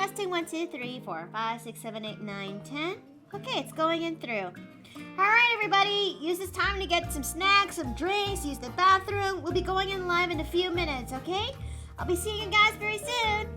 Testing 1, 2, 3, 4, 5, 6, 7, 8, 9, 10. Okay, it's going in through. Alright, everybody, use this time to get some snacks, some drinks, use the bathroom. We'll be going in live in a few minutes, okay? I'll be seeing you guys very soon.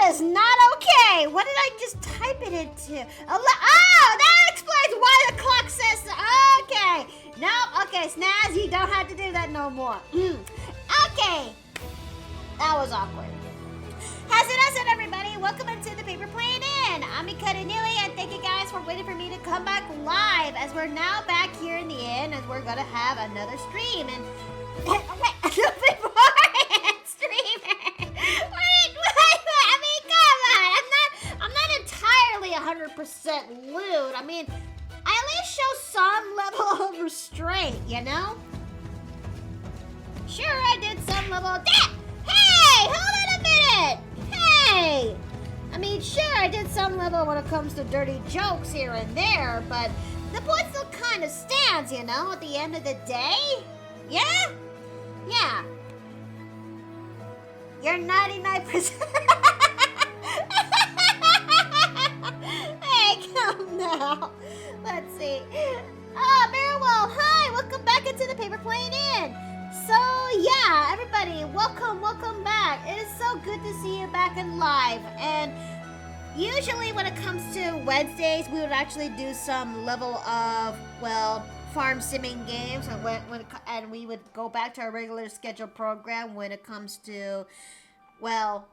Is not okay. What did I just type it into? Oh, that explains why the clock says. Okay. Nope. Okay, Snaz, you don't have to do that no more. Okay. That was awkward. How's it, everybody? Welcome into the Paper Plane Inn. I'm Mikata Nili, and thank you guys for waiting for me to come back live, as we're now back here in the inn, and we're gonna have another stream. And before streamer. I mean, come on. I'm not entirely 100% lewd. I mean, I at least show some level of restraint, you know? Sure, I did some level of that. Hey, hold on a minute. Hey. I mean, sure, I did some level when it comes to dirty jokes here and there, but the point still kind of stands, you know, at the end of the day. Yeah? Yeah. You're 99%. Hey, come now. Let's see. Oh, very well. Hi, welcome back into the Paper Plane Inn. So, yeah, everybody, welcome back. It is so good to see you back in live. And usually when it comes to Wednesdays, we would actually do some level of, well, farm simming games, and we would go back to our regular scheduled program when it comes to, well,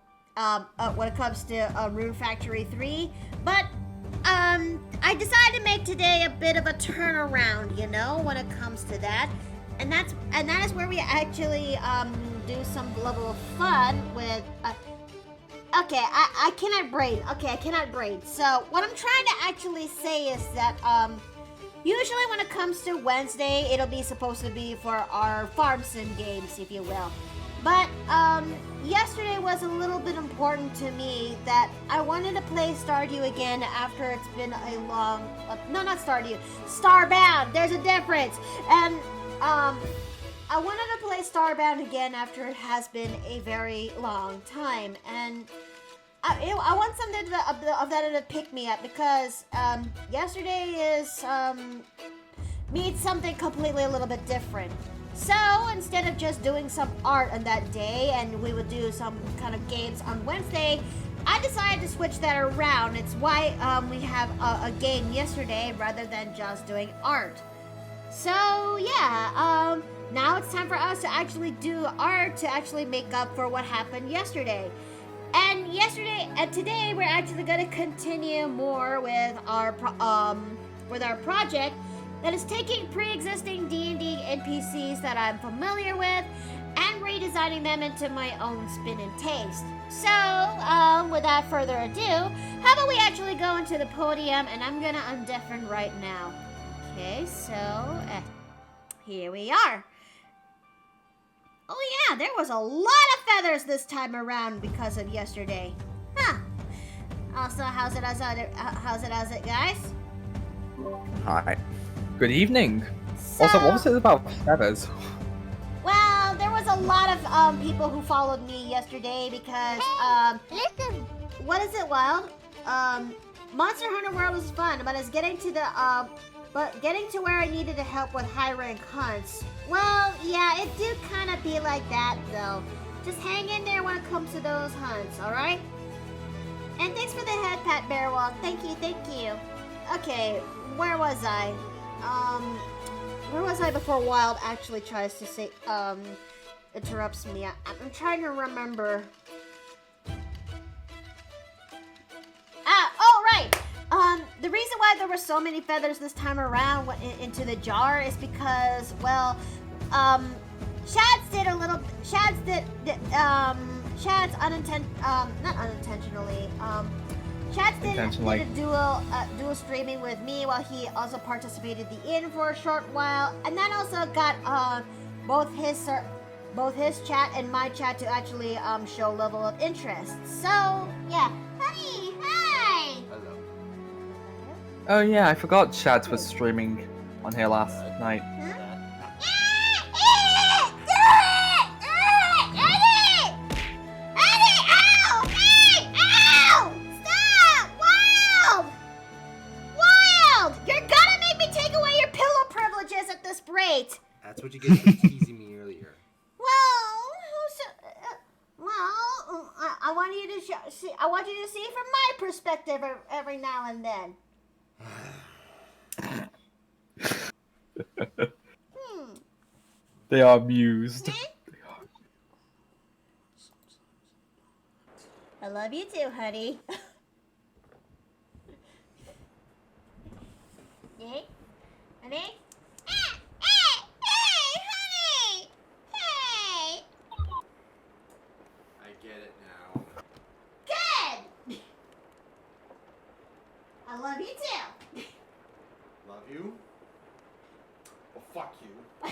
when it comes to Rune Factory 3. But I decided to make today a bit of a turnaround, you know, when it comes to that. And that is where we actually do some level of fun with. Okay, I cannot braid. Okay, I cannot braid. So what I'm trying to actually say is that usually when it comes to Wednesday, it'll be supposed to be for our farm sim games, if you will. But yesterday was a little bit important to me that I wanted to play Stardew again after it's been a long, no, not Stardew, Starbound. There's a difference. And I wanted to play Starbound again after it has been a very long time. And I want something of that to pick me up because yesterday is means something completely a little bit different. So instead of just doing some art on that day and we would do some kind of games on Wednesday, I decided to switch that around. It's why we have a game yesterday rather than just doing art. So yeah, now it's time for us to actually do art to actually make up for what happened yesterday. And today we're actually going to continue more with our project that is taking pre-existing D&D NPCs that I'm familiar with and redesigning them into my own spin and taste. So, without further ado, how about we actually go into the podium and I'm gonna undeafen right now. Okay, so, here we are. Oh yeah, there was a lot of feathers this time around because of yesterday. Huh. Also, how's it, guys? Hi. Good evening. So, Also, what was it about feathers? Well, there was a lot of people who followed me yesterday because Listen. what is it, Wild? Monster Hunter World was fun, but it's getting to where I needed to help with high rank hunts. Well, yeah, it do kind of be like that though. Just hang in there when it comes to those hunts, all right? And thanks for the head pat, Bearwalk. Thank you. Okay, where was I? Where was I before Wild actually tries to say, interrupts me? I'm trying to remember. Oh, right! The reason why there were so many feathers this time around into the jar is because, well, Shad's not unintentionally, Chad did a dual streaming with me while he also participated in for a short while, and then also got both his chat and my chat to actually show level of interest. So yeah, honey, hi. Hello. Oh yeah, I forgot Chad was streaming on here last night. That's what you get for teasing me earlier. I want you to see from my perspective every now and then. They are amused. I love you too, honey. Hey, honey. I love you too. Love you? Well, fuck you. Hey,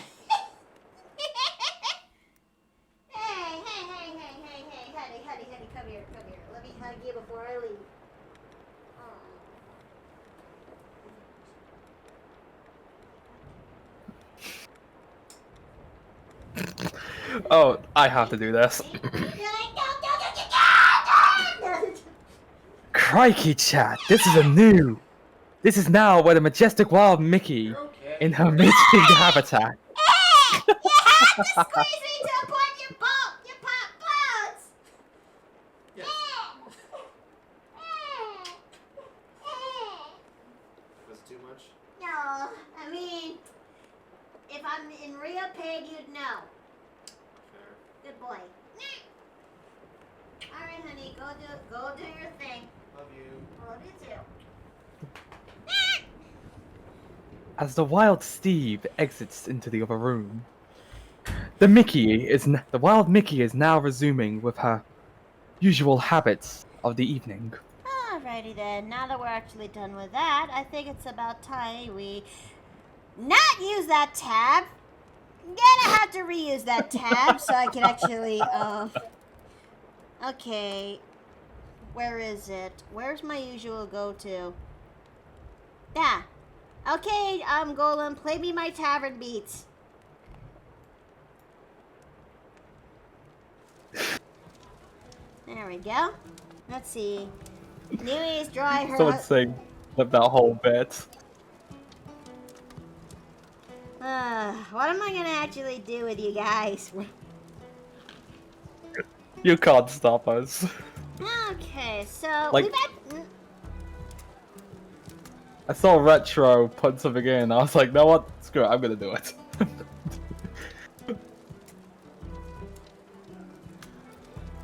honey, come here. Let me hug you before I leave. Oh, I have to do this. Crikey, Chad, this is now where the majestic wild Mickey in her mating habitat. You have to squeeze me to a point you pop bones. Yes. Was it too much? No, I mean, if I'm in real pain, you'd know. Fair. Good boy. All right, honey, go do your thing. Love you. Love you too. As the wild Steve exits into the other room, The wild Mickey is now resuming with her usual habits of the evening. Alrighty then, now that we're actually done with that, I think it's about time we not use that tab. I'm gonna have to reuse that tab so I can actually, okay, where is it? Where's my usual go-to? Yeah. Okay, Golem, play me my tavern beats. There we go. Let's see. Newies dry her. Someone saying that whole bit. What am I gonna actually do with you guys? You can't stop us. Okay, so Like- we've had. I saw Retro put something in. I was like, no what? Screw it, I'm gonna do it.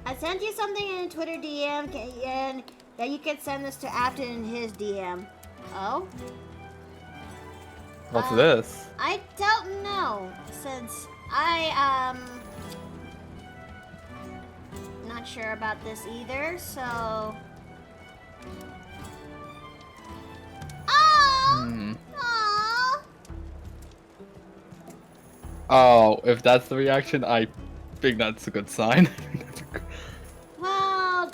I sent you something in Twitter DM, and that you can send this to Afton in his DM. Oh? What's this? I don't know, since not sure about this either, so... Oh! Aw! Oh, if that's the reaction, I think that's a good sign. Well,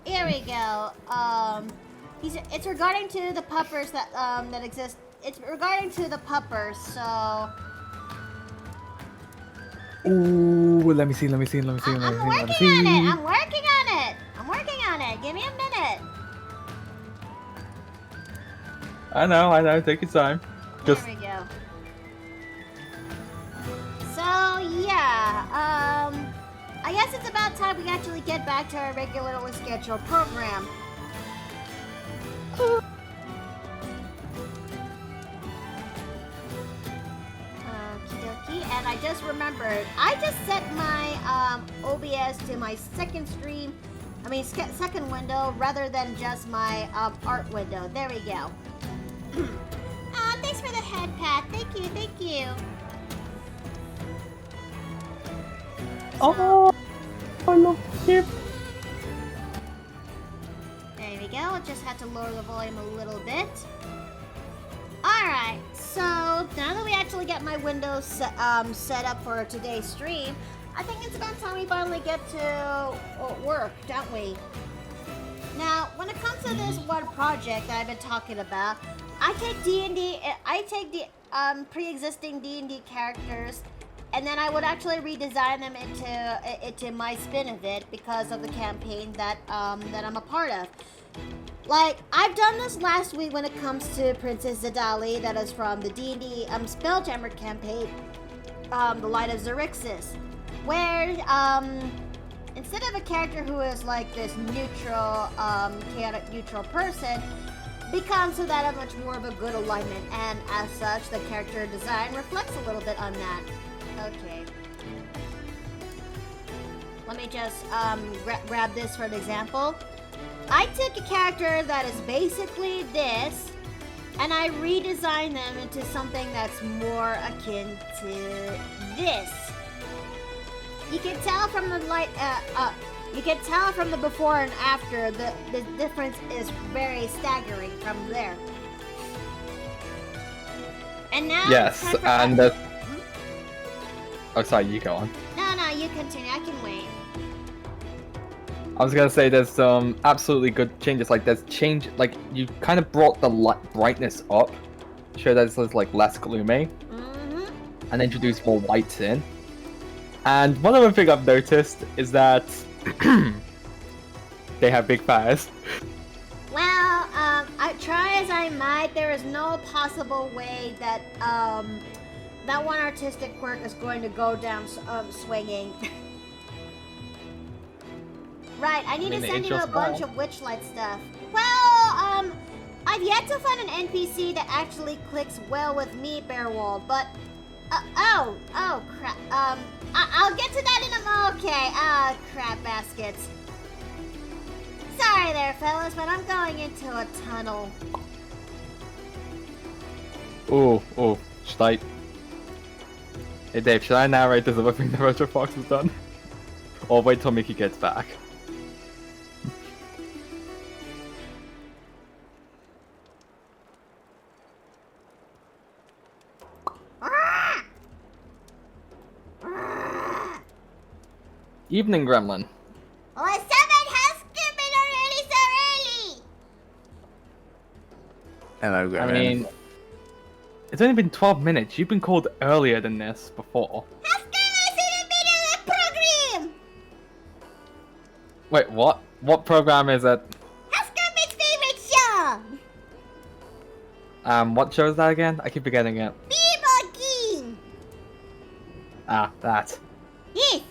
here we go. It's regarding to the puppers that exist. It's regarding to the puppers, so... Ooh, let me see. I'm working on it! I'm working on it! Give me a minute! I know, take your time. Just There we go. So, yeah, I guess it's about time we actually get back to our regularly scheduled program. Okie dokie, and I just remembered, I just set my OBS to my second window rather than just my art window. There we go. Thanks for the head pat. Thank you. oh, I love him. There we go. I just had to lower the volume a little bit. Alright, so now that we actually get my windows set up for today's stream, I think it's about time we finally get to work, don't we? Now, when it comes to this one project that I've been talking about, I take the pre-existing D&D characters, and then I would actually redesign them into my spin of it because of the campaign that I'm a part of. Like, I've done this last week when it comes to Princess Zidali, that is from the D&D Spelljammer campaign, The Light of Xerxes, where instead of a character who is like this neutral, chaotic neutral person, becomes so that much more of a good alignment, and as such, the character design reflects a little bit on that. Okay. Let me just grab this for an example. I took a character that is basically this, and I redesigned them into something that's more akin to this. You can tell from the you can tell from the before and after, the difference is very staggering from there. And now Yes, it's time for and oh, sorry, you go on. No, you continue. I can wait. I was gonna say there's some absolutely good changes. Like like you kind of brought the brightness up, show that it's like less gloomy, and introduced more whites in. And one other thing I've noticed is that they have big fires. Well, I try as I might, there is no possible way that that one artistic quirk is going to go down swinging. Right, I need to send you a bunch of Witchlight stuff. Well, I've yet to find an NPC that actually clicks well with me, Bearwall, but... oh, crap. I'll get to that in a moment. Okay, crap baskets. Sorry there, fellas, but I'm going into a tunnel. Oh, shite. Hey Dave, should I narrate this other thing the Retro Fox has done? Or wait till Mickey gets back? Evening, Gremlin. Oh, someone housekeeping already so early! Hello, Gremlin. I mean, it's only been 12 minutes. You've been called earlier than this before. Housekeeping's in the middle of the program! Wait, what? What program is it? Housekeeping's favorite show! What show is that again? I keep forgetting it. People King! Ah, that. Yes!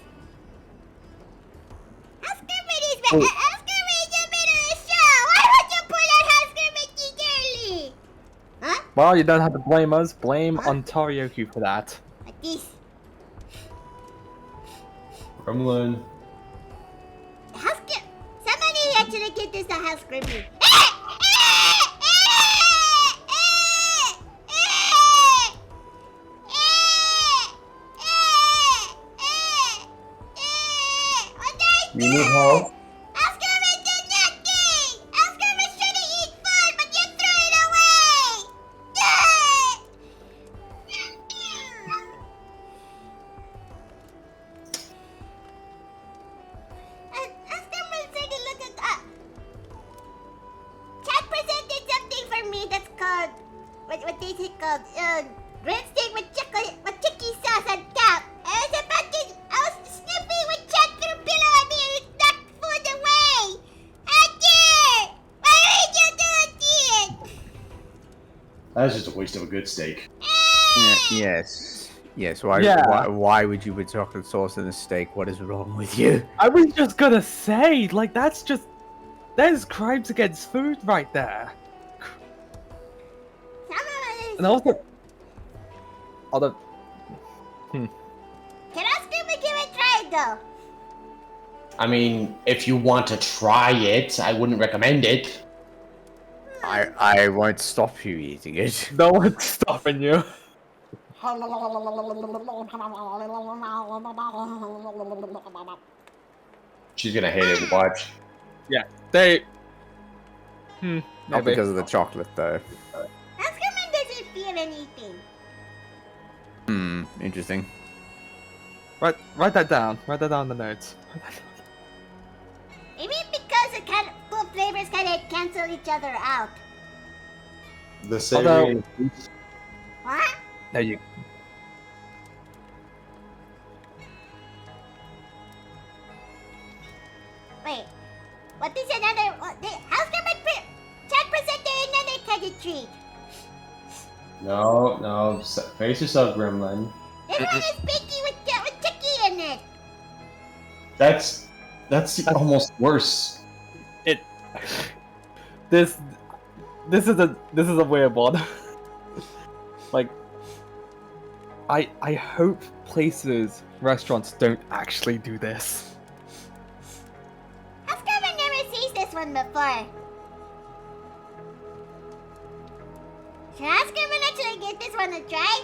Housekeeping is Oh. Housekeeping is the middle of the show! Why would you put out housekeeping this early? Huh? Well, you don't have to blame us. Blame Huh? Ontario Q for that. Like this. Gremlin. Housekeeping. Somebody actually get this to housekeeping. You need help? Housekeeping did nothing! Housekeeping's trying to eat food, but you threw it away! Housekeeping's trying to look at Chat presented something for me that's called what is it called? Grilled steak with chicken sauce on top. I was about to sniffing with chat through pillow at me and it knocked food away. Ajay! Why would you do it? That's just a waste of a good steak. Yes. Yes. Why? Yeah. Why would you put chocolate sauce in a steak? What is wrong with you? I was just gonna say, like, there's crimes against food right there. And also, although, Can Housekeeping give it a try though? I mean, if you want to try it, I wouldn't recommend it. I won't stop you eating it. no one's stopping you. She's gonna hate it. Watch. Yeah, they. Not Maybe. because of the chocolate, though. Housekeeping doesn't feel anything. Interesting. Write that down. Write that down in the notes. Maybe because the both flavors kind of cancel each other out. The savory. What? No, you. Wait. What is another? Housekeeping chat presented another kind of treat. No. Face yourself, Gremlin. This one is picky with chicky in it. That's almost worse. This is a weird one. Like, I hope restaurants don't actually do this. Housekeeping never sees this one before. Should Housekeeping actually give this one a try?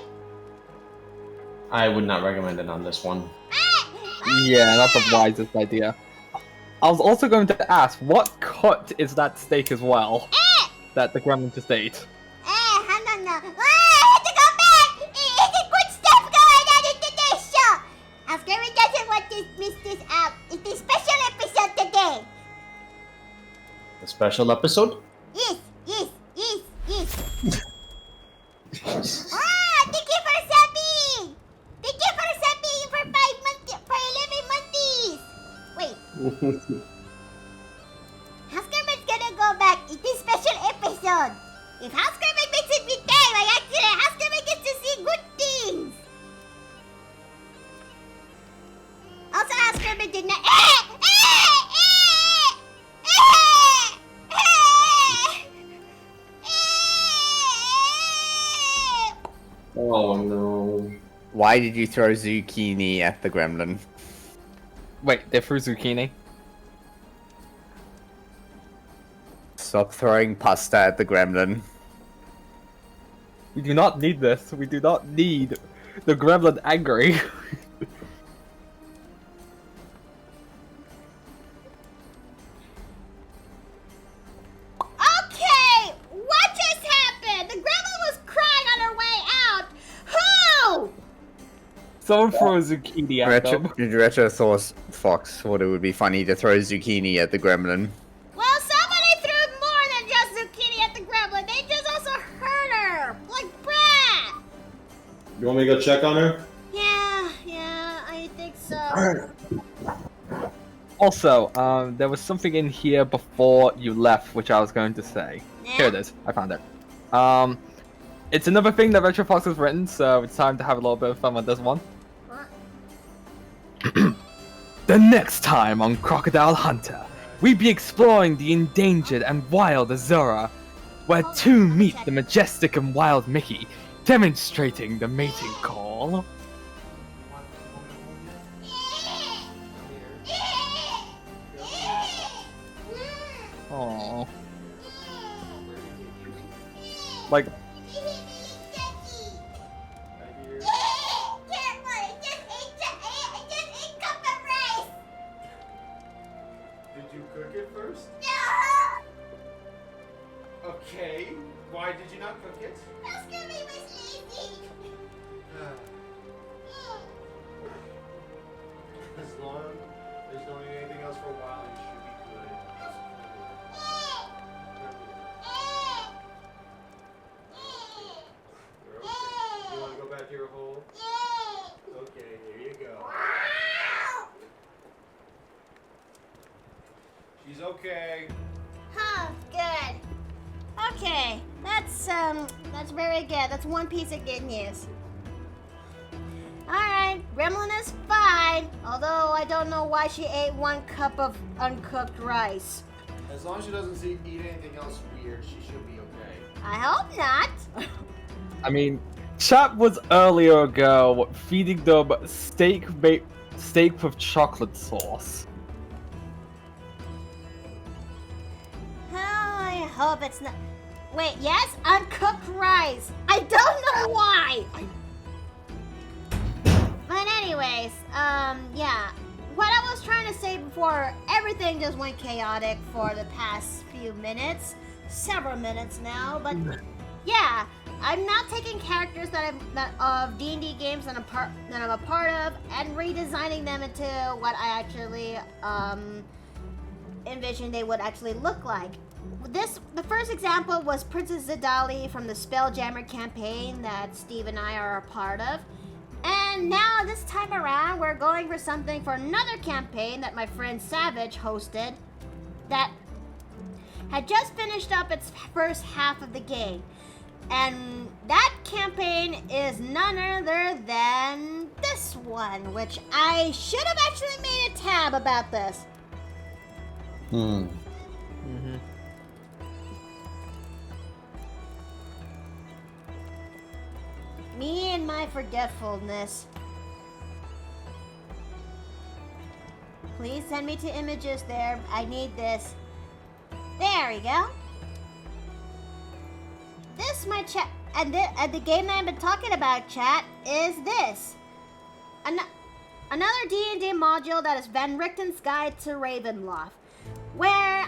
I would not recommend it on this one. Yeah, not the wisest idea. I was also going to ask, what cut is that steak as well? That the gremlin just ate. I don't know. I have to go back! It's a good stuff going on in today's show! Housekeeping doesn't want to miss this out. It's a special episode today. A special episode? Yes. Thank you for subbing! Thank you for subbing for 5 months, for 11 months! Wait. Housekeeping's gonna go back. It's a special episode. If Housekeeping makes it with time, I actually Housekeeping gets to see good things. Also, Housekeeping did not. Oh no. Why did you throw zucchini at the gremlin? Wait, they threw zucchini? Stop throwing pasta at the gremlin. We do not need this. We do not need the gremlin angry. Okay, what just happened? The gremlin was crying on her way out. Who? Someone throw a zucchini at them. Retro thought Fox thought it would be funny to throw zucchini at the gremlin. Well, somebody threw more than just zucchini at the gremlin. They just also hurt her. Like brat. You want me to go check on her? Yeah, I think so. Also, there was something in here before you left, which I was going to say. Here it is. I found it. It's another thing that Retro Fox has written, so it's time to have a little bit of fun with this one. The next time on Crocodile Hunter, we be exploring the endangered and wild Azura, where two meet the majestic and wild Mickey, demonstrating the mating call. Aww. Like, Did you cook it first? Okay. Why did you not cook it? As long as you don't eat anything else for a while, you should be good. You're okay. You want to go back to your hole? Okay, here you go. She's okay. Huh, good. Okay, that's very good. That's one piece of good news. Alright, Gremlin is fine, although I don't know why she ate 1 cup of uncooked rice. As long as she doesn't eat anything else weird, she should be okay. I hope not. I mean, chat was earlier ago feeding them steak with chocolate sauce. Oh, I hope it's not. Wait, yes, uncooked rice. I don't know why. But anyways, yeah. What I was trying to say before, everything just went chaotic for the past few minutes, several minutes now. But yeah, I'm now taking characters that of D&D games that I'm a part of, and redesigning them into what I actually envisioned they would actually look like. The first example was Princess Zidali from the Spelljammer campaign that Steve and I are a part of. And now this time around, we're going for something for another campaign that my friend Savage hosted that had just finished up its first half of the game. And that campaign is none other than this one, which I should have actually made a tab about this. Me and my forgetfulness. Please send me to images there. I need this. There we go. This, my chat, and the game that I've been talking about, chat, is this. Another D&D module that is Van Richten's Guide to Ravenloft. Where,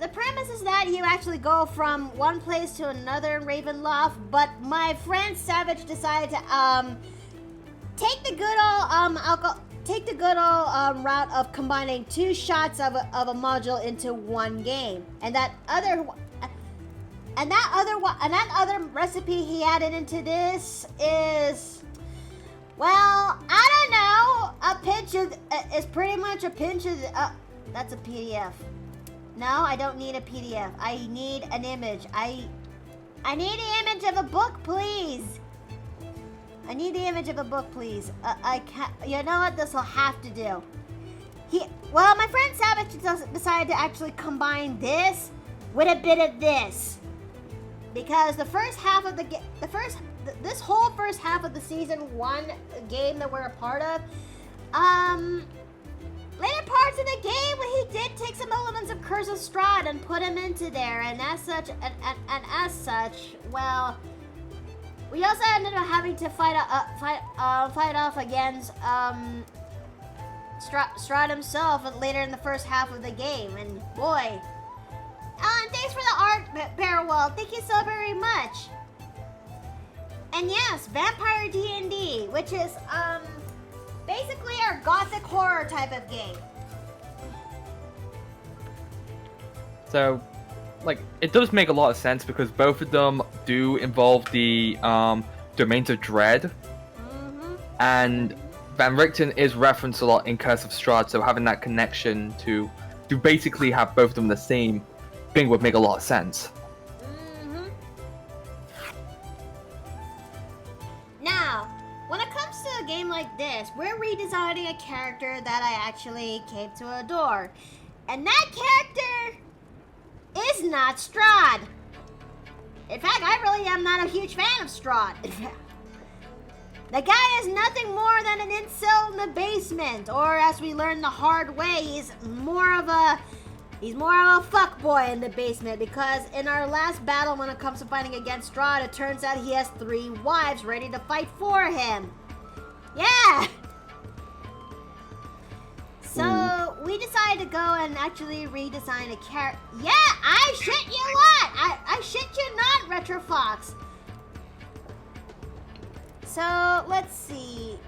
the premise is that you actually go from one place to another in Ravenloft, but my friend Savage decided to, take the good old route of combining 2 shots of a module into one game. And that other recipe he added into this is, well, I don't know, a pinch of, is pretty much a pinch of, that's a PDF. No, I don't need a PDF. I need an image. I need the image of a book, please. I need the image of a book, please. I can't. You know what? This will have to do. Well, my friend Savage decided to actually combine this with a bit of this, because the first half of this whole first half of the season 1 game that we're a part of, later parts of the game, he did take some elements of Curse of Strahd and put them into there, and as such, well, we also ended up having to fight off against Strahd himself later in the first half of the game, and boy. And thanks for the art, Parallel. Thank you so very much. And yes, Vampire D&D, which is basically our gothic horror type of game. So, like, it does make a lot of sense because both of them do involve the domains of dread, and Van Richten is referenced a lot in Curse of Strahd, so having that connection to basically have both of them the same thing would make a lot of sense. Now, when it comes to a game like this, we're redesigning a character that I actually came to adore. And that character is not Strahd. In fact, I really am not a huge fan of Strahd. The guy is nothing more than an incel in the basement, or as we learned the hard way, he's more of a fuckboy in the basement, because in our last battle when it comes to fighting against Strahd, it turns out he has 3 wives ready to fight for him. Yeah! So, we decided to go and actually redesign a character. Yeah, I shit you not! I shit you not, Retrofox! So, let's see.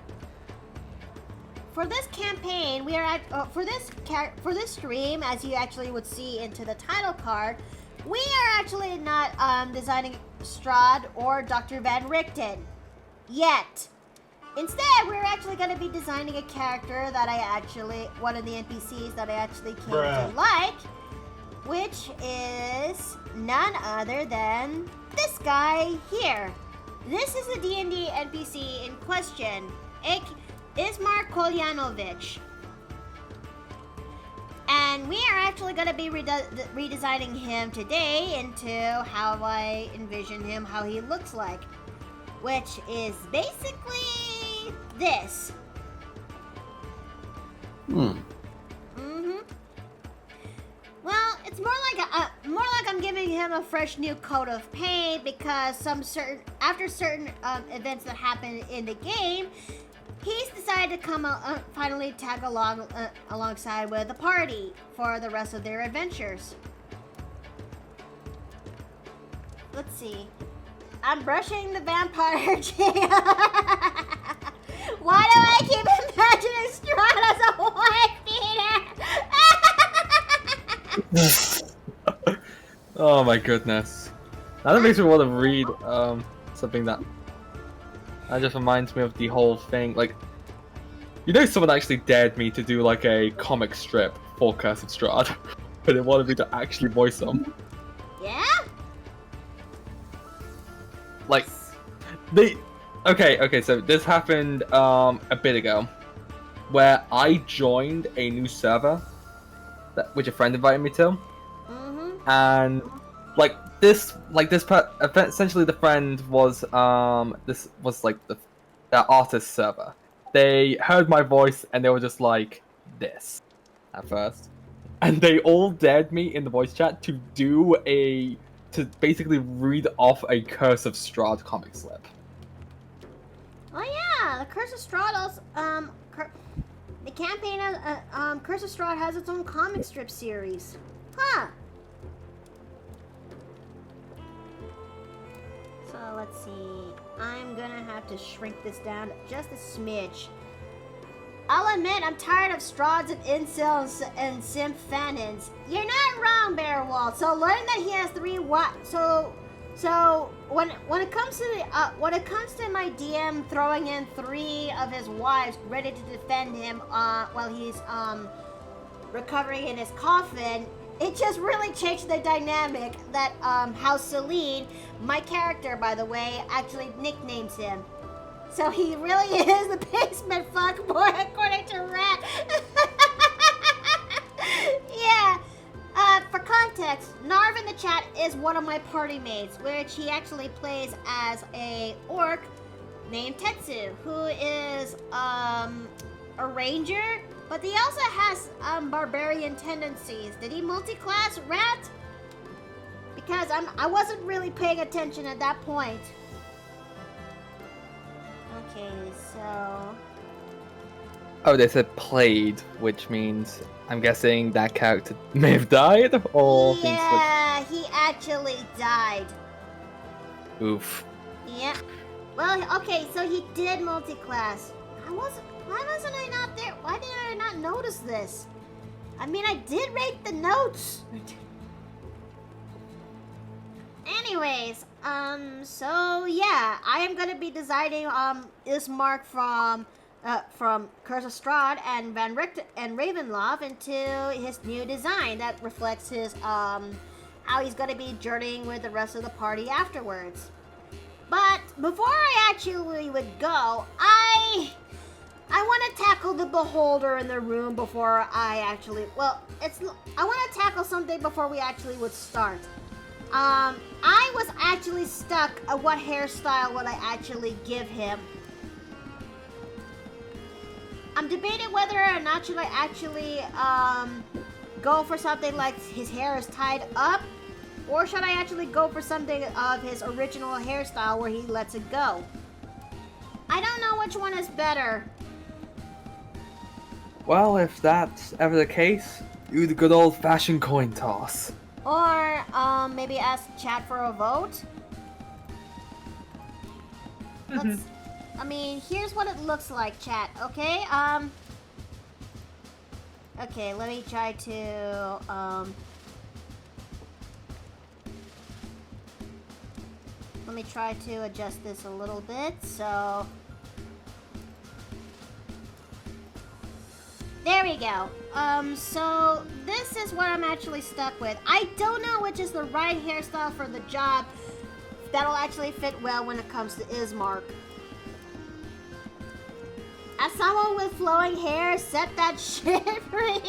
For this campaign, we are at, for this stream, as you actually would see into the title card, we are actually not designing Strahd or Dr. Van Richten yet. Instead, we're actually going to be designing a character that one of the NPCs that I actually came to like, which is none other than this guy here. This is the D&D NPC in question, Ismark Kolyanovich. And we are actually going to be redesigning him today into how I envision him, how he looks like, which is basically this. Well, it's more like I'm giving him a fresh new coat of paint, because after certain events that happen in the game, he's decided to come finally tag alongside with the party for the rest of their adventures. Let's see. I'm brushing the vampire jail. Why do I keep imagining Strahd as a white beater? Oh my goodness. That makes me want to read something that just reminds me of the whole thing. Like, you know, someone actually dared me to do like a comic strip for Curse of Strahd, but they wanted me to actually voice them. Yeah? Like, okay, so this happened a bit ago, where I joined a new server which a friend invited me to, and essentially the friend was this was like the artist server. They heard my voice and they were just like this at first, and they all dared me in the voice chat to basically read off a Curse of Strahd comic slip. Oh yeah, the Curse of Strahd also, the campaign Curse of Strahd has its own comic strip series. Huh. So let's see. I'm gonna have to shrink this down just a smidge. I'll admit, I'm tired of Strahds and incels and simp fanins. You're not wrong, Bearwall. So learn that he has 3 wives. So when it comes to my DM throwing in 3 of his wives ready to defend him while he's recovering in his coffin, it just really changed the dynamic that how Celine, my character by the way, actually nicknames him. So he really is the basement fuckboy, according to Rat. Yeah. For context, Narv in the chat is one of my party mates, which he actually plays as a orc named Tetsu, who is a ranger, but he also has barbarian tendencies. Did he multi-class, Rat? Because I wasn't really paying attention at that point. Okay, so Oh, they said played, which means I'm guessing that character may have died or been switched. yeah, he actually died. Oof. Yeah. Well, okay, so he did multi-class. Why wasn't I not there? Why did I not notice this? I mean, I did rate the notes. Anyways, so yeah, I am gonna be designing Ismark from Curse of Strahd and Ravenloft into his new design that reflects his how he's gonna be journeying with the rest of the party afterwards. But before I actually would go, I want to tackle the beholder in the room before I actually, I want to tackle something before we actually would start. I was actually stuck at what hairstyle would I actually give him. I'm debating whether or not should I actually go for something like his hair is tied up, or should I actually go for something of his original hairstyle where he lets it go. I don't know which one is better. Well, if that's ever the case, do the good old-fashioned coin toss. Or maybe ask chat for a vote. Let's. I mean, here's what it looks like, chat. Okay. Okay. Let me try to. Let me try to adjust this a little bit. So. There we go. So this is what I'm actually stuck with. I don't know which is the right hairstyle for the job that'll actually fit well when it comes to Ismark. As someone with flowing hair, set that shit free.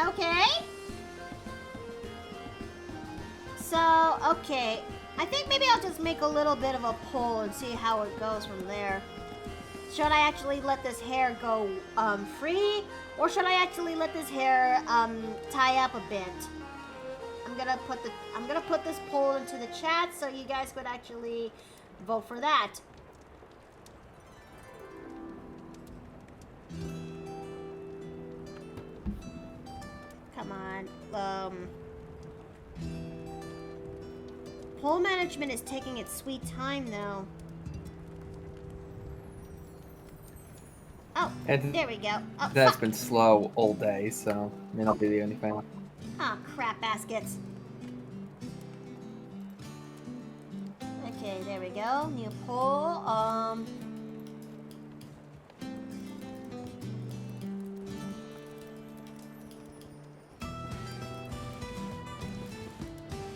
Okay? So, okay. I think maybe I'll just make a little bit of a poll and see how it goes from there. Should I actually let this hair go free, or should I actually let this hair tie up a bit? I'm gonna put this poll into the chat so you guys could actually vote for that. Come on, poll management is taking its sweet time though. Oh, And there we go. Oh, that's fuck. been slow all day, so may not be the only thing. Oh, crap baskets. Okay, there we go. New poll.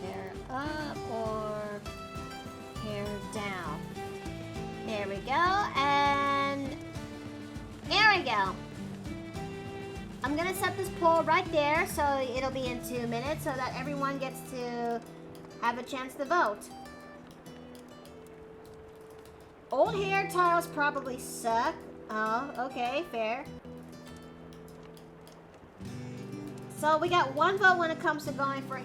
Hair up or hair down. There we go, and there we go. I'm gonna set this poll right there so it'll be in 2 minutes so that everyone gets to have a chance to vote. Old hair tiles probably suck. Oh, okay, fair. So we got one vote when it comes to going for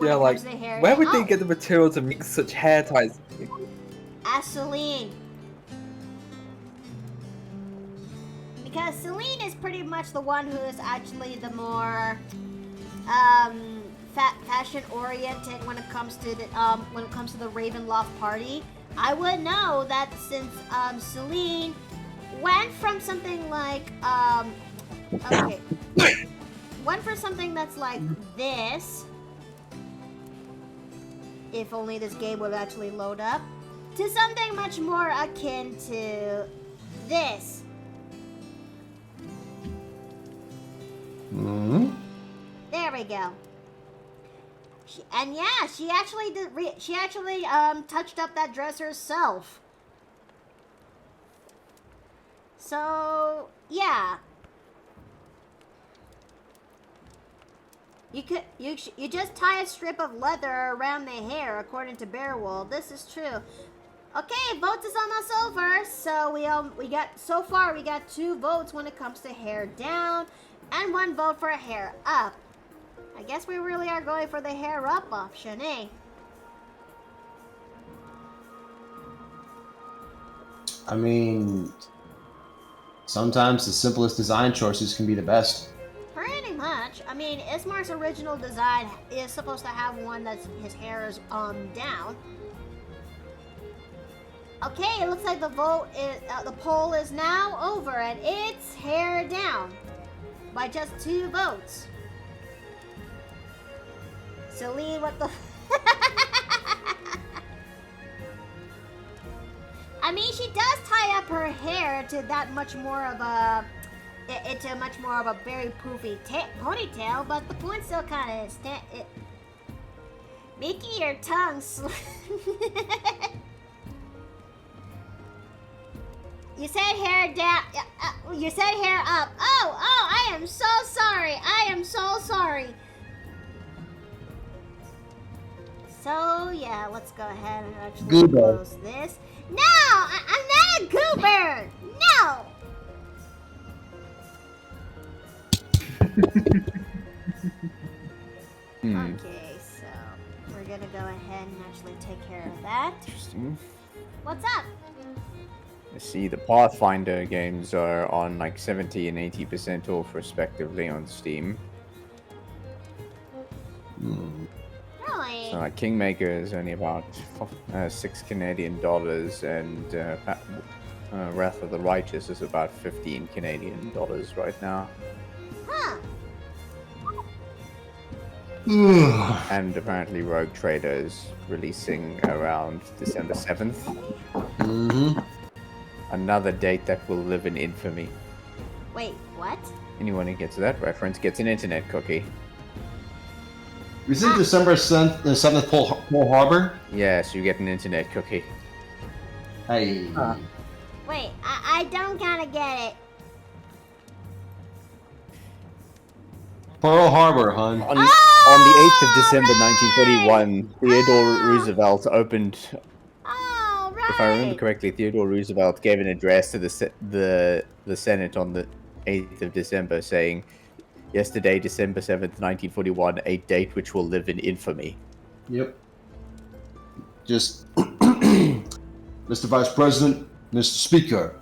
Yeah, like, hair. where would Oh, they get the material to make such hair ties? ask Celine. Because Celine is pretty much the one who is actually the more fashion oriented when it comes to the Ravenloft party. I would know that since Celine went from something like okay, went for something that's like this. If only this game would actually load up, to something much more akin to this. There we go. She actually did. She actually touched up that dress herself. So yeah, you just tie a strip of leather around the hair, according to Bearwolf. This is true. Okay, votes is almost over. So we got 2 votes when it comes to hair down, and 1 vote for hair up. I guess we really are going for the hair up option, eh? I mean, sometimes the simplest design choices can be the best. Pretty much. I mean, Ismark's original design is supposed to have one that's his hair is down. Okay, it looks like the poll is now over, and it's hair down by just 2 votes. Celine, what the? I mean, she does tie up her hair to that much more of a, into much more of a very poofy ponytail, but the point still kind of Mickey, your tongue. You said hair down. You said hair up. Oh, I am so sorry. I am so sorry. So yeah, let's go ahead and actually Goober. close this. No, I'm not a goober. No. Okay, so we're gonna go ahead and actually take care of that. Interesting. What's up? I see the Pathfinder games are on like 70 and 80% off respectively on Steam. Really? So like Kingmaker is only about $6 Canadian, and Wrath of the Righteous is about 15 Canadian dollars right now. Huh. And apparently Rogue Trader is releasing around December 7th. Mm-hmm. Another date that will live in infamy. Wait, what? Anyone who gets that reference gets an internet cookie. Is it December 7th, Pearl Harbor? Yes, you get an internet cookie. Hey. Wait, I don't kind of get it. Pearl Harbor, hon. On the 8th of December 1931, Theodore Roosevelt opened. Oh, right. If I remember correctly, Theodore Roosevelt gave an address to the Senate on the 8th of December saying, "Yesterday, December 7th, 1941, a date which will live in infamy." Yep. Just, Mr. Vice President, Mr. Speaker,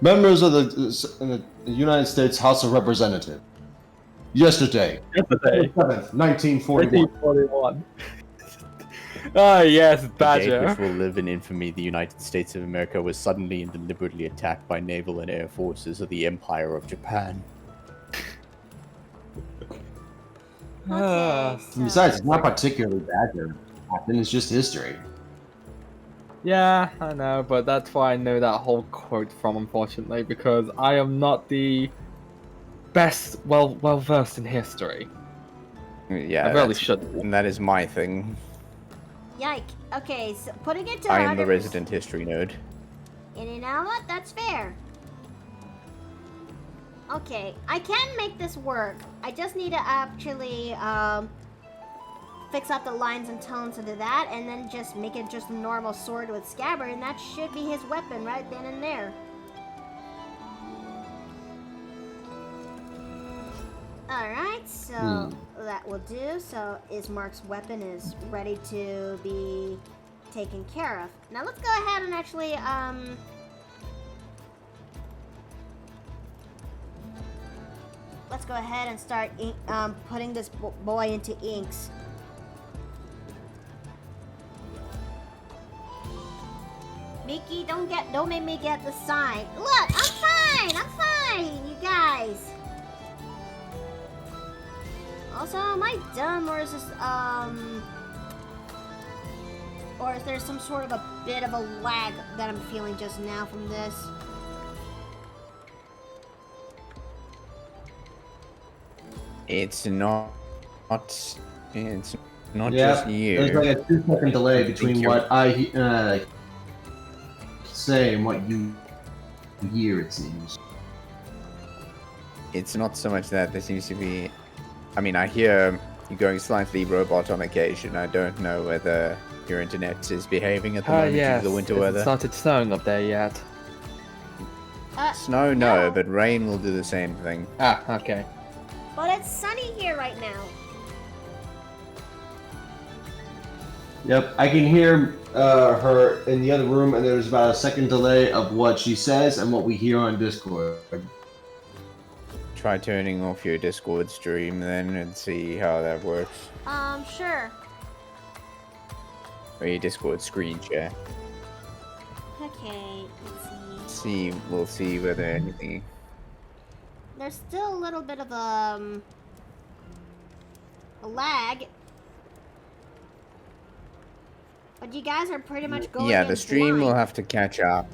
members of the United States House of Representatives. Yesterday, Yesterday. 7th, 1941. 1941. Ah, yes, A date Badger. which will live in infamy. The United States of America was suddenly and deliberately attacked by naval and air forces of the Empire of Japan. Okay, so- Besides, it's not particularly bad there. It's just history. Yeah, I know, but that's why I know that whole quote from, unfortunately, because I am not the best, well versed in history. Yeah, I really that's- should. And that is my thing. Yike. Okay, so putting it to I am the 100%. resident history nerd. And you know what? That's fair. Okay, I can make this work. I just need to actually fix up the lines and tones into that, and then just make it just a normal sword with scabbard, and that should be his weapon right then and there. Alright, so that will do. So Ismark's weapon is ready to be taken care of. Now let's go ahead and actually let's go ahead and start putting this boy into inks. Mickey, don't make me get the sign. Look, I'm fine, you guys. Also, am I dumb, or is this or is there some sort of a bit of a lag that I'm feeling just now from this? It's not just Yeah, you. there's like a 2-second delay I think between you're- what I say and what you hear, it seems. It's not so much that there seems to be. I mean, I hear you going slightly robot on occasion. I don't know whether your internet is behaving at the moment due Yes, to the winter it weather. started snowing up there yet. Snow, no, but rain will do the same thing. Ah, okay. But it's sunny here right now. Yep, I can hear her in the other room, and there's about a second delay of what she says and what we hear on Discord. Try turning off your Discord stream then and see how that works. Sure. Or your Discord screen share. Okay, let's see. We'll see whether anything. There's still a little bit of a lag. But you guys are pretty much going Yeah, in the stream will blind. have to catch up.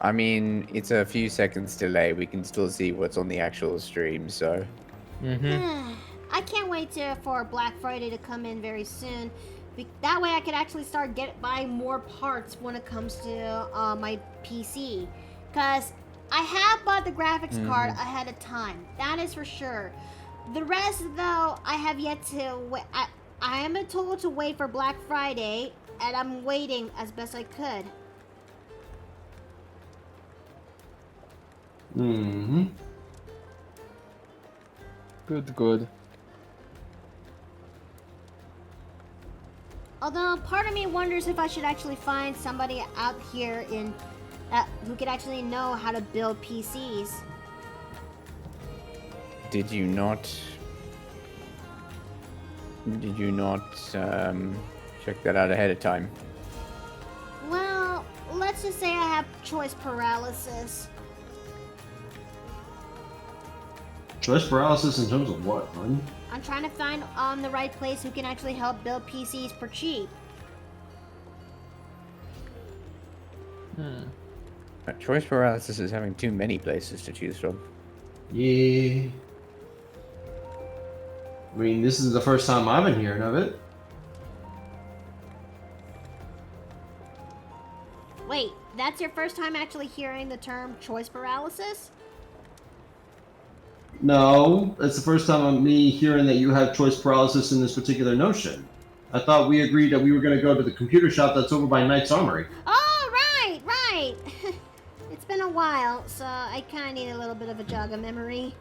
I mean, it's a few seconds delay. We can still see what's on the actual stream, so. I can't wait for Black Friday to come in very soon. That way I could actually start buying more parts when it comes to my PC. Because I have bought the graphics card ahead of time. That is for sure. The rest, though, I have yet to wait. I am told to wait for Black Friday, and I'm waiting as best I could. Mm-hmm. Good. Although part of me wonders if I should actually find somebody out here who could actually know how to build PCs. Did you not check that out ahead of time? Well, let's just say I have choice paralysis. Choice paralysis in terms of what, hun? I'm trying to find the right place who can actually help build PCs for cheap. Choice paralysis is having too many places to choose from. Yeah. I mean, this is the first time I've been hearing of it. Wait, that's your first time actually hearing the term choice paralysis? No, it's the first time of me hearing that you have choice paralysis in this particular notion. I thought we agreed that we were going to go to the computer shop that's over by Knight's Armory. Oh, right. It's been a while, so I kind of need a little bit of a jog of memory.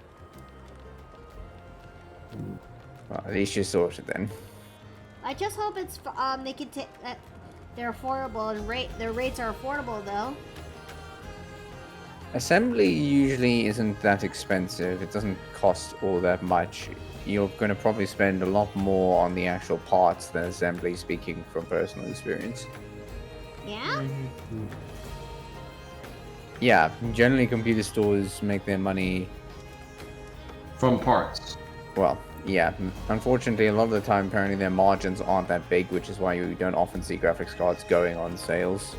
Well, at least you're sorted then. I just hope it's they can take that they're affordable and their rates are affordable though. Assembly usually isn't that expensive. It doesn't cost all that much. You're going to probably spend a lot more on the actual parts than assembly, speaking from personal experience. Yeah? Yeah, generally computer stores make their money. From parts. Well, yeah. Unfortunately, a lot of the time, apparently their margins aren't that big, which is why you don't often see graphics cards going on sales.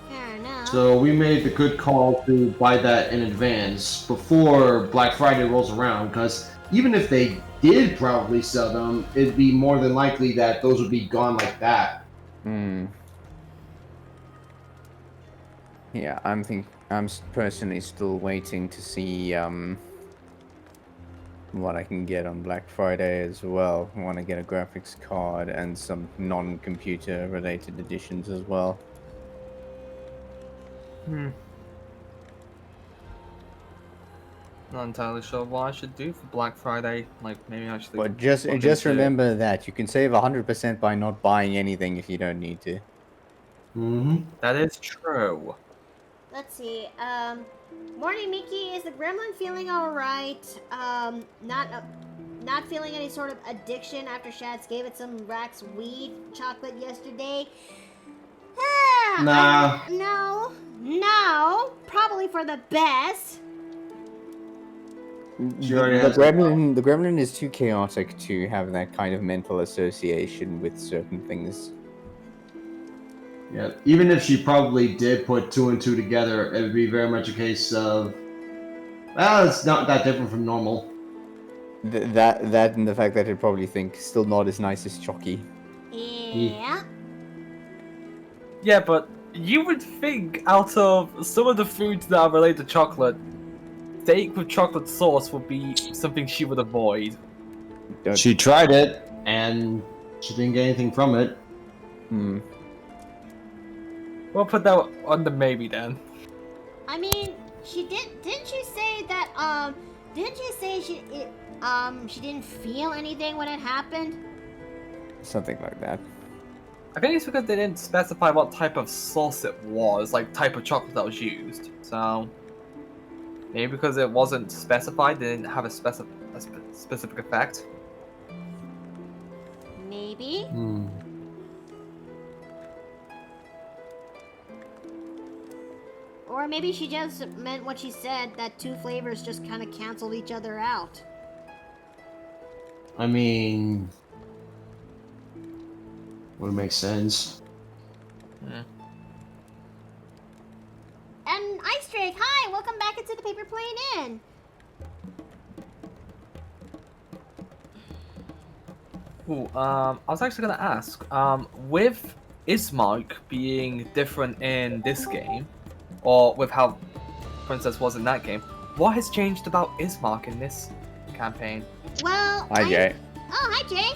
Fair enough. So we made the good call to buy that in advance before Black Friday rolls around, because even if they did probably sell them, it'd be more than likely that those would be gone like that. Yeah, I'm personally still waiting to see what I can get on Black Friday as well. I want to get a graphics card and some non-computer related editions as well. Not entirely sure what I should do for Black Friday. Like, maybe I should. But just remember that you can save 100% by not buying anything if you don't need to. That is true. Let's see. Morning, Mickey. Is the gremlin feeling all right? Not feeling any sort of addiction after Shads gave it some Rax weed chocolate yesterday. Nah. No. Probably for the best. She already The has gremlin is too chaotic to have that kind of mental association with certain things. Yeah, even if she probably did put two and two together, it would be very much a case of, well, it's not that different from normal. That and the fact that he'd probably think still not as nice as Chucky. Yeah. Yeah, but you would think out of some of the foods that are related to chocolate, steak with chocolate sauce would be something she would avoid. She tried it, and she didn't get anything from it. We'll put that on the maybe then. I mean, She didn't she say that, didn't she say she didn't feel anything when it happened? Something like that. I think it's because they didn't specify what type of sauce it was, like type of chocolate that was used. So maybe because it wasn't specified, they didn't have a specific effect. Maybe. Or maybe she just meant what she said, that two flavors just kind of canceled each other out. I mean, would make sense. Yeah. And Ice Drake, hi! Welcome back into the Paper Plane Inn! Ooh, I was actually gonna ask, with Ismark being different in this game, or with how Princess was in that game, what has changed about Ismark in this campaign? Well, Hi, Jay. Oh, hi, Jay!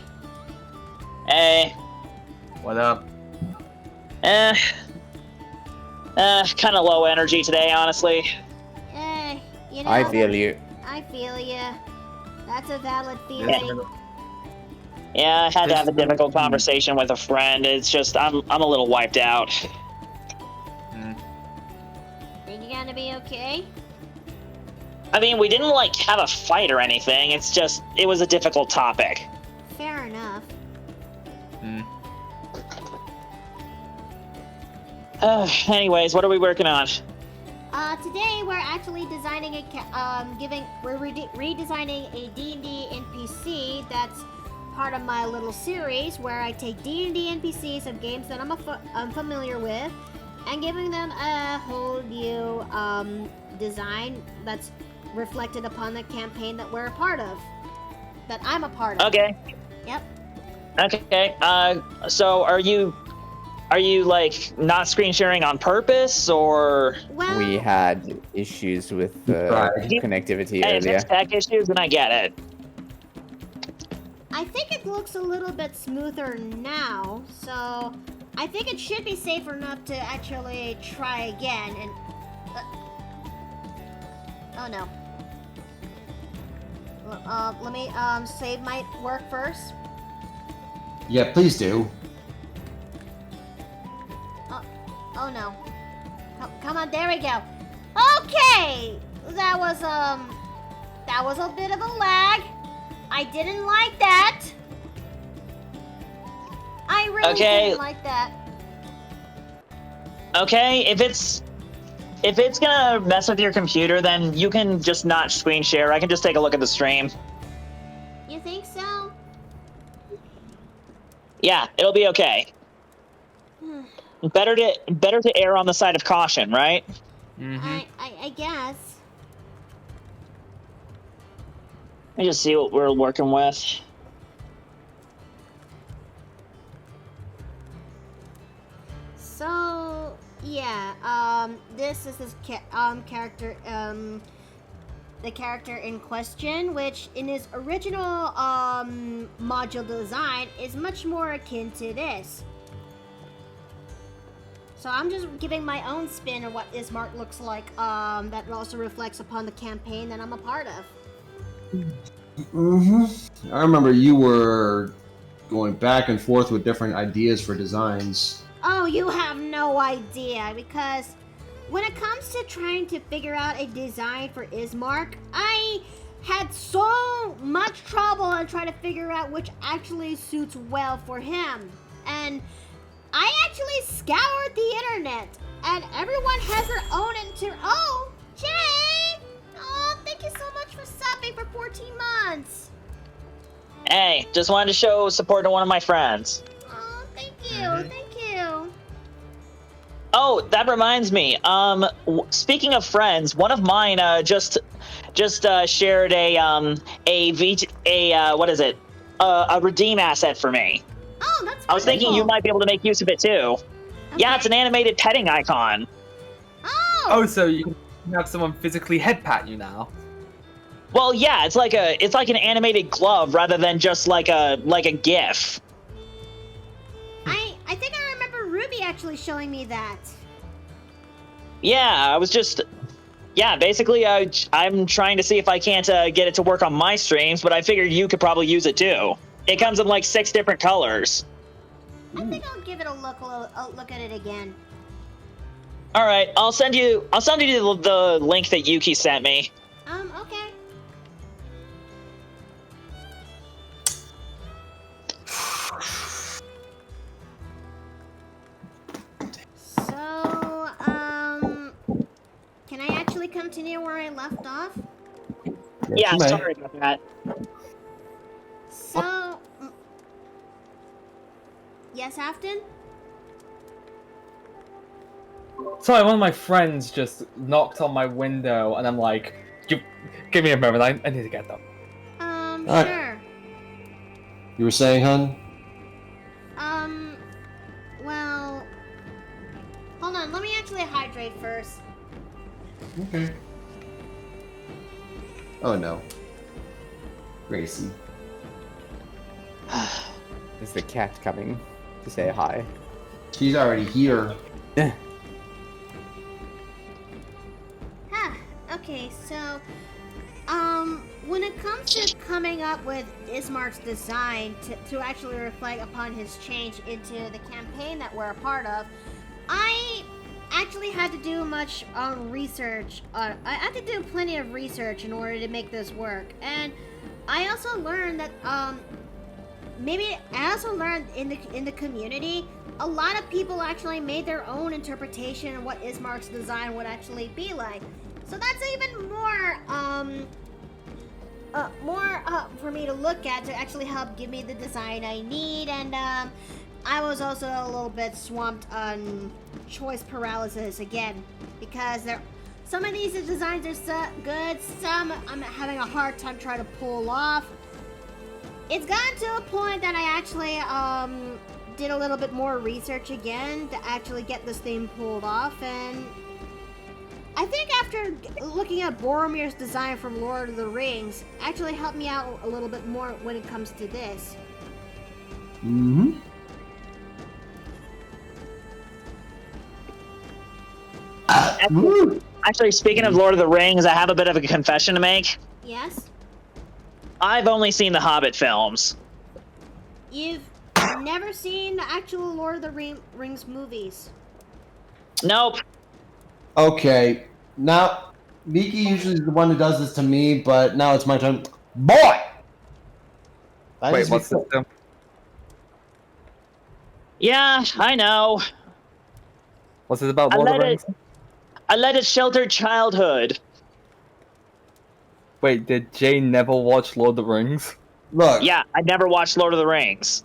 Hey. What up? Kind of low energy today, honestly. You know... I feel you. I feel ya. That's a valid feeling. Yeah, I had to have a difficult conversation with a friend. It's just, I'm a little wiped out. Think you're gonna be okay? I mean, we didn't, like, have a fight or anything. It's just, it was a difficult topic. Fair enough. Anyways, what are we working on? Today we're actually designing redesigning a D&D NPC that's part of my little series where I take D&D NPCs of games that I'm familiar with and giving them a whole new design that's reflected upon the campaign that we're a part of. That I'm a part of. Okay. Yep. Okay, so are you like not screen sharing on purpose, or? Well, We had issues with connectivity Hey, if earlier. it's tech issues, then I get it. I think it looks a little bit smoother now, so I think it should be safe enough to actually try again. And oh no. Let me save my work first. Yeah, please do. Oh no. Come on, there we go. Okay! That was a bit of a lag. I didn't like that. I really didn't like that. Okay, if it's gonna mess with your computer, then you can just not screen share. I can just take a look at the stream. You think so? Yeah, it'll be okay. Better to err on the side of caution, right? I guess. Let me just see what we're working with. So yeah, this is his character, the character in question, which in his original module design is much more akin to this. So I'm just giving my own spin of what Ismark looks like, that also reflects upon the campaign that I'm a part of. I remember you were going back and forth with different ideas for designs. Oh, you have no idea, because when it comes to trying to figure out a design for Ismark, I had so much trouble in trying to figure out which actually suits well for him. And I actually scoured the internet, and everyone has their own Oh, Jay! Oh, thank you so much for subbing for 14 months. Hey, just wanted to show support to one of my friends. Oh, thank you, thank you. Oh, that reminds me. Speaking of friends, one of mine just shared a redeem asset for me. Oh, that's I was thinking you wonderful. might be able to make use of it too. Yeah, it's an animated petting icon. Oh, so you can have someone physically head pat you now. Well, yeah, it's like an animated glove rather than just like a GIF. I think I remember Ruby actually showing me that. Yeah, I was just Yeah, basically, I'm trying to see if I can't get it to work on my streams, but I figured you could probably use it too. It comes in like 6 different colors. I think I'll give it a look at it again. All right, I'll send you the link that Yuki sent me. Okay. So, can I actually continue where I left off? Yeah, you may. sorry about that. So, yes, Afton? Sorry, one of my friends just knocked on my window, and I'm like, give me a moment, I need to get them. Alright. Sure. You were saying, hun? Well, hold on, let me actually hydrate first. Okay. Oh no. Gracie. Is the cat coming to say hi? She's already here. Okay, so, when it comes to coming up with Ismark's design to actually reflect upon his change into the campaign that we're a part of, I actually had to do much research. I had to do plenty of research in order to make this work, and I also learned that in the community, a lot of people actually made their own interpretation of what Ismark's design would actually be like. So that's even more for me to look at to actually help give me the design I need, and I was also a little bit swamped on choice paralysis again, because some of these designs are so good, some I'm having a hard time trying to pull off. It's gotten to a point that I actually did a little bit more research again to actually get this thing pulled off, and I think after looking at Boromir's design from Lord of the Rings actually helped me out a little bit more when it comes to this. Mm-hmm. Actually, speaking of Lord of the Rings, I have a bit of a confession to make. Yes? I've only seen the Hobbit films. You've never seen the actual Lord of the Rings movies? Nope. Okay, now Miki usually is the one who does this to me, but now it's my turn. Boy! Wait, what's this? Yeah, I know. What's this about Lord of the Rings? I led a sheltered childhood. Wait, did Jay never watch Lord of the Rings? Look, Yeah, I never watched Lord of the Rings.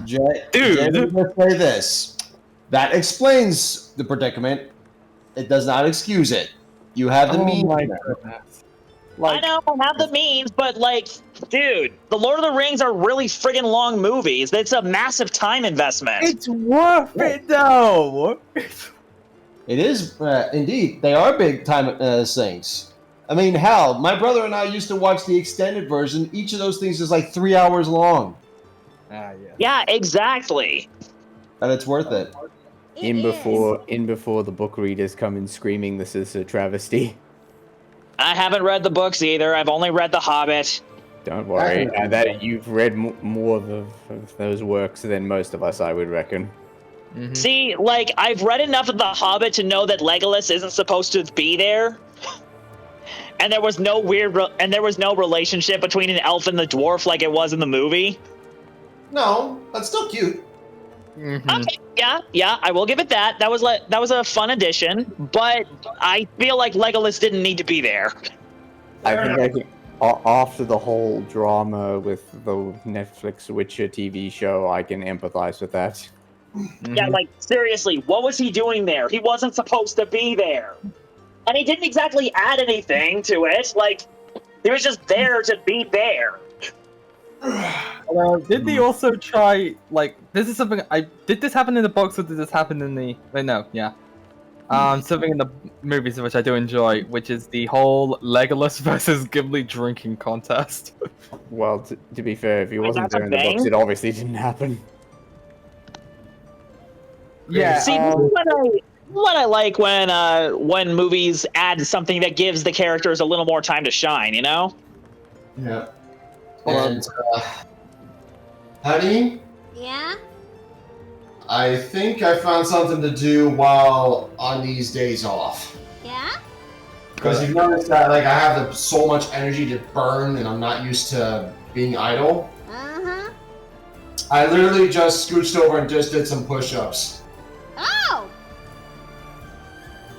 Jay, Dude. Jay, let's say this. That explains the predicament. It does not excuse it. You have the means. goodness. I know I have the means, but like, dude, the Lord of the Rings are really friggin' long movies. It's a massive time investment. It's worth it though. It is indeed. They are big time things. I mean, hell, my brother and I used to watch the extended version. Each of those things is like 3 hours long, Yeah. Yeah, exactly. and it's worth it. In before the book readers come in screaming this is a travesty. I haven't read the books either. I've only read The Hobbit. Don't worry, that you've read more of those works than most of us, I would reckon. Mm-hmm. See, like, I've read enough of The Hobbit to know that Legolas isn't supposed to be there. And there was no relationship between an elf and the dwarf like it was in the movie. No, that's still cute. Mm-hmm. Okay, yeah, I will give it that. That was a fun addition, but I feel like Legolas didn't need to be there. I think after the whole drama with the Netflix Witcher TV show, I can empathize with that. Mm-hmm. Yeah, like, seriously, what was he doing there? He wasn't supposed to be there. And he didn't exactly add anything to it. Like, he was just there to be there. Did they also try, like, this is something did this happen in the books or did this happen in the, wait, no, yeah. Something in the movies which I do enjoy, which is the whole Legolas versus Gimli drinking contest. Well, to be fair, if he wasn't that's there a in the books, thing? it obviously didn't happen. Yeah, See, what I like when movies add something that gives the characters a little more time to shine, you know? Yeah. Well, And, honey, Yeah? I think I found something to do while on these days off. Yeah? Because you've noticed that, like, I have so much energy to burn, and I'm not used to being idle. Uh-huh. I literally just scooched over and just did some push-ups. Oh!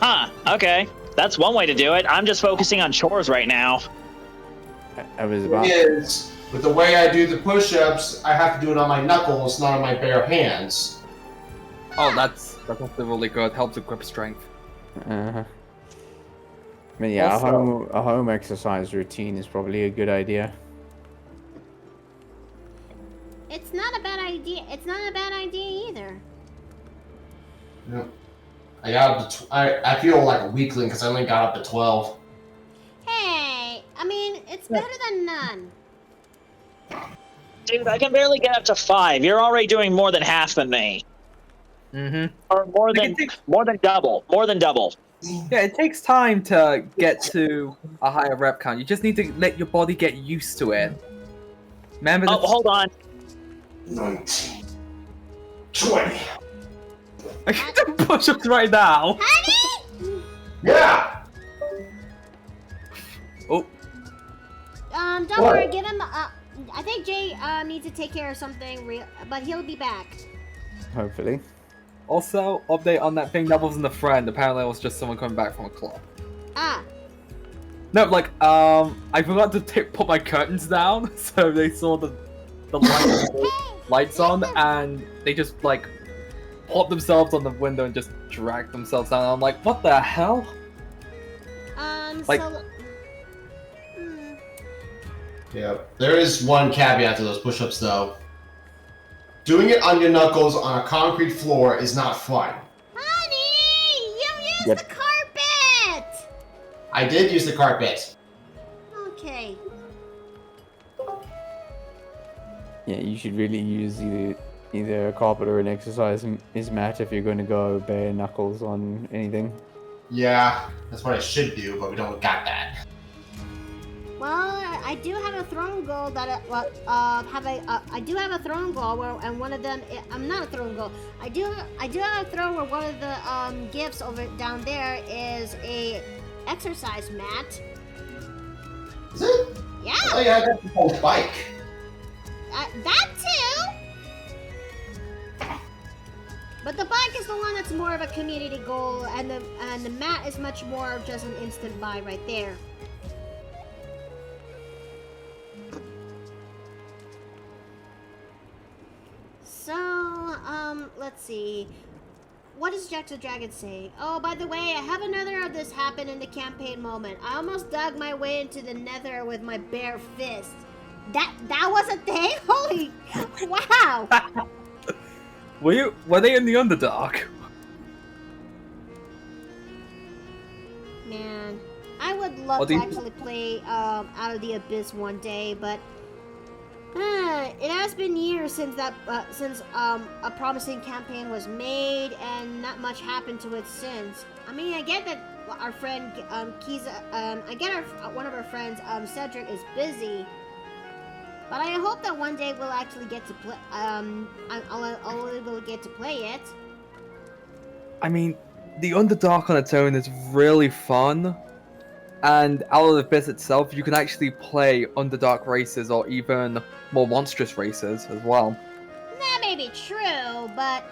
Huh, okay. That's one way to do it. I'm just focusing on chores right now. I was The about. thing is, with the way I do the push-ups, I have to do it on my knuckles, not on my bare hands. Oh, that's actually really good. Helps with grip strength. Uh-huh. I mean, yeah, Also- a home exercise routine is probably a good idea. It's not a bad idea. It's not a bad idea either. Yep. I got up to I feel like a weakling because I only got up to 12. Hey, I mean, it's better than none. Dude, I can barely get up to 5. You're already doing more than half than me. Mm-hmm. Or more Like, than it takes- more than double. More than double. Yeah, it takes time to get to a higher rep count. You just need to let your body get used to it. Remember Oh, this? hold on. 19. 20. I can do push-ups right now. Honey? Yeah! Oh, Don't What? worry, give him, I think Jay, needs to take care of something real, but he'll be back. Hopefully. also, update on that thing that wasn't a friend. Apparently, it was just someone coming back from a club. Ah, No, like, I forgot to put my curtains down, so they saw the lights on, and they just, like, popped themselves on the window and just dragged themselves down. And I'm like, what the hell? Like- so... Hmm. Yeah. There is one caveat to those push-ups, though. Doing it on your knuckles on a concrete floor is not fun. Honey, you used Yep. the carpet! I did use the carpet. Okay. Yeah, you should really use either a carpet or an exercise mat if you're going to go bare knuckles on anything. Yeah, that's what I should do, but we don't got that. Well, I do have a throne goal that I do have a throne goal where, and one of them, I'm not a throne goal. I do have a throne where one of the gifts over down there is a exercise mat. Is it? Yeah, Oh yeah, I got the whole bike. that too. But the bike is the one that's more of a community goal, and the mat is much more of just an instant buy right there. So, let's see. What does Jack the Dragon say? Oh, by the way, I have another of this happen in the campaign moment. I almost dug my way into the nether with my bare fist. That was a thing? Holy, wow. Were they in the Underdark? Man, I would love What to do you- actually play Out of the Abyss one day, but it has been years since a promising campaign was made, and not much happened to it since. I mean, I get that our friend Kiza, one of our friends Cedric is busy, but I hope that one day we'll actually get to play. I'll able to get to play it. I mean, the Underdark on its own is really fun, and out of the Abyss itself, you can actually play Underdark races or even more monstrous races as well. That may be true, but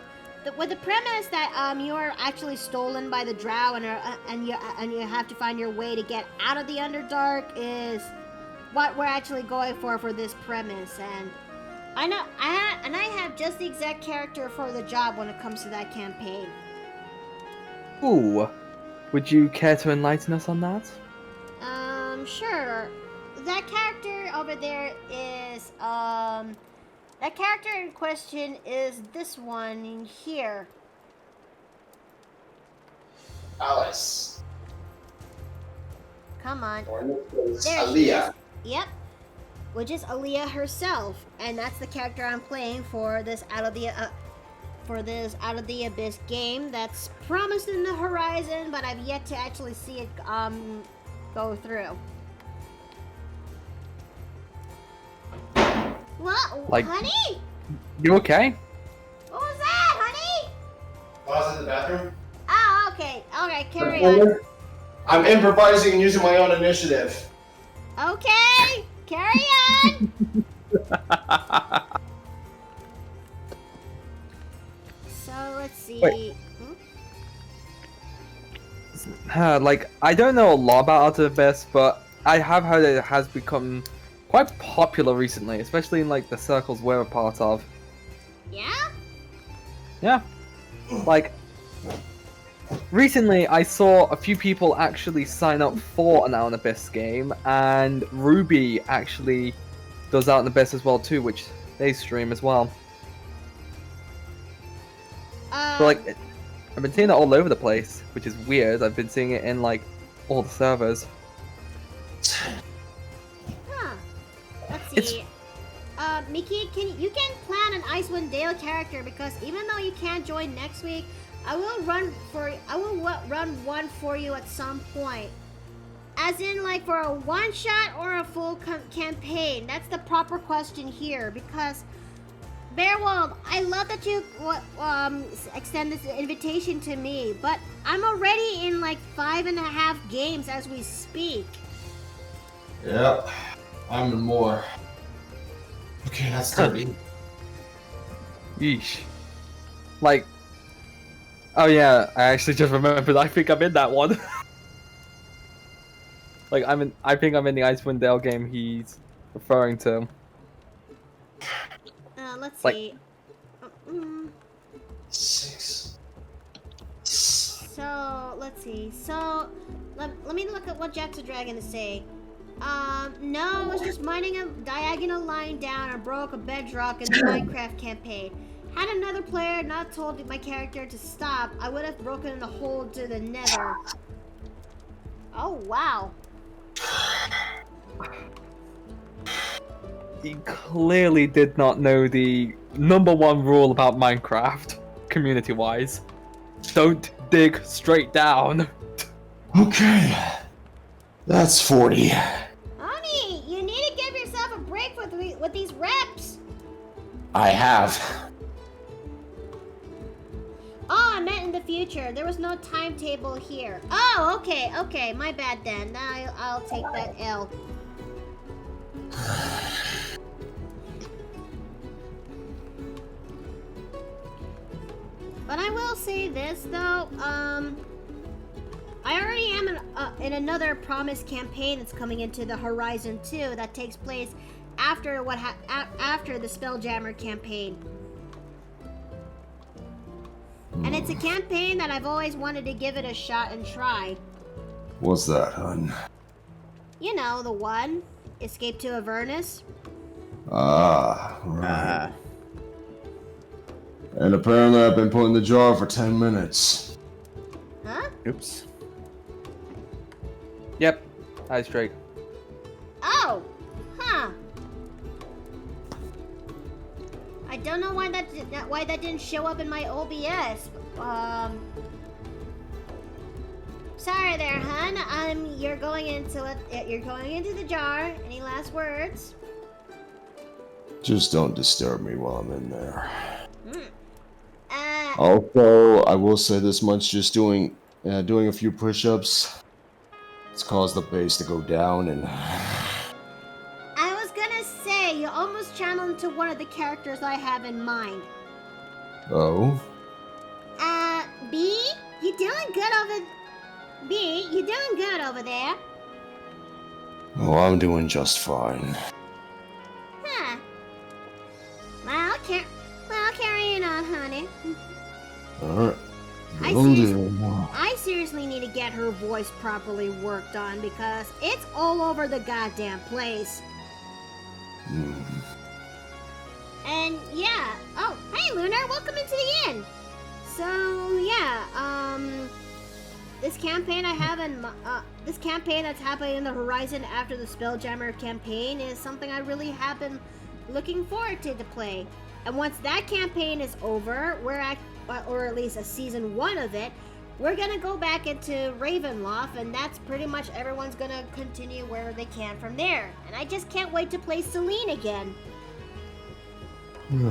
with the premise that you're actually stolen by the Drow and you have to find your way to get out of the Underdark is what we're actually going for this premise. And I know I have just the exact character for the job when it comes to that campaign. Ooh, would you care to enlighten us on that? Sure. That character over there is that character in question is this one in here. Alice. Come on. Or in this case, There she Aaliyah. is. Yep. Which is Aaliyah herself, and that's the character I'm playing for this Out of the for this Out of the Abyss game that's promised in the horizon, but I've yet to actually see it go through. What? Like- Honey? You okay? What was that, honey? Pause in the bathroom. Oh, okay. Alright, carry on. I'm improvising and using my own initiative. Okay, carry on. So let's see. Wait. Like, I don't know a lot about Out of the Abyss, but I have heard it has become quite popular recently, especially in like the circles we're a part of. Yeah? Yeah. Like, recently I saw a few people actually sign up for an Out of the Abyss game, and Ruby actually does Out of the Abyss as well too, which they stream as well. So like, I've been seeing it all over the place, which is weird. I've been seeing it in like all the servers. Huh. Let's It's- see. Mickey, you can plan an Icewind Dale character, because even though you can't join next week, I will run one for you at some point. As in, like, for a one-shot or a full campaign. That's the proper question here, because Bearwald, I love that you extend this invitation to me, but I'm already in like 5.5 games as we speak. Yep. I'm in more. Okay, that's 30. Yeesh. Like, oh yeah, I actually just remembered. I think I'm in that one. Like, I think I'm in the Icewind Dale game he's referring to. Let's Like- see. 6. So, let's see. So, let me look at what Jack's a Dragon is saying. No, I was just mining a diagonal line down and broke a bedrock in the Minecraft campaign. Had another player not told my character to stop, I would have broken a hole to the nether. Oh, wow. He clearly did not know the #1 rule about Minecraft, community-wise. Don't dig straight down. Okay. That's 40. Honey, you need to give yourself a break with these reps. I have. Oh, I meant in the future. There was no timetable here. Oh, okay. My bad then. I'll take that L. But I will say this though. I already am in another promised campaign that's coming into the horizon too. That takes place after after the Spelljammer campaign. And it's a campaign that I've always wanted to give it a shot and try. What's that, hun? You know, the one. Escape to Avernus. Ah, right. And apparently I've been put in the jar for 10 minutes. Huh? Oops. Yep, that's straight. Oh! Huh. I don't know why that didn't show up in my OBS. Sorry there, hun. You're going into it. You're going into the jar. Any last words? Just don't disturb me while I'm in there. Hmm. Also, I will say this much: just doing a few push-ups, it's caused the base to go down, and I was gonna say, you almost channeled into one of the characters I have in mind. oh, B, you doing good over... B, you doing good over there? I'm doing just fine. Huh. Well, carrying on, honey. All right. I Will see. do. I seriously need to get her voice properly worked on because it's all over the goddamn place. Hmm. And yeah. Oh, hey, Lunar, welcome into the inn. So yeah, this campaign I have in this campaign that's happening in the horizon after the Spelljammer campaign is something I really have been looking forward to play. And once that campaign is over, or at least a season 1 of it, we're gonna go back into Ravenloft, and that's pretty much everyone's gonna continue where they can from there. And I just can't wait to play Celine again. And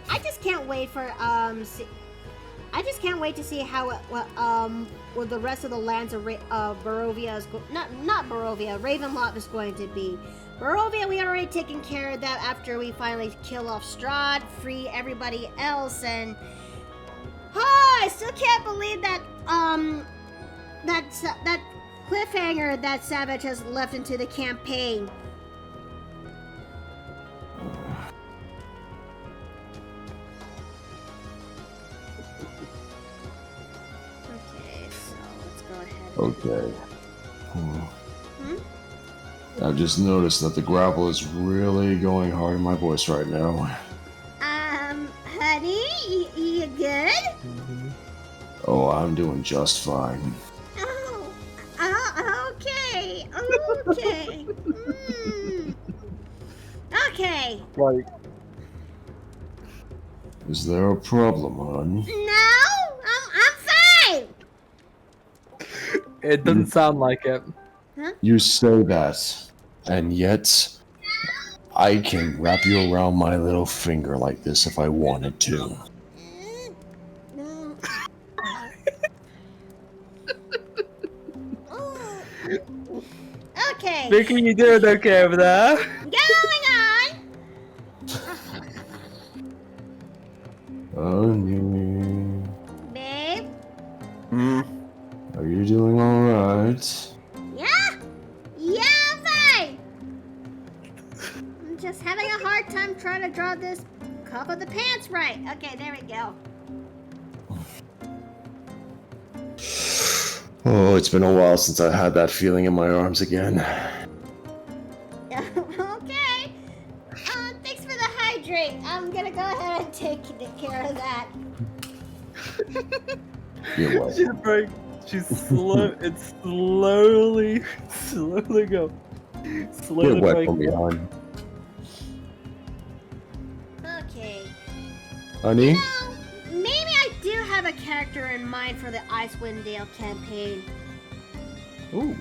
I just can't wait for I just can't wait to see how with the rest of the lands of Barovia is not Barovia, Ravenloft is going to be. Barovia, we already taken care of that after we finally kill off Strahd, free everybody else, and I still can't believe that that cliffhanger that Savage has left into the campaign. Okay, so let's go ahead. Okay. I've just noticed that the gravel is really going hard in my voice right now. Honey, you good? Oh, I'm doing just fine. Okay. Okay. Like, Is there a problem, hon? No, I'm fine. it doesn't sound like it. You say that, and yet I can wrap you around my little finger like this if I wanted to. Okay. Vicky, you doing okay over there? Going on. Honey, Babe. are you doing alright? Yeah, I'm fine. I'm just having a hard time trying to draw this cup of the pants right. Okay, there we go. Oh, it's been a while since I had that feeling in my arms again. Okay. Thanks for the hydrate. I'm gonna go ahead and take care of that. You're welcome. She's break. She's slow. It's slowly go. Slowly Get wet break. for me, hon. Okay. Honey? Maybe I do have a character in mind for the Icewind Dale campaign. Ooh.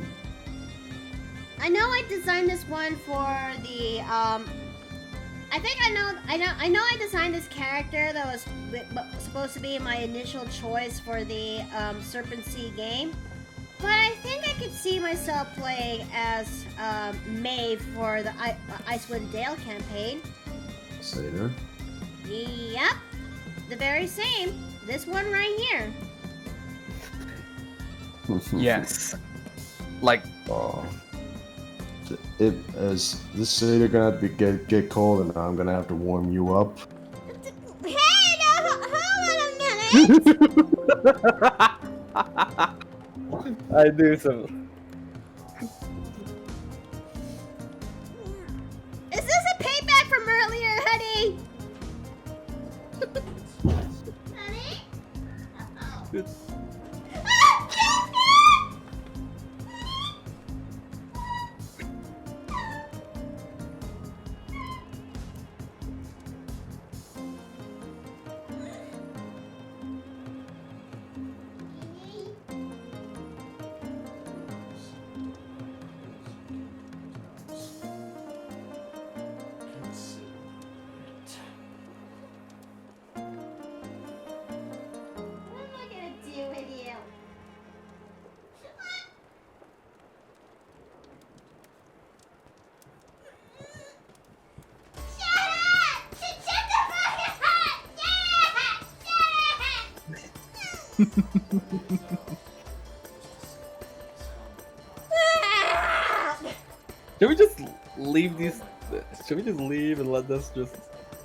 I know I designed this one for the I know I designed this character that was supposed to be my initial choice for the Serpent Sea game. But I think I could see myself playing as Maeve for the Icewind Dale campaign. Satyr? Yep. The very same. This one right here. Yes. Like, Oh. Is this satyr gonna have to get cold and I'm gonna have to warm you up? Hey, now, hold on a minute. I do some. Is this a payback from earlier, honey? Honey? Uh-oh. What am I gonna do with you? Shut up! Shut the fuck up! Should we just leave these? Should we just leave and let this just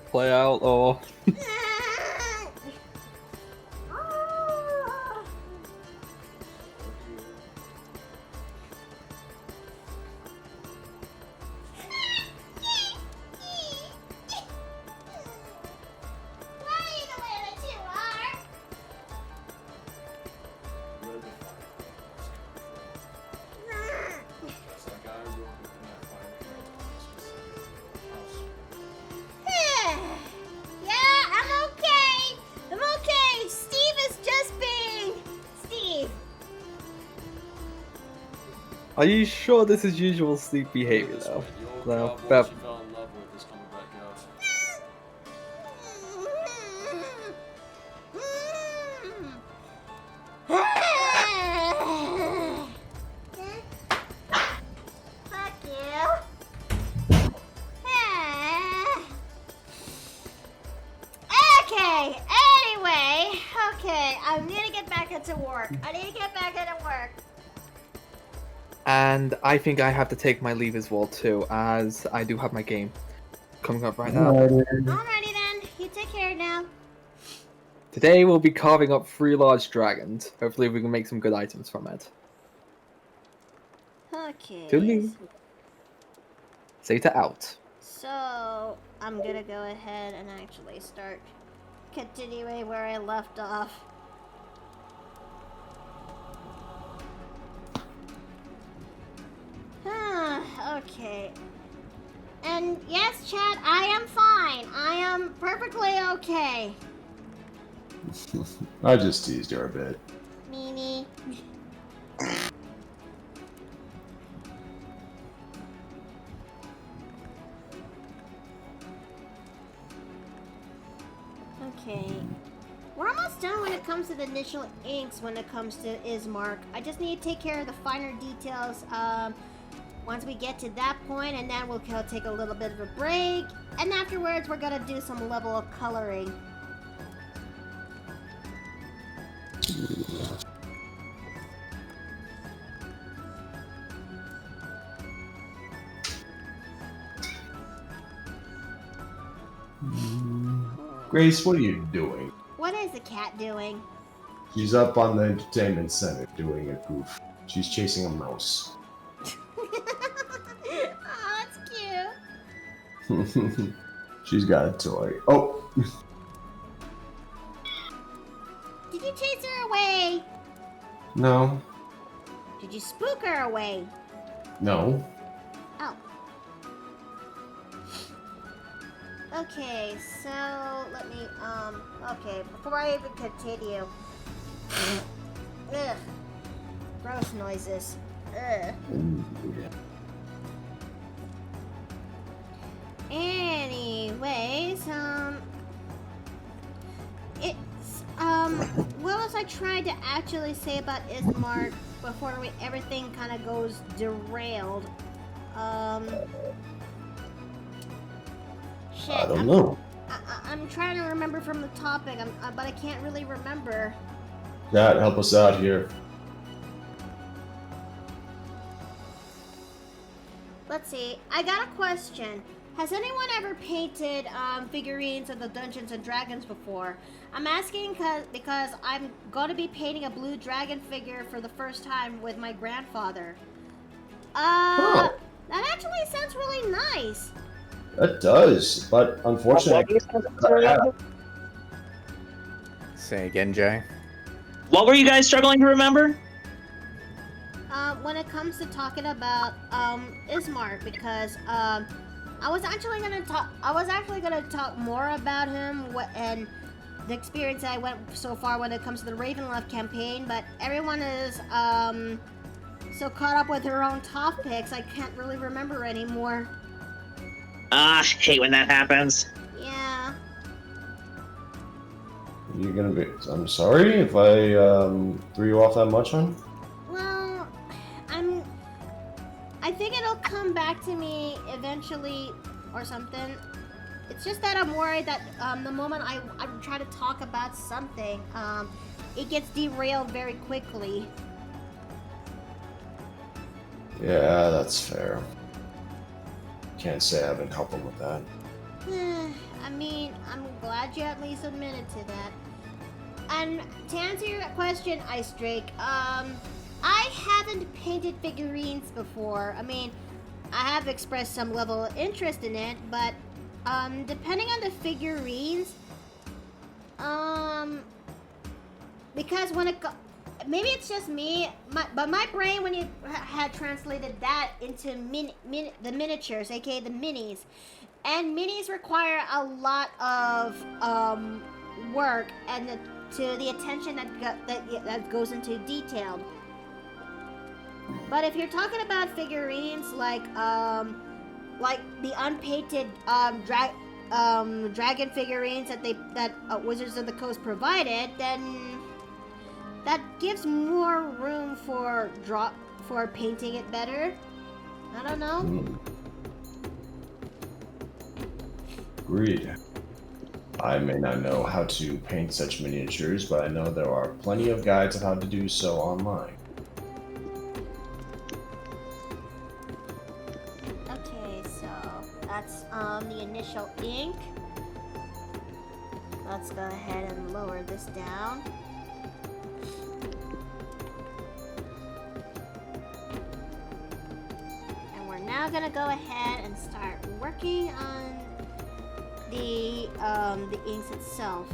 play out, or? Why are you the way that you are? Are you sure this is usual sleep behavior, This though? way, the old No, cowboy but she fell in love with is coming back out. Fuck you. Okay, anyway, okay, I'm gonna get back into work. and I think I have to take my leave as well too, as I do have my game coming up right now. Alrighty then, you take care now. Today we'll be carving up 3 large dragons. Hopefully we can make some good items from it. Okay. Toodaloo. Zeta out. So, I'm gonna go ahead and actually start continuing where I left off. Okay. And yes, chat, I am fine. I am perfectly okay. I just teased her a bit. Meanie. Okay. We're almost done when it comes to the initial inks when it comes to Ismark. I just need to take care of the finer details once we get to that point, and then we'll take a little bit of a break. And afterwards, we're gonna do some level of coloring. Grace, what are you doing? What is the cat doing? She's up on the entertainment center doing a goof. She's chasing a mouse. Oh, that's cute. She's got a toy. Oh! Did you chase her away? No. Did you spook her away? No. Oh. Okay, so let me, okay, before I even continue. Ugh. Gross noises. Ugh. Anyways, what was I trying to actually say about Ismark before everything kind of goes derailed? Shit. I don't know. I'm trying to remember from the topic, but I can't really remember. Chat, help us out here. Let's see. I got a question. Has anyone ever painted figurines of the Dungeons and Dragons before? I'm asking because I'm going to be painting a blue dragon figure for the first time with my grandfather. That actually sounds really nice. That does, but unfortunately, Say again, Jay. What were you guys struggling to remember? When it comes to talking about Ismark, because I was actually gonna talk more about him and the experience I went so far when it comes to the Ravenloft campaign, but everyone is so caught up with her own topics, I can't really remember anymore. I hate when that happens. Yeah. you're gonna be. I'm sorry if I threw you off that much, hon. Well, I think it'll come back to me eventually or something. It's just that I'm worried that the moment I try to talk about something, it gets derailed very quickly. Yeah, that's fair. Can't say I've been helping with that. I mean, I'm glad you at least admitted to that. And to answer your question, Ice Drake, I haven't painted figurines before. I mean, I have expressed some level of interest in it, but depending on the figurines, because when it maybe it's just me, but my brain when you had translated that into the miniatures, aka the minis, and minis require a lot of work and the attention that goes into detailed. But if you're talking about figurines like the unpainted dragon figurines that Wizards of the Coast provided, then that gives more room for painting it better. I don't know. Agreed. I may not know how to paint such miniatures, but I know there are plenty of guides of how to do so online. Okay, so that's the initial ink. Let's go ahead and lower this down. And we're now gonna go ahead and start working on the inks itself.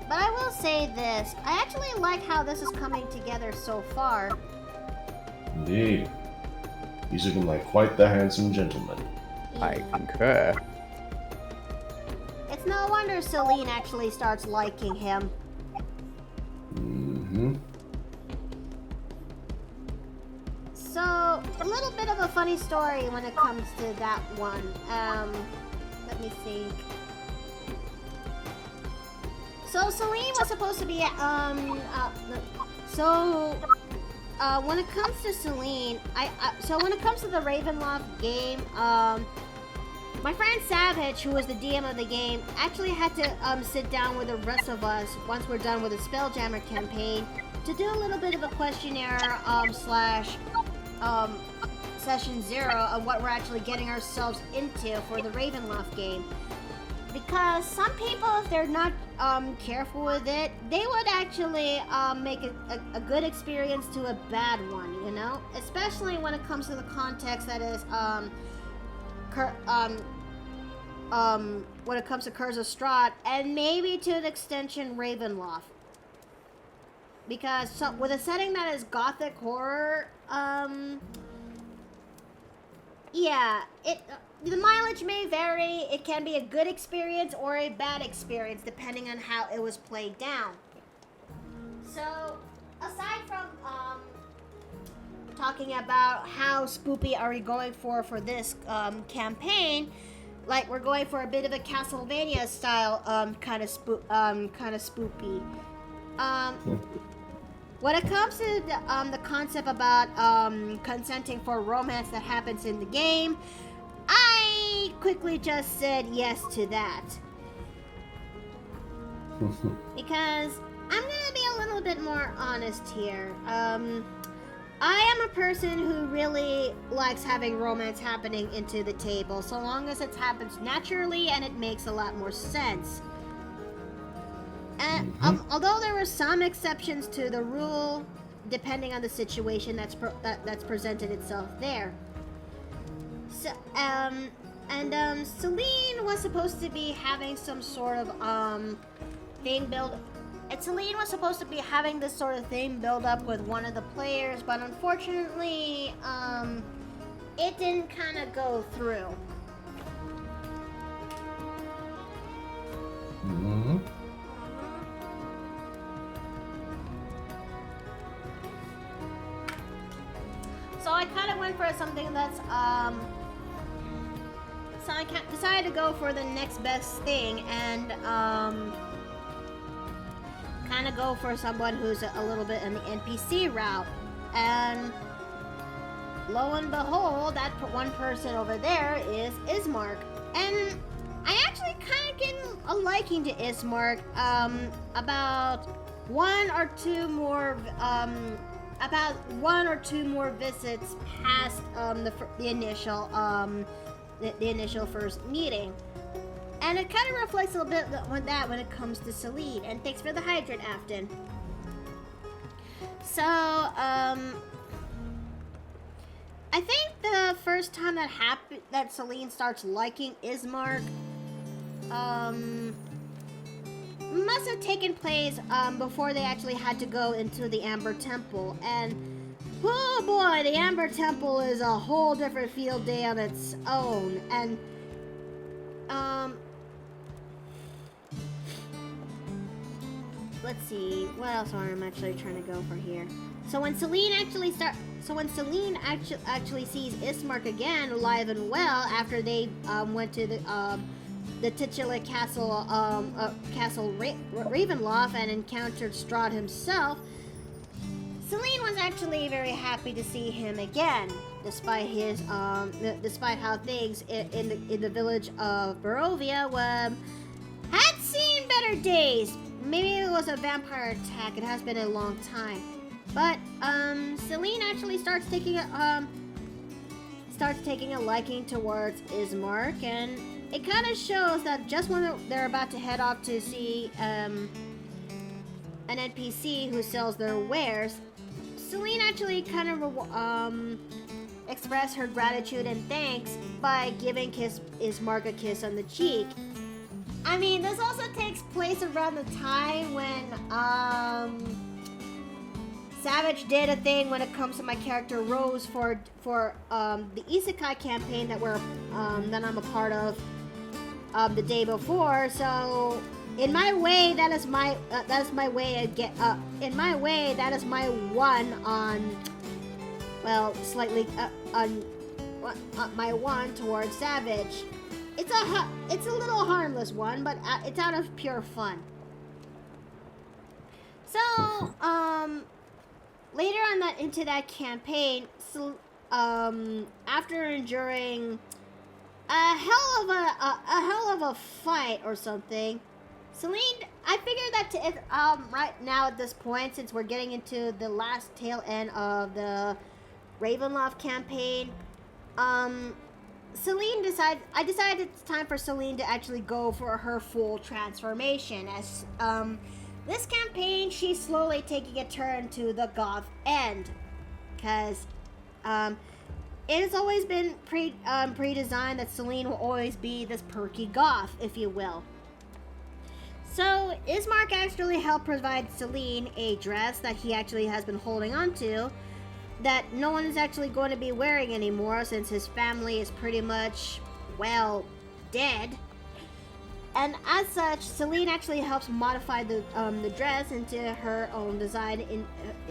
But I will say this, I actually like how this is coming together so far. Indeed. He's looking like quite the handsome gentleman. I concur. It's no wonder Celine actually starts liking him. So, a little bit of a funny story when it comes to that one. Let me think. So Celine was supposed to be when it comes to Celine, when it comes to the Ravenloft game, my friend Savage, who was the DM of the game, actually had to sit down with the rest of us once we're done with the Spelljammer campaign to do a little bit of a questionnaire slash session 0 of what we're actually getting ourselves into for the Ravenloft game. Because some people, if they're not careful with it, they would actually make a good experience to a bad one, you know? Especially when it comes to the context that is when it comes to Curse of Strahd, and maybe to an extension Ravenloft. Because with a setting that is gothic horror, yeah, the mileage may vary. It can be a good experience or a bad experience, depending on how it was played down. So, aside from talking about how spoopy are we going for this campaign, like we're going for a bit of a Castlevania style kind of spoopy. When it comes to the concept about consenting for romance that happens in the game, I quickly just said yes to that. Because I'm gonna be a little bit more honest here. I am a person who really likes having romance happening into the table, so long as it happens naturally and it makes a lot more sense. And although there were some exceptions to the rule, depending on the situation that's presented itself there. So, Celine was supposed to be having some sort of thing build. And Celine was supposed to be having this sort of thing build up with one of the players, but unfortunately, it didn't kind of go through. So I kind of went for something that's, so I decided to go for the next best thing and, kind of go for someone who's a little bit in the NPC route. And lo and behold, that one person over there is Ismark. And I actually kind of get a liking to Ismark, about one or two more visits past the initial first meeting. And it kind of reflects a little bit on that when it comes to Celine. And thanks for the hydrant, Afton. So, I think the first time that Celine starts liking Ismark, must have taken place before they actually had to go into the Amber Temple. And oh boy, the Amber Temple is a whole different field day on its own. And let's see, what else I'm actually trying to go for here. So when Celine actually sees Ismark again, alive and well, after they went to the titular castle, Ravenloft, and encountered Strahd himself, Celine was actually very happy to see him again, despite his despite how things in the village of Barovia had seen better days. Maybe it was a vampire attack. It has been a long time, but Celine actually starts taking a liking towards Ismark, and it kind of shows that just when they're about to head off to see an NPC who sells their wares, Celine actually kind of expressed her gratitude and thanks by giving Ismark a kiss on the cheek. I mean, this also takes place around the time when Savage did a thing when it comes to my character Rose for the Isekai campaign that I'm a part of the day before. So in my way, that is my way one on, well, slightly on my one towards Savage. It's a little harmless one, but it's out of pure fun. So later on into that campaign, after enduring a hell of a fight or something, Celine, I figured that right now at this point, since we're getting into the last tail end of the Ravenloft campaign, I decided it's time for Celine to actually go for her full transformation. As this campaign, she's slowly taking a turn to the goth end, because it has always been pre-designed that Celine will always be this perky goth, if you will. So Ismark actually helped provide Celine a dress that he actually has been holding on to, that no one is actually going to be wearing anymore since his family is pretty much, well, dead. And as such, Celine actually helps modify the dress into her own design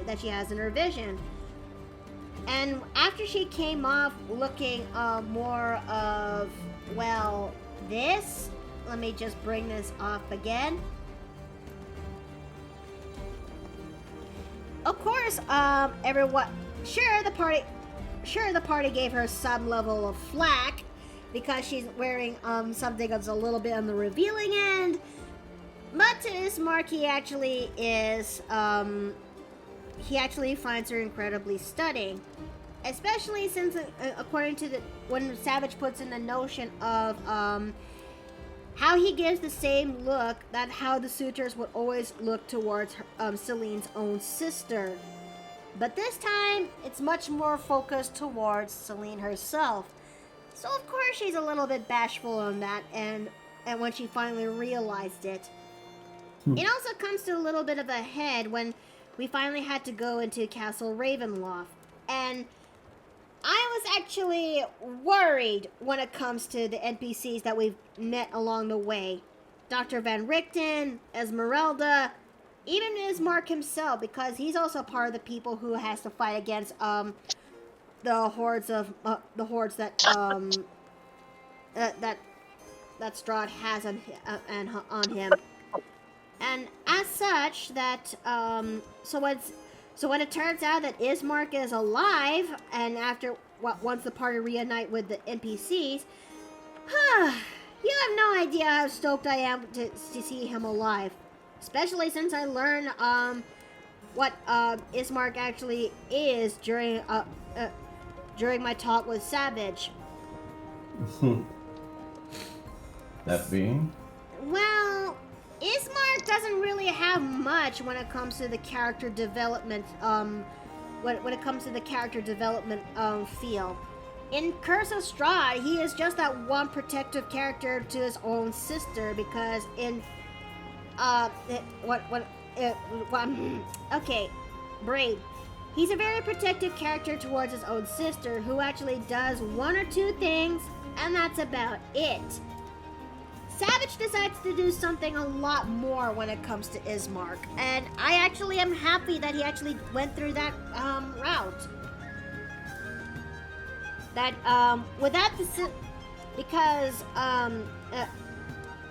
that she has in her vision. And after she came off looking more of, well, this, let me just bring this off again. Of course, everyone, the party gave her some level of flack because she's wearing something that's a little bit on the revealing end. But to Ismark, he actually finds her incredibly stunning, especially since, according to when Savage puts in the notion of how he gives the same look that how the suitors would always look towards Celine's own sister. But this time, it's much more focused towards Celine herself. So of course she's a little bit bashful on that, and when she finally realized it. It also comes to a little bit of a head when we finally had to go into Castle Ravenloft. And I was actually worried when it comes to the NPCs that we've met along the way. Dr. Van Richten, Esmeralda, even Ismark himself, because he's also part of the people who has to fight against the hordes that Strahd has on him. And as such, that so when it turns out that Ismark is alive, and once the party reunite with the NPCs, you have no idea how stoked I am to see him alive. Especially since I learned what Ismark actually is during my talk with Savage. That being? Well, Ismark doesn't really have much when it comes to the character development. When it comes to the character development feel. In Curse of Strahd, he is just that one protective character to his own sister, because in Braid. He's a very protective character towards his own sister, who actually does one or two things, and that's about it. Savage decides to do something a lot more when it comes to Ismark, and I actually am happy that he actually went through that route. That without the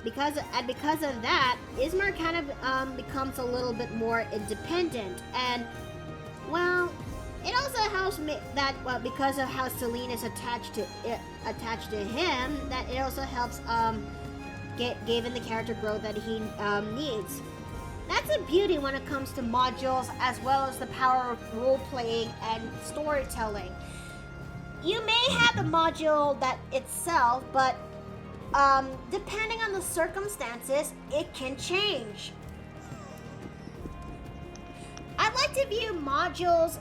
because of that, Ismark kind of becomes a little bit more independent, and well, it also helps me that because of how Celine is attached to him, that it also helps given the character growth that he needs. That's a beauty when it comes to modules, as well as the power of role playing and storytelling. You may have the module that itself, but depending on the circumstances, it can change. I like to view modules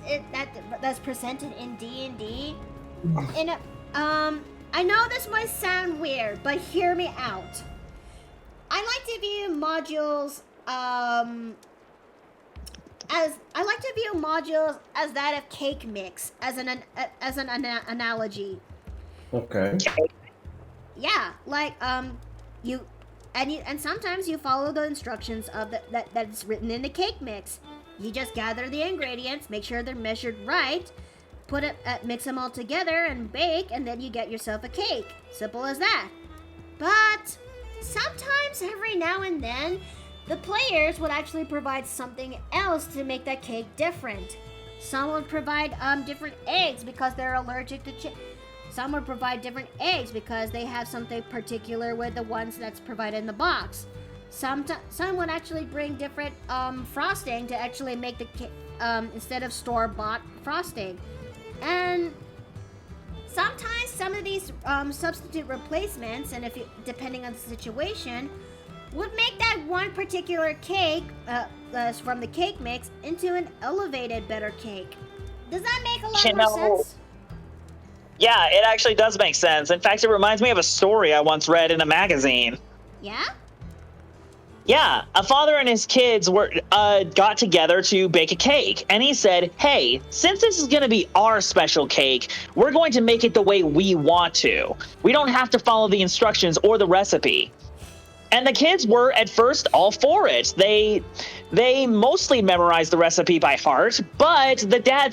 that's presented in D&D in a, I know this might sound weird, but hear me out. I like to view modules as that of cake mix, as an analogy. Okay. Yeah, like you and sometimes you follow the instructions of that's written in the cake mix. You just gather the ingredients, make sure they're measured right, mix them all together and bake, and then you get yourself a cake. Simple as that. But sometimes, every now and then, the players would actually provide something else to make that cake different. Some would provide different eggs because they're allergic to Some would provide different eggs because they have something particular with the ones that's provided in the box. Some would actually bring different frosting to actually make the cake instead of store-bought frosting. And sometimes some of these substitute replacements, and depending on the situation, would make that one particular cake from the cake mix into an elevated better cake. Does that make a lot more sense? Yeah, it actually does make sense. In fact, it reminds me of a story I once read in a magazine. Yeah? Yeah, a father and his kids got together to bake a cake, and he said, hey, since this is going to be our special cake, we're going to make it the way we want to. We don't have to follow the instructions or the recipe. And the kids were, at first, all for it. They mostly memorized the recipe by heart, but the dad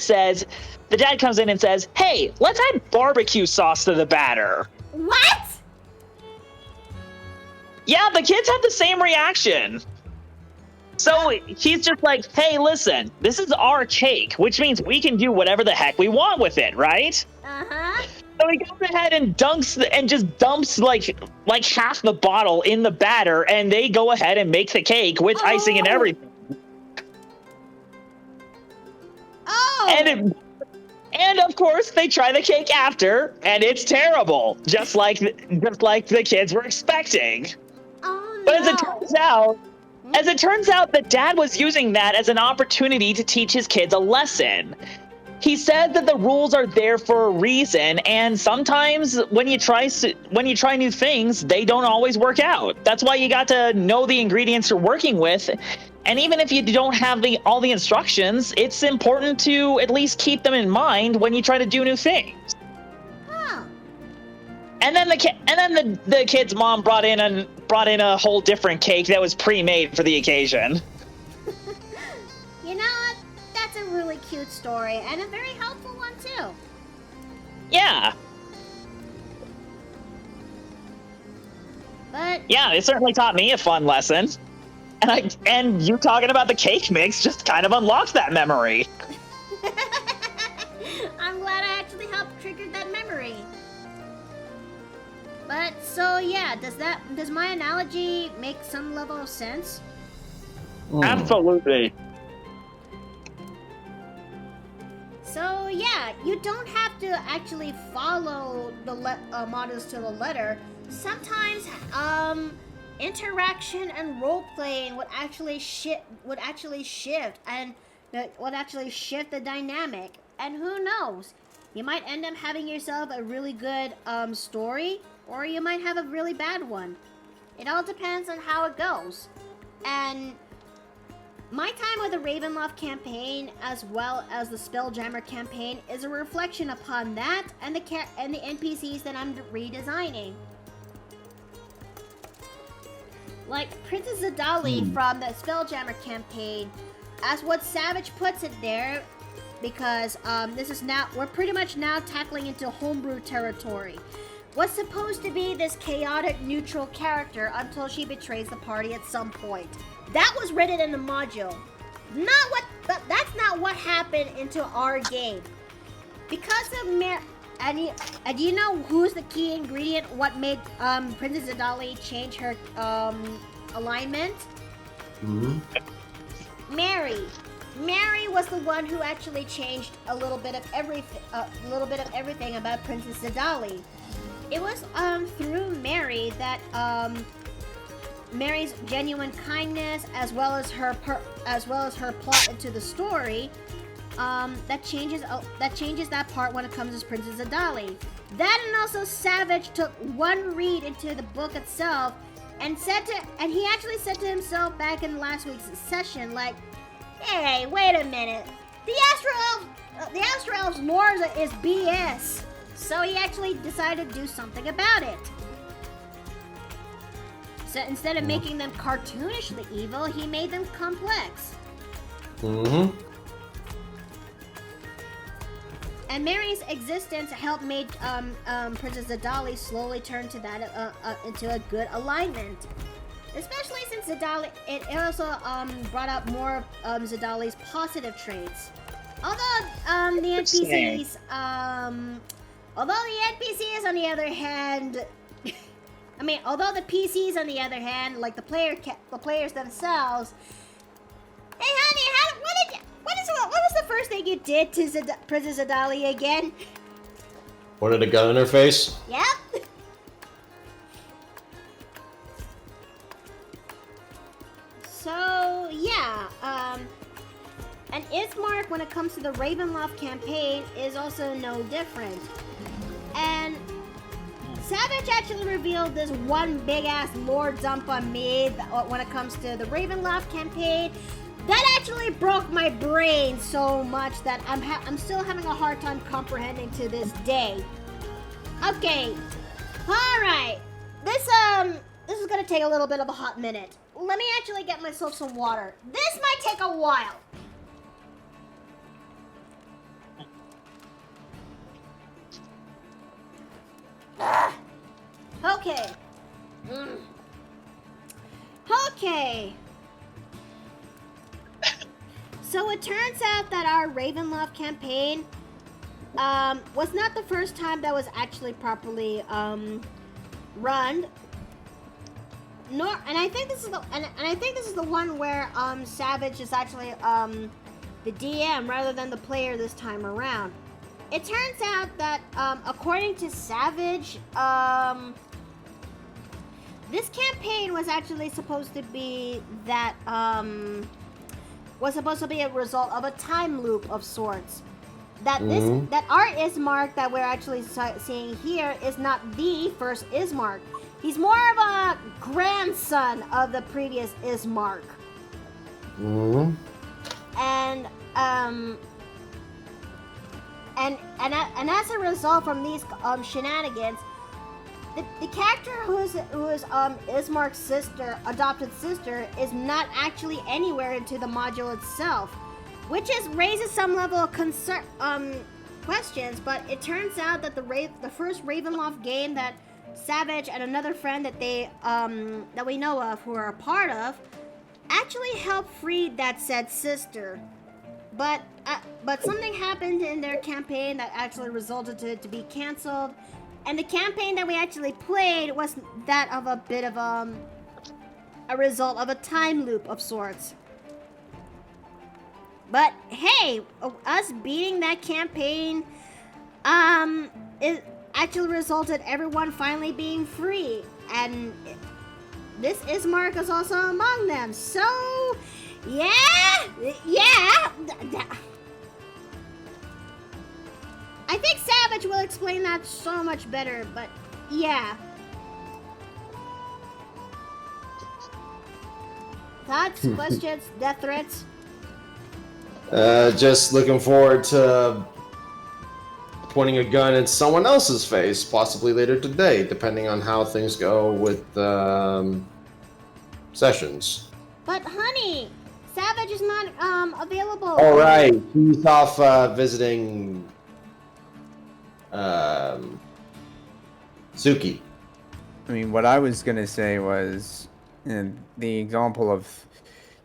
comes in and says, hey, let's add barbecue sauce to the batter. What? Yeah, the kids had the same reaction. So he's just like, hey, listen, this is our cake, which means we can do whatever the heck we want with it, right? Uh-huh. So he goes ahead and just dumps like half the bottle in the batter, and they go ahead and make the cake with icing and everything. Oh! And of course, they try the cake after, and it's terrible, just like the kids were expecting. Oh, But no. as it turns out, the dad was using that as an opportunity to teach his kids a lesson. He said that the rules are there for a reason, and sometimes when you try new things, they don't always work out. That's why you got to know the ingredients you're working with. And even if you don't have all the instructions, it's important to at least keep them in mind when you try to do new things. Huh. And then the kid's mom brought in a whole different cake that was pre-made for the occasion. You know what? That's a really cute story, and a very helpful one too. Yeah. But Yeah, it certainly taught me a fun lesson. And you talking about the cake mix just kind of unlocked that memory. I'm glad I actually helped trigger that memory. But so yeah, does my analogy make some level of sense? Absolutely. So yeah, you don't have to actually follow the models to the letter. Sometimes interaction and role playing would actually shift the dynamic. And who knows? You might end up having yourself a really good story, or you might have a really bad one. It all depends on how it goes. And my time with the Ravenloft campaign, as well as the Spelljammer campaign, is a reflection upon that and the NPCs that I'm redesigning. like Princess Adali from the Spelljammer campaign, as what Savage puts it there, because we're pretty much now tackling into homebrew territory. What's supposed to be this chaotic neutral character until she betrays the party at some point. That was written in the module. That's not what happened into our game. Because of and do you know who's the key ingredient? What made Princess Adali change her alignment? Mary. Mary was the one who actually changed a little bit of everything about Princess Adali. It was through Mary that Mary's genuine kindness, as well as her plot into the story, that changes that part when it comes to Princess Adali. That, and also Savage took one read into the book itself and he actually said to himself back in last week's session, like, hey, wait a minute, the Astro Elves lore is BS. So he actually decided to do something about it. So instead of making them cartoonishly evil, he made them complex. And Mary's existence helped make Princess Adali slowly turn to that into a good alignment. Especially since it also brought up more of Zadali's positive traits. Although the NPCs on the other hand, although the PCs on the other hand, like the players themselves. Hey, honey, what was the first thing you did to Princess Adali again? Pointed a gun in her face? Yep. So yeah, and Ismark, when it comes to the Ravenloft campaign, is also no different. And Savage actually revealed this one big ass lore dump on me when it comes to the Ravenloft campaign. That actually broke my brain so much that I'm still having a hard time comprehending to this day. Okay, all right. This is gonna take a little bit of a hot minute. Let me actually get myself some water. This might take a while. Okay. Okay. So it turns out that our Ravenloft campaign was not the first time that was actually properly run. And I think this is the one where Savage is actually the DM rather than the player this time around. It turns out that according to Savage, this campaign was actually supposed to be a result of a time loop of sorts. That our Ismark that we're actually seeing here is not the first Ismark. He's more of a grandson of the previous Ismark. And as a result from these shenanigans, the character who is Ismark's adopted sister, is not actually anywhere into the module itself, which raises some level of concern, questions. But it turns out that the first Ravenloft game that Savage and another friend that we know of who are a part of actually helped free that said sister. But something happened in their campaign that actually resulted it to be canceled. And the campaign that we actually played was that of a bit of a result of a time loop of sorts. But hey, us beating that campaign, it actually resulted everyone finally being free, and this Ismark is also among them. So, yeah. I think Savage will explain that so much better, but yeah. Thoughts, questions, death threats? Just looking forward to pointing a gun at someone else's face, possibly later today, depending on how things go with sessions. But honey, Savage is not available. All right, he's off visiting Suki. I mean, what I was gonna say was, the example of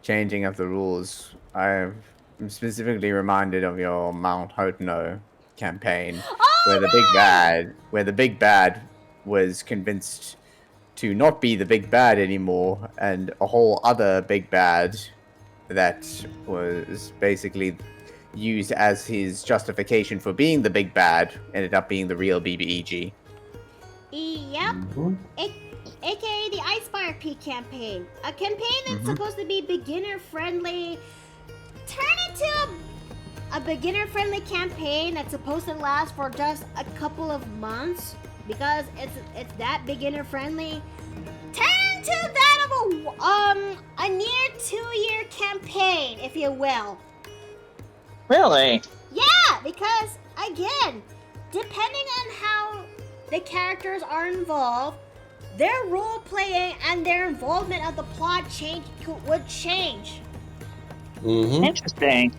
changing of the rules. I'm specifically reminded of your Mount Hotno campaign, where the big bad was convinced to not be the big bad anymore, and a whole other big bad that was basically used as his justification for being the big bad ended up being the real BBEG. Yep. AKA the Icefire Peak campaign. A campaign that's supposed to be beginner friendly. Turn into a beginner friendly campaign that's supposed to last for just a couple of months because it's that beginner friendly. Turn to that of a near 2-year campaign, if you will. Really? Yeah, because again, depending on how the characters are involved, their role playing and their involvement of the plot would change. Interesting.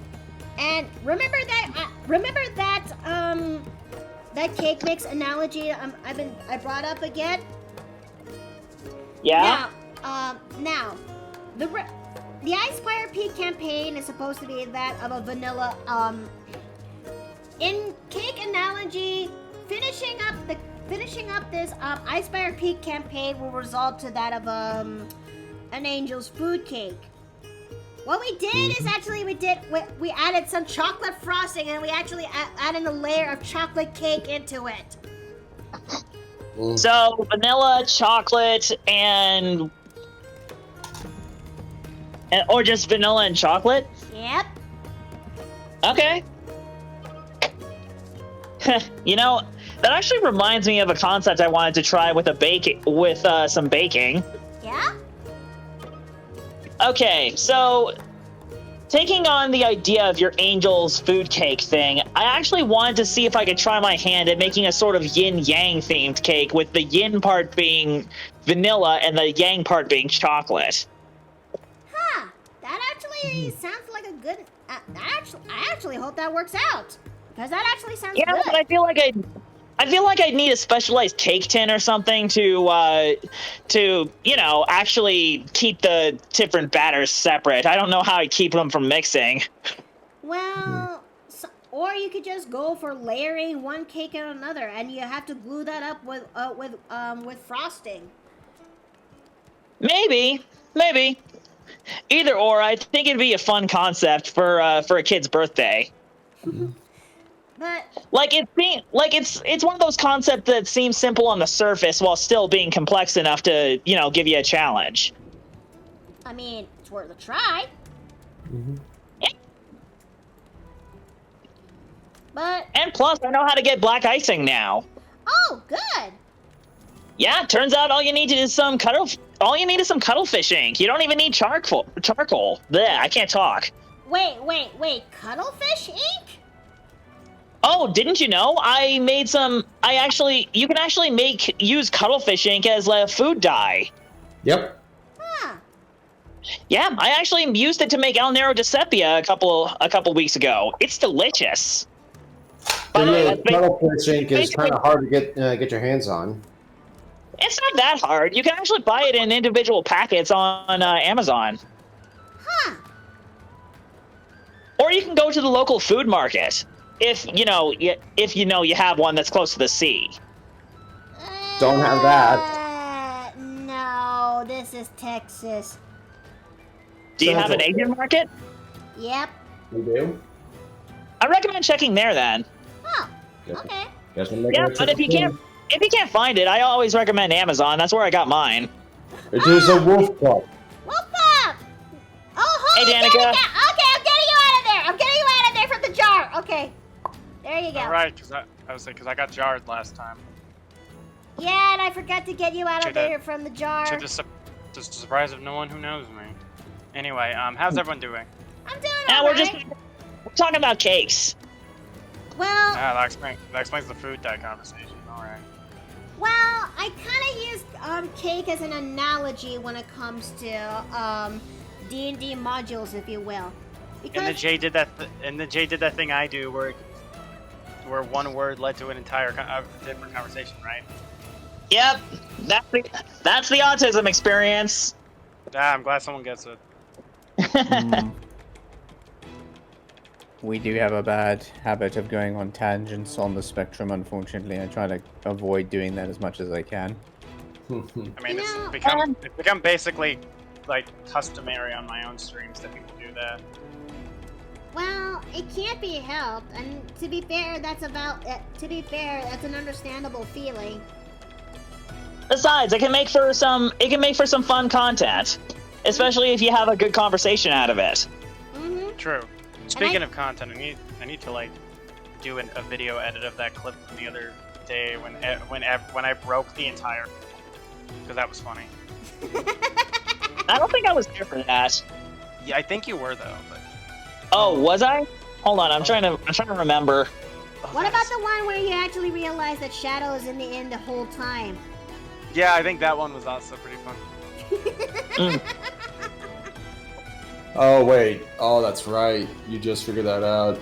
And remember that that cake mix analogy I brought up again. Yeah. Now, the Icefire Peak campaign is supposed to be that of a vanilla. In cake analogy, finishing up this Icefire Peak campaign will result to that of an angel's food cake. What we did is actually we added some chocolate frosting and we actually added a layer of chocolate cake into it. So vanilla, chocolate, or just vanilla and chocolate? Yep. Okay. You know, that actually reminds me of a concept I wanted to try with some baking. Yeah? Okay, so taking on the idea of your angel's food cake thing, I actually wanted to see if I could try my hand at making a sort of yin-yang themed cake with the yin part being vanilla and the yang part being chocolate. Huh. That actually sounds like a good... I actually hope that works out. Because that actually sounds good. But I feel like I'd need a specialized cake tin or something to actually keep the different batters separate. I don't know how I keep them from mixing. Well, or you could just go for layering one cake on another, and you have to glue that up with frosting. Maybe. Either or, I think it'd be a fun concept for a kid's birthday. But it's one of those concepts that seems simple on the surface while still being complex enough to, give you a challenge. I mean, it's worth a try. Yeah. And plus, I know how to get black icing now. Oh, good. Yeah, turns out all you need is some cuttlefish ink. You don't even need charcoal. Blech, I can't talk. Wait, cuttlefish ink? Oh, didn't you know? You can actually use cuttlefish ink as a food dye. Yep. Huh. Yeah, I actually used it to make El Nero de Sepia a couple weeks ago. It's delicious. Cuttlefish ink is kind of hard to get your hands on. It's not that hard. You can actually buy it in individual packets on Amazon. Huh. Or you can go to the local food market. If you have one that's close to the sea. Don't have that. No, this is Texas. Do you have an Asian market? Yep. You do? I recommend checking there then. Oh, okay. Yeah, but if you can't find it, I always recommend Amazon. That's where I got mine. It is a wolf pup. Wolf pup! Oh, hold Hey, it, Danica. Okay, I'm getting you out of there. I'm getting you out of there from the jar. Okay. There you go. All right, because I got jarred last time. Yeah, and I forgot to get you out of there from the jar. To the surprise of no one who knows me. Anyway, how's everyone doing? I'm doing And alright. we're talking about cakes. Well, Yeah, that explains the food dye conversation. All right. Well, I kind of use cake as an analogy when it comes to D&D modules, if you will. Because And then Jay did that thing I do, where one word led to an entire different conversation, right? Yep, that's the autism experience. Ah, I'm glad someone gets it. We do have a bad habit of going on tangents on the spectrum, unfortunately. I try to avoid doing that as much as I can. I mean, Yeah. it's become basically like customary on my own streams that people do that. Well, it can't be helped, and to be fair, that's an understandable feeling. Besides, it can make for some fun content, especially if you have a good conversation out of it. Mm-hmm. True. Speaking of content, I need to like do a video edit of that clip from the other day when I broke the entire, because that was funny. I don't think I was there for that. Yeah, I think you were though. But Oh, was I? Hold on, I'm trying to remember. What about the one where you actually realize that Shadow is in the inn the whole time? Yeah, I think that one was also pretty fun. Oh wait. Oh, that's right. You just figured that out.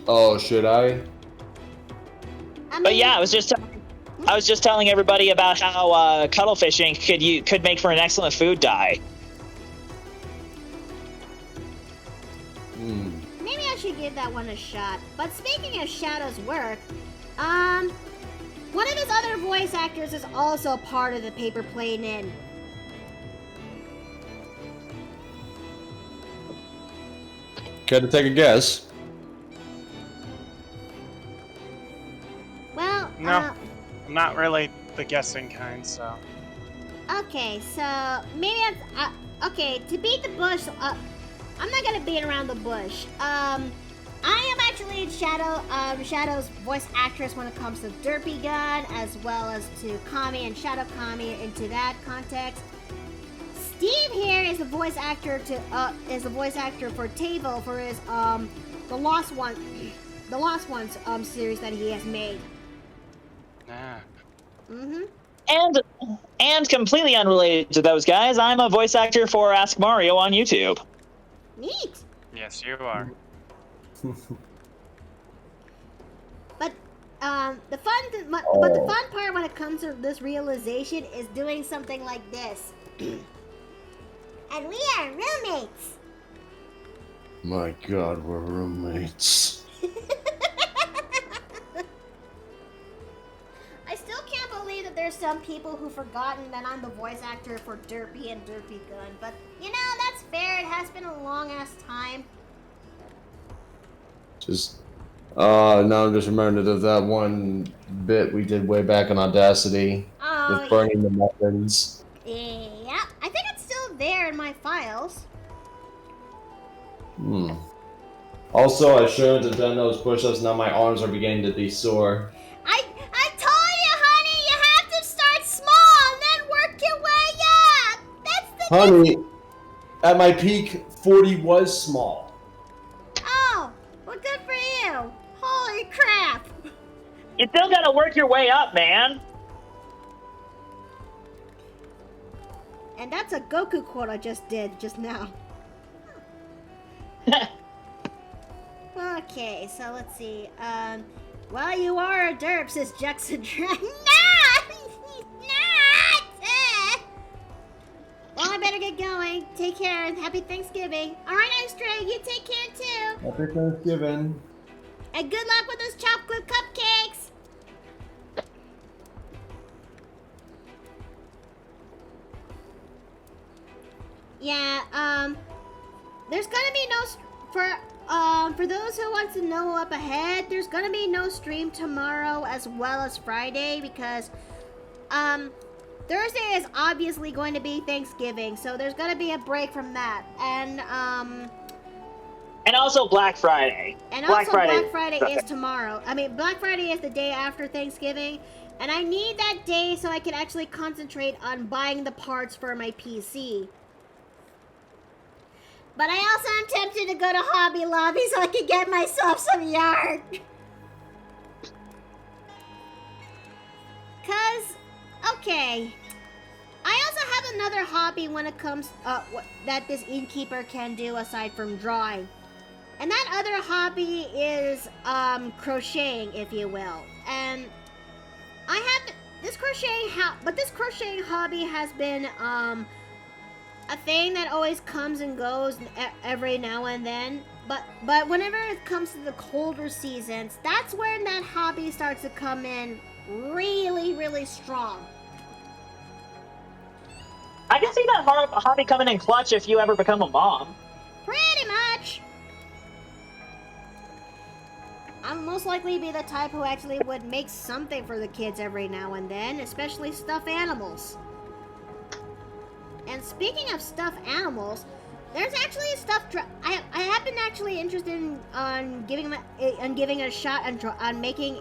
Oh, should I? But yeah, I was just telling everybody about how cuddle fishing could make for an excellent food dye. Maybe I should give that one a shot. But speaking of Shadow's work, one of his other voice actors is also part of the Paper Plane Inn. Care to take a guess? Well, No, I'm not really the guessing kind, so. okay, so maybe okay, to beat the bush, I'm not gonna beat around the bush. I am actually Shadow's voice actress when it comes to Derpy Gun, as well as to Kami and Shadow Kami into that context. Steve here is the voice actor for Table for his the Lost Ones series that he has made. Ah. And completely unrelated to those guys, I'm a voice actor for Ask Mario on YouTube. Neat. Yes, you are. But the fun part when it comes to this realization is doing something like this. And we are roommates. My God, we're roommates. I still can't believe that there's some people who've forgotten that I'm the voice actor for Derpy and Derpy Gun. But, you know, that's fair. It has been a long-ass time. Now I'm just reminded of that one bit we did way back on Audacity with burning the muffins. Yeah, I think it's still there in my files. Also, I shouldn't have done those push-ups. Now my arms are beginning to be sore. I told you, honey, you have to start small and then work your way up. That's the Honey, at my peak, 40 was small. Oh, well, good for you. Holy crap. You still gotta work your way up, man. And that's a Goku quote I just did just now. Okay, so let's see. Well, you are a derp, says Juxadra. Well, I better get going. Take care and happy Thanksgiving. All right, Stray, you take care too. Happy Thanksgiving. And good luck with those chocolate cupcakes. Yeah, there's gonna be no for those who want to know up ahead, there's gonna be no stream tomorrow as well as Friday because Thursday is obviously going to be Thanksgiving, so there's gonna be a break from that. And also Black Friday. And Black Friday is tomorrow. I mean, Black Friday is the day after Thanksgiving, and I need that day so I can actually concentrate on buying the parts for my PC. But I also am tempted to go to Hobby Lobby so I can get myself some yarn. Cause, okay. I also have another hobby when it comes, that this innkeeper can do aside from drawing. And that other hobby is, crocheting, if you will. And I have this crocheting hobby has been, a thing that always comes and goes every now and then. But whenever it comes to the colder seasons, that's when that hobby starts to come in really, really strong. I can see that hobby coming in clutch if you ever become a mom. Pretty much. I'll most likely be the type who actually would make something for the kids every now and then, especially stuffed animals. And speaking of stuffed animals, there's actually a stuffed I have been actually interested in giving it a shot on making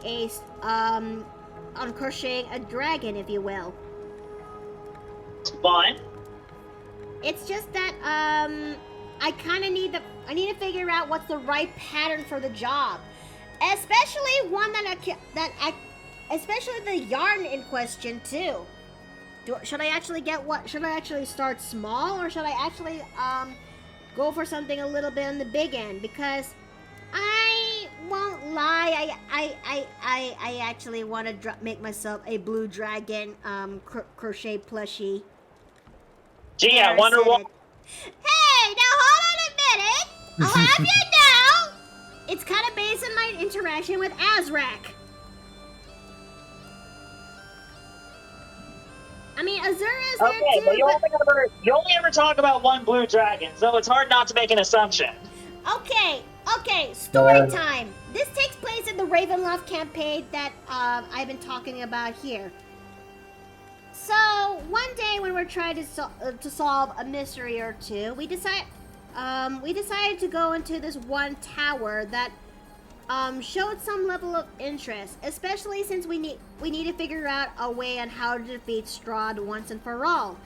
on crocheting a dragon, if you will. It's fun. It's just that I kind of need to figure out what's the right pattern for the job, especially one especially the yarn in question too. Should I actually start small, or should I actually go for something a little bit on the big end? Because I won't lie, I actually want to make myself a blue dragon crochet plushie. Gee, I wonder what. Hey, now hold on a minute. I'll have you know, it's kind of based on my interaction with Azrak. I mean, Azura's there Okay, too, but you only ever talk about one blue dragon, so it's hard not to make an assumption. Okay, story time. This takes place in the Ravenloft campaign that I've been talking about here. So, one day when we're trying to solve a mystery or two, we decided to go into this one tower that showed some level of interest, especially since we need to figure out a way on how to defeat Strahd once and for all.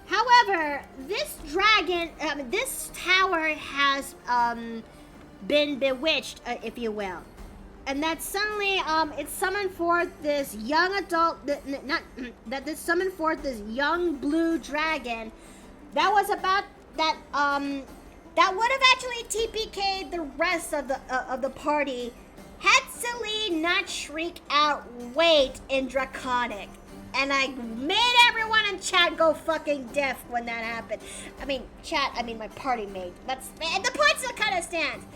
However, this tower has been bewitched, if you will, and that suddenly it summoned forth this young adult, summoned forth this young blue dragon that was about that would have actually TPK'd the rest of the party had Celine not shriek out "wait" in Draconic. And I made everyone in chat go fucking deaf when that happened. I mean, my party mate. The point still kind of stands.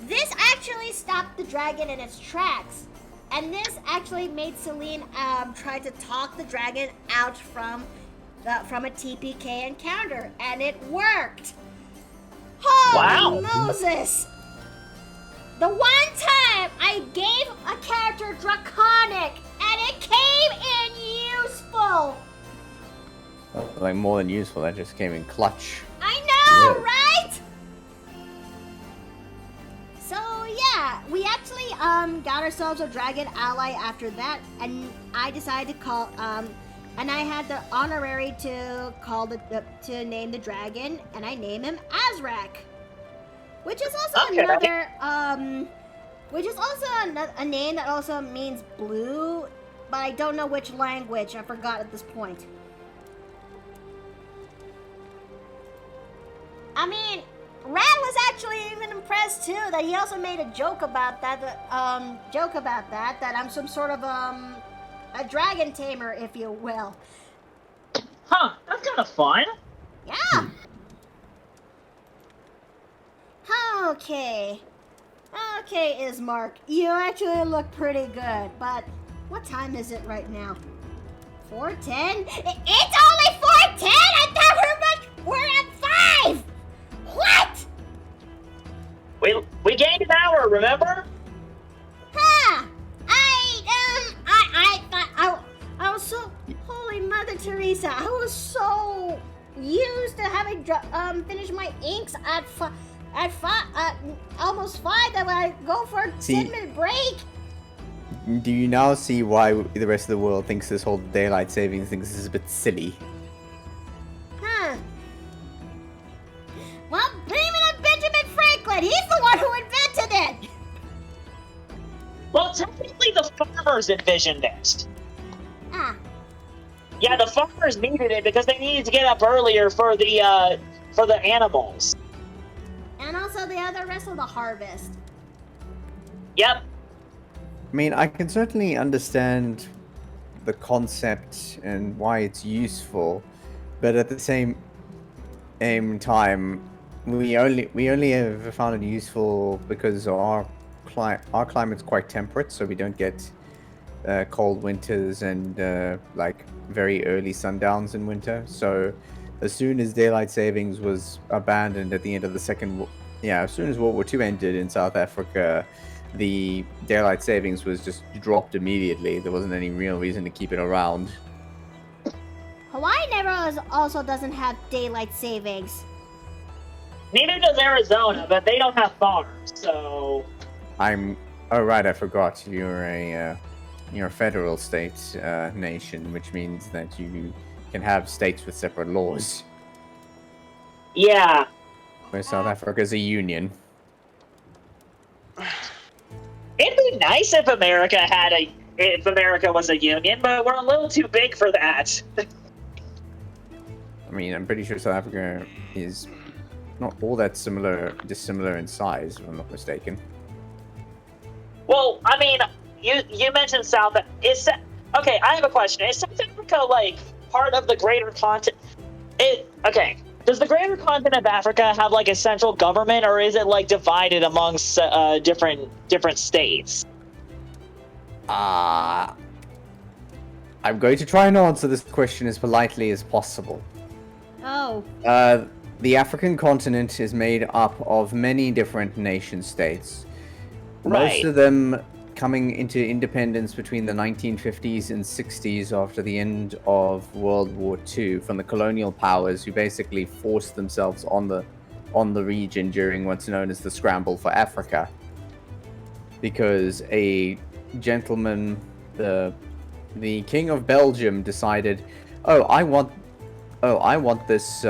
This actually stopped the dragon in its tracks. And this actually made Celine try to talk the dragon out from a TPK encounter. And it worked. Holy Moses! The one time I gave a character Draconic and it came in useful. Like more than useful, that just came in clutch. I know, right? So yeah, we actually got ourselves a dragon ally after that, and I decided to call and I had the honorary to to name the dragon, and I named him Azrak, which is also a name that also means blue, but I don't know which language. I forgot at this point. I mean, Rad was actually even impressed too that he also made a joke about that. That I'm some sort of a dragon tamer, if you will. Huh, that's kind of fun. Yeah. Okay, Ismark, you actually look pretty good, but what time is it right now? 4:10? It's only 4:10? I thought we're at 5! What? We gained an hour, remember? Huh. I was so, holy Mother Teresa, I was so used to having finished my inks at almost 5 that when I go for a 10-minute break. Do you now see why the rest of the world thinks this whole daylight savings thing is a bit silly? Huh. Well, blame it on Benjamin Franklin. He's the one who invented it. Well, technically the farmers envisioned it. Yeah, the farmers needed it because they needed to get up earlier for the animals. And also the other rest of the harvest. Yep. I mean, I can certainly understand the concept and why it's useful, but at the same time, we only ever found it useful because our climate's quite temperate, so we don't get cold winters and like very early sundowns in winter. So as soon as daylight savings was abandoned at the end of the as soon as World War II ended in South Africa, the daylight savings was just dropped immediately. There wasn't any real reason to keep it around. Hawaii also doesn't have daylight savings. Neither does Arizona, but they don't have farms, so. Oh right, I forgot. You're a federal state nation, which means that you can have states with separate laws. Yeah. Where South Africa's a union. It'd be nice if America was a union, but we're a little too big for that. I mean, I'm pretty sure South Africa is not all that dissimilar in size, if I'm not mistaken. Well, I mean, you mentioned okay, I have a question. Is South Africa like part of the greater continent? Does the greater continent of Africa have like a central government, or is it like divided amongst different states? I'm going to try and answer this question as politely as possible. Oh. The African continent is made up of many different nation states. Right. Most of them coming into independence between the 1950s and 60s after the end of World War II from the colonial powers, who basically forced themselves on the region during what's known as the Scramble for Africa. Because a gentleman, the King of Belgium, decided, I want this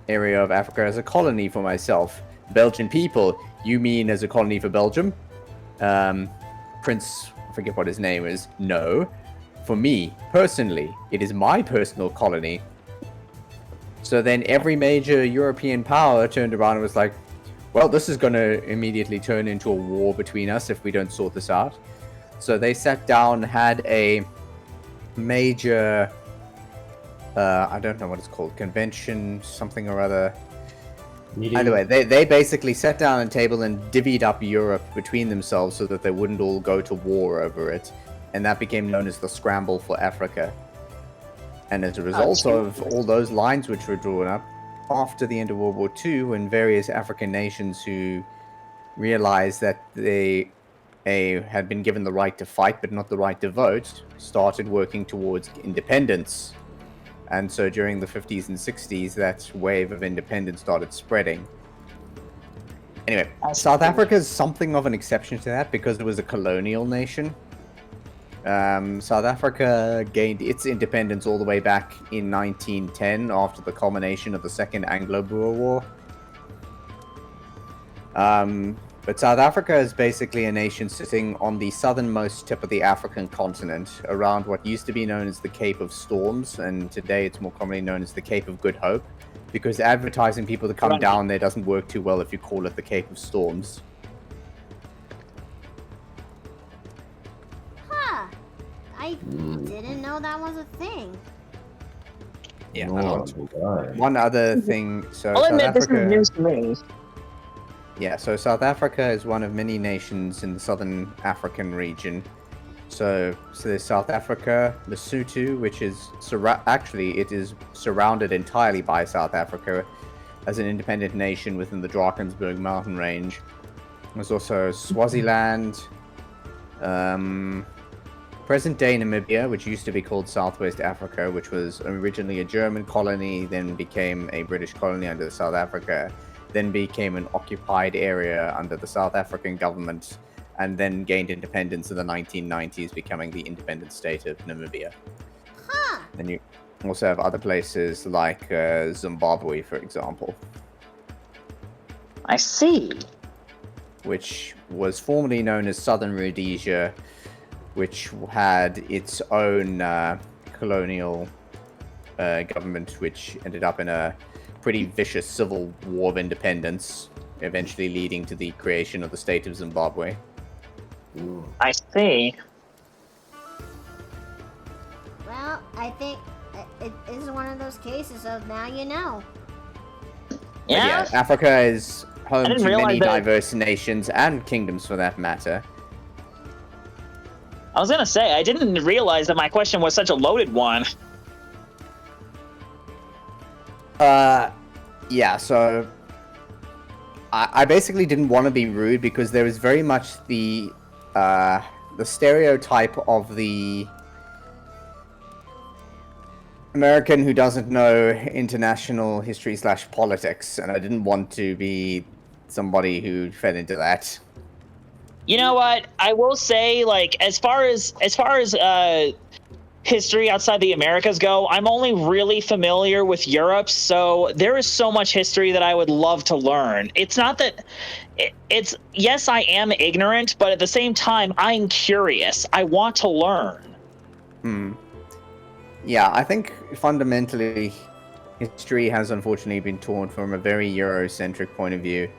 area of Africa as a colony for myself. Belgian people, you mean as a colony for Belgium? Prince, I forget what his name is. No. For me, personally, it is my personal colony. So then every major European power turned around and was like, well, this is going to immediately turn into a war between us if we don't sort this out. So they sat down, had a major, I don't know what it's called, convention, something or other. Either way, they basically sat down at a table and divvied up Europe between themselves so that they wouldn't all go to war over it. And that became known as the Scramble for Africa. And as a result of all those lines which were drawn up, after the end of World War II, when various African nations who realized that they had been given the right to fight but not the right to vote, started working towards independence. And so during the 50s and 60s, that wave of independence started spreading. Anyway, South Africa is something of an exception to that because it was a colonial nation. South Africa gained its independence all the way back in 1910 after the culmination of the Second Anglo-Boer War. But South Africa is basically a nation sitting on the southernmost tip of the African continent, around what used to be known as the Cape of Storms, and today it's more commonly known as the Cape of Good Hope, because advertising people to come down there doesn't work too well if you call it the Cape of Storms. Huh. I didn't know that was a thing. Yeah. Oh, One other thing, so I'll South admit this is Africa... news to me. Yeah, so South Africa is one of many nations in the southern African region. So there's South Africa, Lesotho, which is it is surrounded entirely by South Africa as an independent nation within the Drakensberg mountain range. There's also Swaziland, present-day Namibia, which used to be called Southwest Africa, which was originally a German colony, then became a British colony under South Africa, then became an occupied area under the South African government, and then gained independence in the 1990s, becoming the independent state of Namibia. Huh. Then you also have other places like Zimbabwe, for example. I see. Which was formerly known as Southern Rhodesia, which had its own colonial government, which ended up in a pretty vicious civil war of independence, eventually leading to the creation of the state of Zimbabwe. I see. Well, I think it is one of those cases of now you know. But Yeah. Africa is home didn't to realize many that- diverse nations and kingdoms for that matter. I was gonna say, I didn't realize that my question was such a loaded one. Yeah, so I basically didn't want to be rude because there was very much the stereotype of the American who doesn't know international history / politics, and I didn't want to be somebody who fed into that. You know what? I will say, like, as far as history outside the Americas go, I'm only really familiar with Europe, so there is so much history that I would love to learn. It's not that it's yes, I am ignorant, but at the same time, I'm curious. I want to learn. Yeah, I think fundamentally history has unfortunately been taught from a very Eurocentric point of view.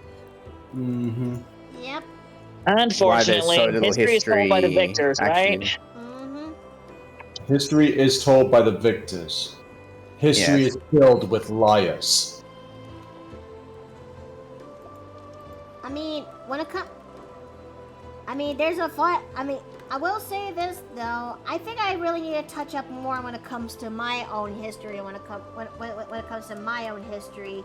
Mm-hmm. Yep. Unfortunately, so little history is told by the history, victors, actually. right? History is told by the victors. History Yes. is filled with liars. I mean, when it comes, I mean, there's a fight. I mean, I will say this though. I think I really need to touch up more when it comes to my own history. When it comes to my own history,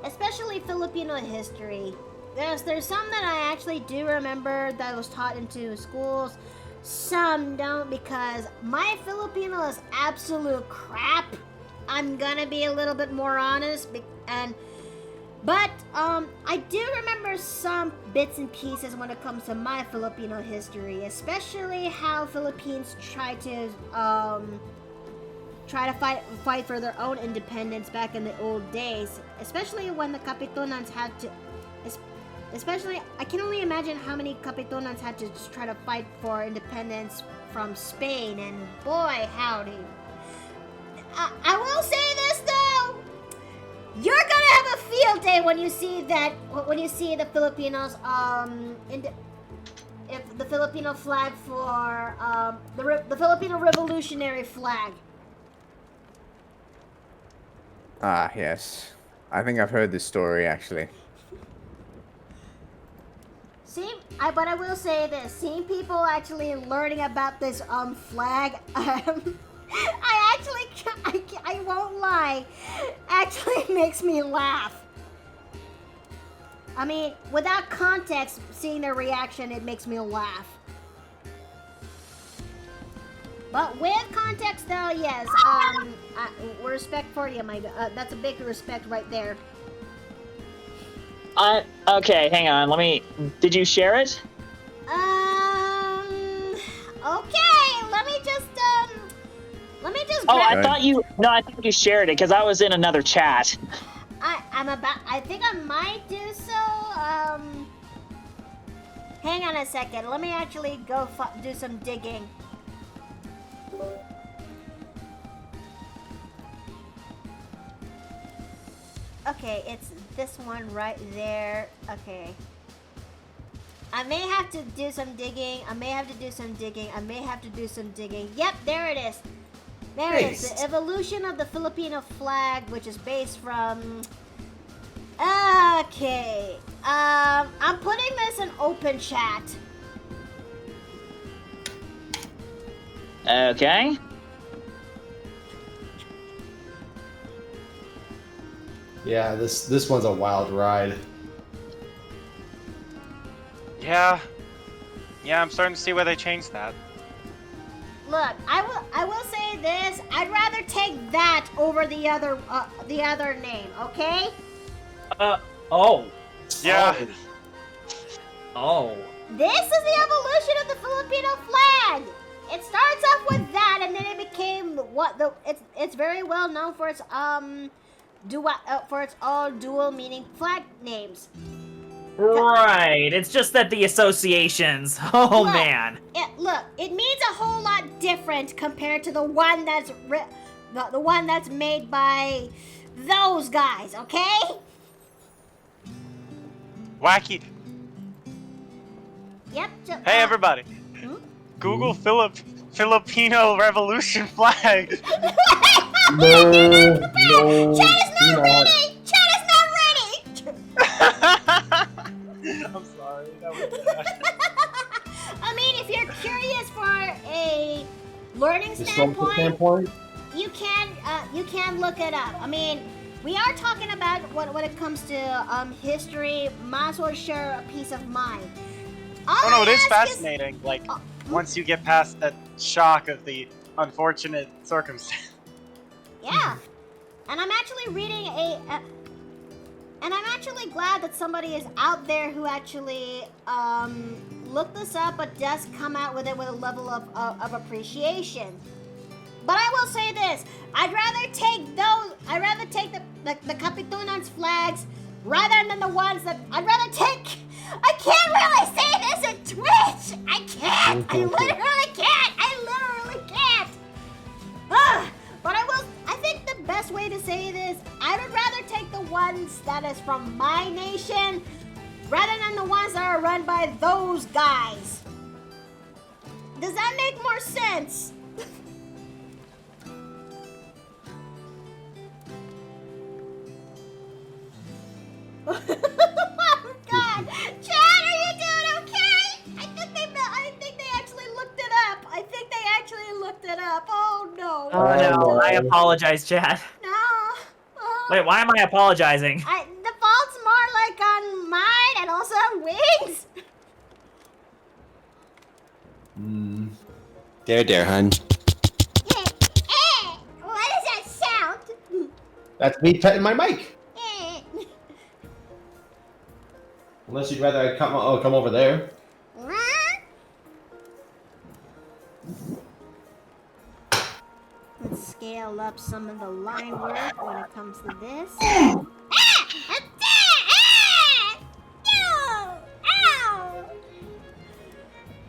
especially Filipino history. There's some that I actually do remember that was taught into schools. Some don't, because my Filipino is absolute crap. I'm gonna be a little bit more honest, but I do remember some bits and pieces when it comes to my Filipino history, especially how Philippines try to fight for their own independence back in the old days, especially when the Kapitunans had to. Especially, I can only imagine how many Kapitunans had to just try to fight for independence from Spain, and boy, howdy. I will say this though, you're gonna have a field day when you see the Filipinos, if the Filipino flag for, the Filipino revolutionary flag. Ah, yes. I think I've heard this story, actually. But I will say this: seeing people actually learning about this flag, I won't lie, actually makes me laugh. I mean, without context, seeing their reaction, it makes me laugh. But with context, though, yes, respect for you, that's a big respect right there. Okay, hang on. Did you share it? Okay, let me just Oh, grab. I think you shared it because I was in another chat. I think I might do so. Hang on a second. Let me actually go do some digging. Okay, it's this one right there. Okay. I may have to do some digging. Yep, there it is. There it is. The evolution of the Filipino flag, which is based from... Okay. I'm putting this in open chat. Okay. Yeah, this one's a wild ride. Yeah, I'm starting to see why they changed that. Look, I will say this. I'd rather take that over the other name, okay? Oh. Yeah. Oh. This is the evolution of the Filipino flag. It starts off with that, and then it became it's very well known for its all dual meaning flag names. Right. It's just that the associations. Oh, man. It means a whole lot different compared to the one the one that's made by those guys, okay? Wacky. Yep. Hey, everybody. Google Filipino Revolution flag. No. Chad is not ready! Chad is not ready! I'm sorry. That was bad. I mean, if you're curious for a learning Historical standpoint, you can look it up. I mean, we are talking about when it comes to history. Might as well share a peace of mind. Oh no, it is fascinating. Like once you get past that shock of the unfortunate circumstance. Yeah, and I'm actually reading and I'm actually glad that somebody is out there who actually looked this up, but does come out with it with a level of appreciation. But I will say this: I'd rather take the Kapitunans flags rather than the ones that I'd rather take. I can't really say this in Twitch. I can't. I literally can't. But I think the best way to say this, I would rather take the ones that is from my nation rather than the ones that are run by those guys. Does that make more sense? Oh God, Chad, are you doing okay? I think they actually looked it up. Oh no. Oh no, I apologize, Chad. No. Wait, why am I apologizing? The fault's more like on mine and also on Wings. There, hun. What is that sound? That's me petting my mic. Unless you'd rather I come over there. Let's scale up some of the line work when it comes to this.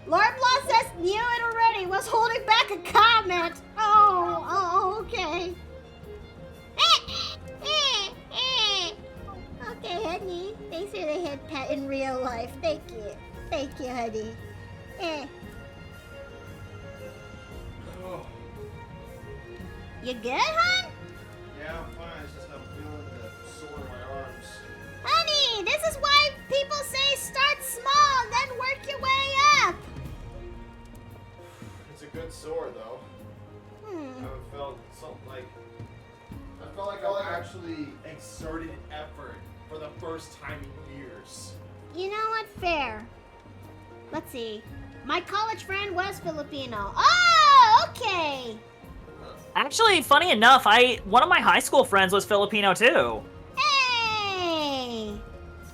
Lord Blood says knew it already, was holding back a comment. Oh, okay. Okay, honey. Thanks for the head pat in real life. Thank you, honey. You good, hon? Yeah, I'm fine. It's just I'm feeling the sore in my arms. Honey, this is why people say start small, then work your way up. It's a good sore though. I haven't felt something like. I felt like I actually exerted effort for the first time in years. You know what? Fair. Let's see. My college friend was Filipino. Oh, okay. Actually, funny enough, one of my high school friends was Filipino too. Hey.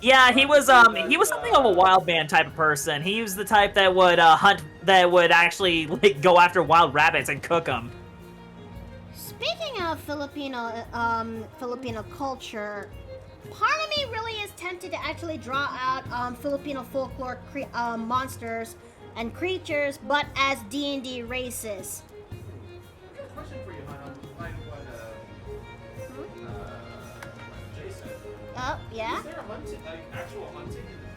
Yeah, he was something of a wild man type of person. He was the type that would hunt, that would actually like go after wild rabbits and cook them. Speaking of Filipino culture, part of me really is tempted to actually draw out Filipino folklore monsters and creatures, but as D&D races. I got a question for you, hon. I'm like what Jay said. Oh, yeah? Is there a hunting, like actual hunting in the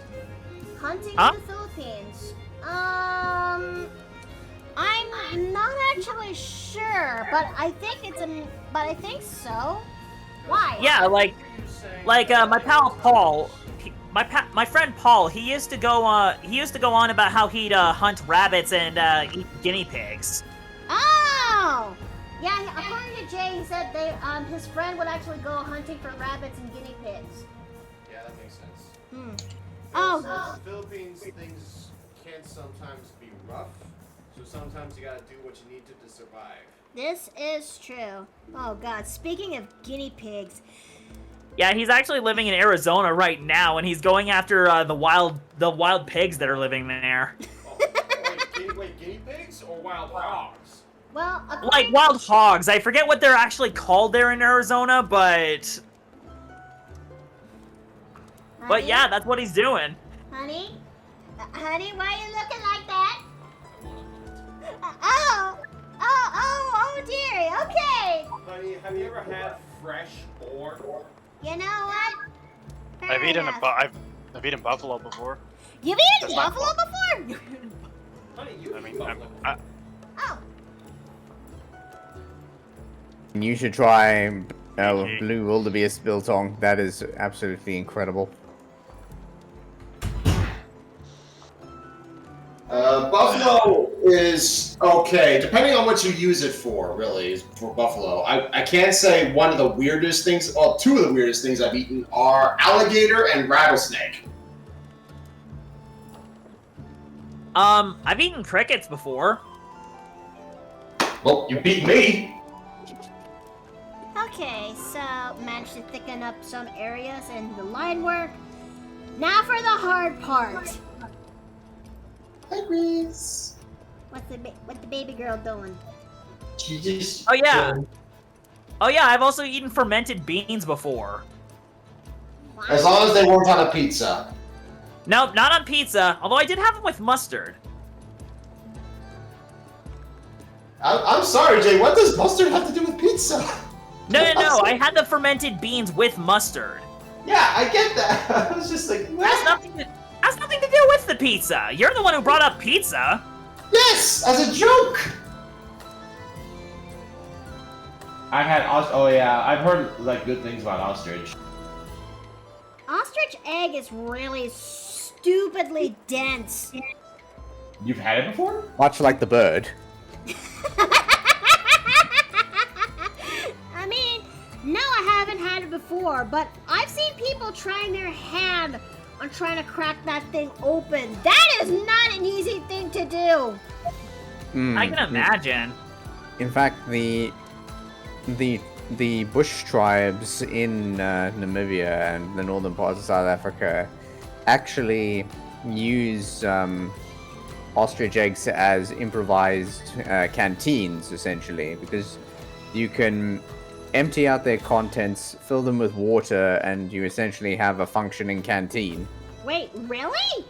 Philippines? Hunting in the Philippines. I'm not actually sure, but I think so. Why? Yeah, like my pal Paul, my friend Paul, he used to go on about how he'd hunt rabbits and eat guinea pigs. Oh! Yeah, according to Jay, he said his friend would actually go hunting for rabbits and guinea pigs. Yeah, that makes sense. Oh. In the Philippines, things can sometimes be rough, so sometimes you gotta do what you need to survive. This is true. Oh God, speaking of guinea pigs. Yeah, he's actually living in Arizona right now, and he's going after the wild pigs that are living there. Wait, guinea pigs or wild hogs? Well, like wild hogs. I forget what they're actually called there in Arizona, but yeah, that's what he's doing. Honey, why are you looking like that? Oh dear. Okay. Honey, have you ever had fresh ore? You know what? Fair I've eaten enough. I've eaten buffalo before. You've eaten That's not buffalo before? Honey, you I eat mean, buffalo. Oh. You should try blue wildebeest biltong. That is absolutely incredible. Buffalo is okay, depending on what you use it for, really, for buffalo. I can't say one of the weirdest things, well, two of the weirdest things I've eaten are alligator and rattlesnake. I've eaten crickets before. Well, you beat me. Okay, so managed to thicken up some areas in the line work. Now for the hard part. Hi, Reese. What's the baby girl doing? She just. Oh yeah. Oh yeah, I've also eaten fermented beans before. As long as they weren't on a pizza. No, not on pizza, although I did have them with mustard. I'm sorry, Jay. What does mustard have to do with pizza? No, I had the fermented beans with mustard. Yeah, I get that. I was just like, what? Has nothing to do with the pizza. You're the one who brought up pizza. Yes, as a joke. I had oh yeah, I've heard like good things about ostrich. Ostrich egg is really stupidly dense. You've had it before? Much like the bird. I mean, no, I haven't had it before, but I've seen people trying their hand on trying to crack that thing open. That is not an easy thing to do. I can imagine. In fact, the bush tribes in Namibia and the northern parts of South Africa actually use ostrich eggs as improvised canteens, essentially, because you can empty out their contents, fill them with water, and you essentially have a functioning canteen. Wait, really?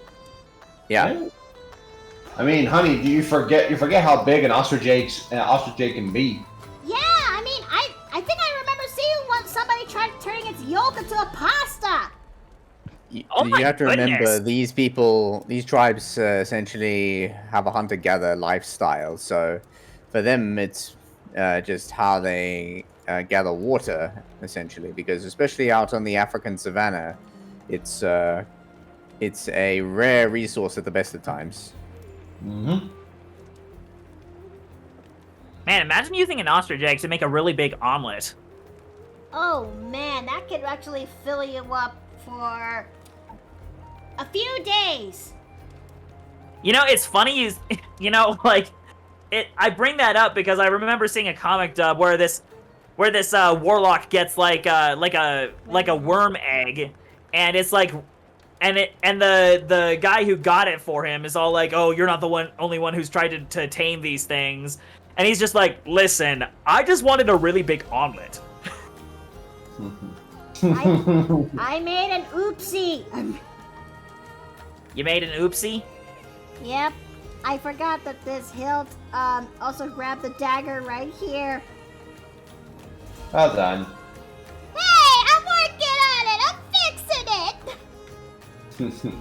Yeah. I mean, honey, do you forget how big an ostrich egg can be? Yeah, I mean, I think I remember seeing somebody tried turning its yolk into a pasta. Oh my You have to remember, goodness. these tribes essentially have a hunter-gatherer lifestyle. So for them, it's just how they gather water, essentially. Because especially out on the African savannah, it's a rare resource at the best of times. Mm-hmm. Man, imagine using an ostrich egg to make a really big omelet. Oh man, that could actually fill you up for a few days. You know, it's funny I bring that up because I remember seeing a comic dub where this warlock gets like a worm egg, and it's like, and the guy who got it for him is all like, oh, you're not the only one who's tried to tame these things, and he's just like, listen, I just wanted a really big omelet. I made an oopsie. You made an oopsie? Yep. I forgot that this hilt also grabbed the dagger right here. Well done. Hey, I'm working on it. I'm fixing it.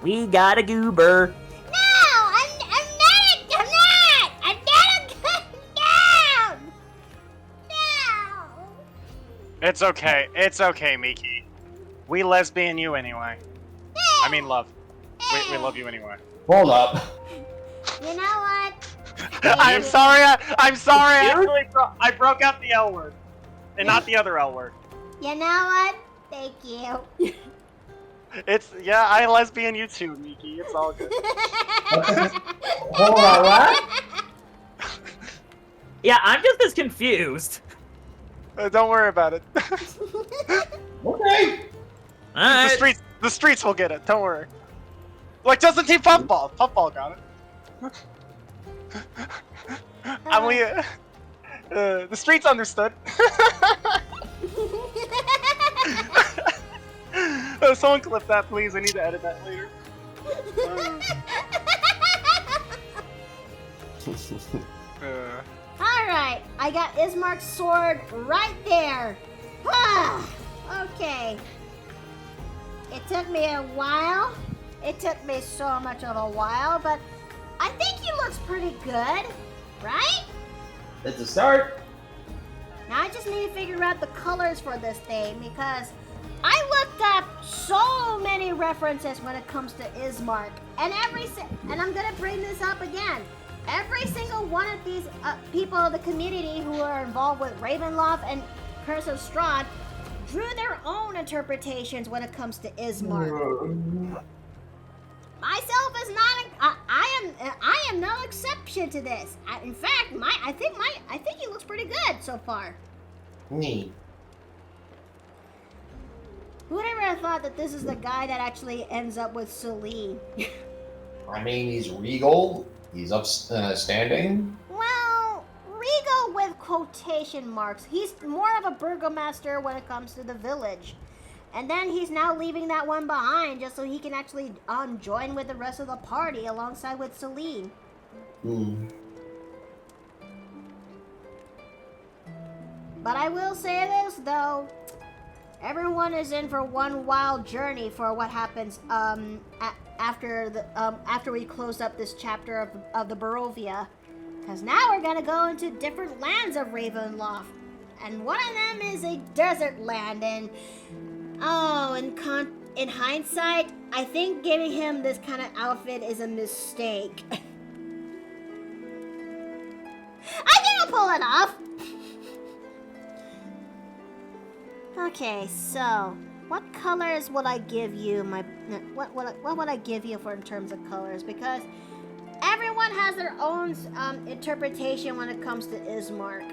We got a goober. No, I'm not. I'm not down. No. It's okay, Miki. We lesbian you anyway. I mean, love. We love you anyway. Hold up. You know what? I'm sorry. Actually, I broke out the L word, and not the other L word. You know what? Thank you. I lesbian you too, Miki. It's all good. Hold on, what? Yeah, I'm just as confused. Don't worry about it. Okay. Alright. The streets will get it. Don't worry. Like Justin Team Puffball. Puffball got it. The streets understood. Someone clip that, please. I need to edit that later. All right. I got Ismark's sword right there. Okay. It took me a while. It took me so much of a while, but I think he looks pretty good, right? It's a start. Now I just need to figure out the colors for this thing because I looked up so many references when it comes to Ismark, and I'm gonna bring this up again. Every single one of these people of the community who are involved with Ravenloft and Curse of Strahd drew their own interpretations when it comes to Ismark. Myself is not. I am no exception to this. In fact, I think he looks pretty good so far. Neat. Who would ever have thought that this is the guy that actually ends up with Celine? I mean, he's regal. He's upstanding. Well, regal with quotation marks. He's more of a burgomaster when it comes to the village. And then he's now leaving that one behind just so he can actually join with the rest of the party alongside with Celine. But I will say this though, everyone is in for one wild journey for what happens after we close up this chapter of the Barovia, because now we're gonna go into different lands of Ravenloft, and one of them is a desert land, and in hindsight, I think giving him this kind of outfit is a mistake. I think I'll pull it off. Okay, so what colors would I give you? What would I give you for in terms of colors? Because everyone has their own interpretation when it comes to Ismark,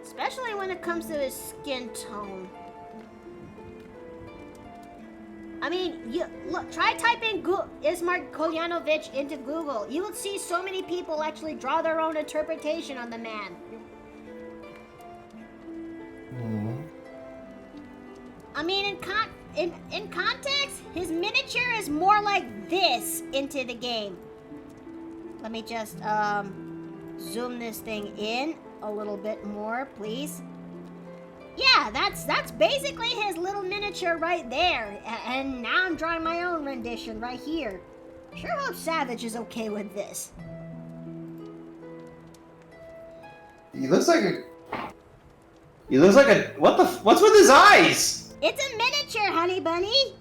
especially when it comes to his skin tone. I mean, try typing Ismark Kolyanovich into Google. You will see so many people actually draw their own interpretation on the man. I mean, in context, his miniature is more like this into the game. Let me just zoom this thing in a little bit more, please. Yeah, that's basically his little miniature right there. And now I'm drawing my own rendition right here. Sure hope Savage is okay with this. He looks like a. What's with his eyes? It's a miniature, honey bunny.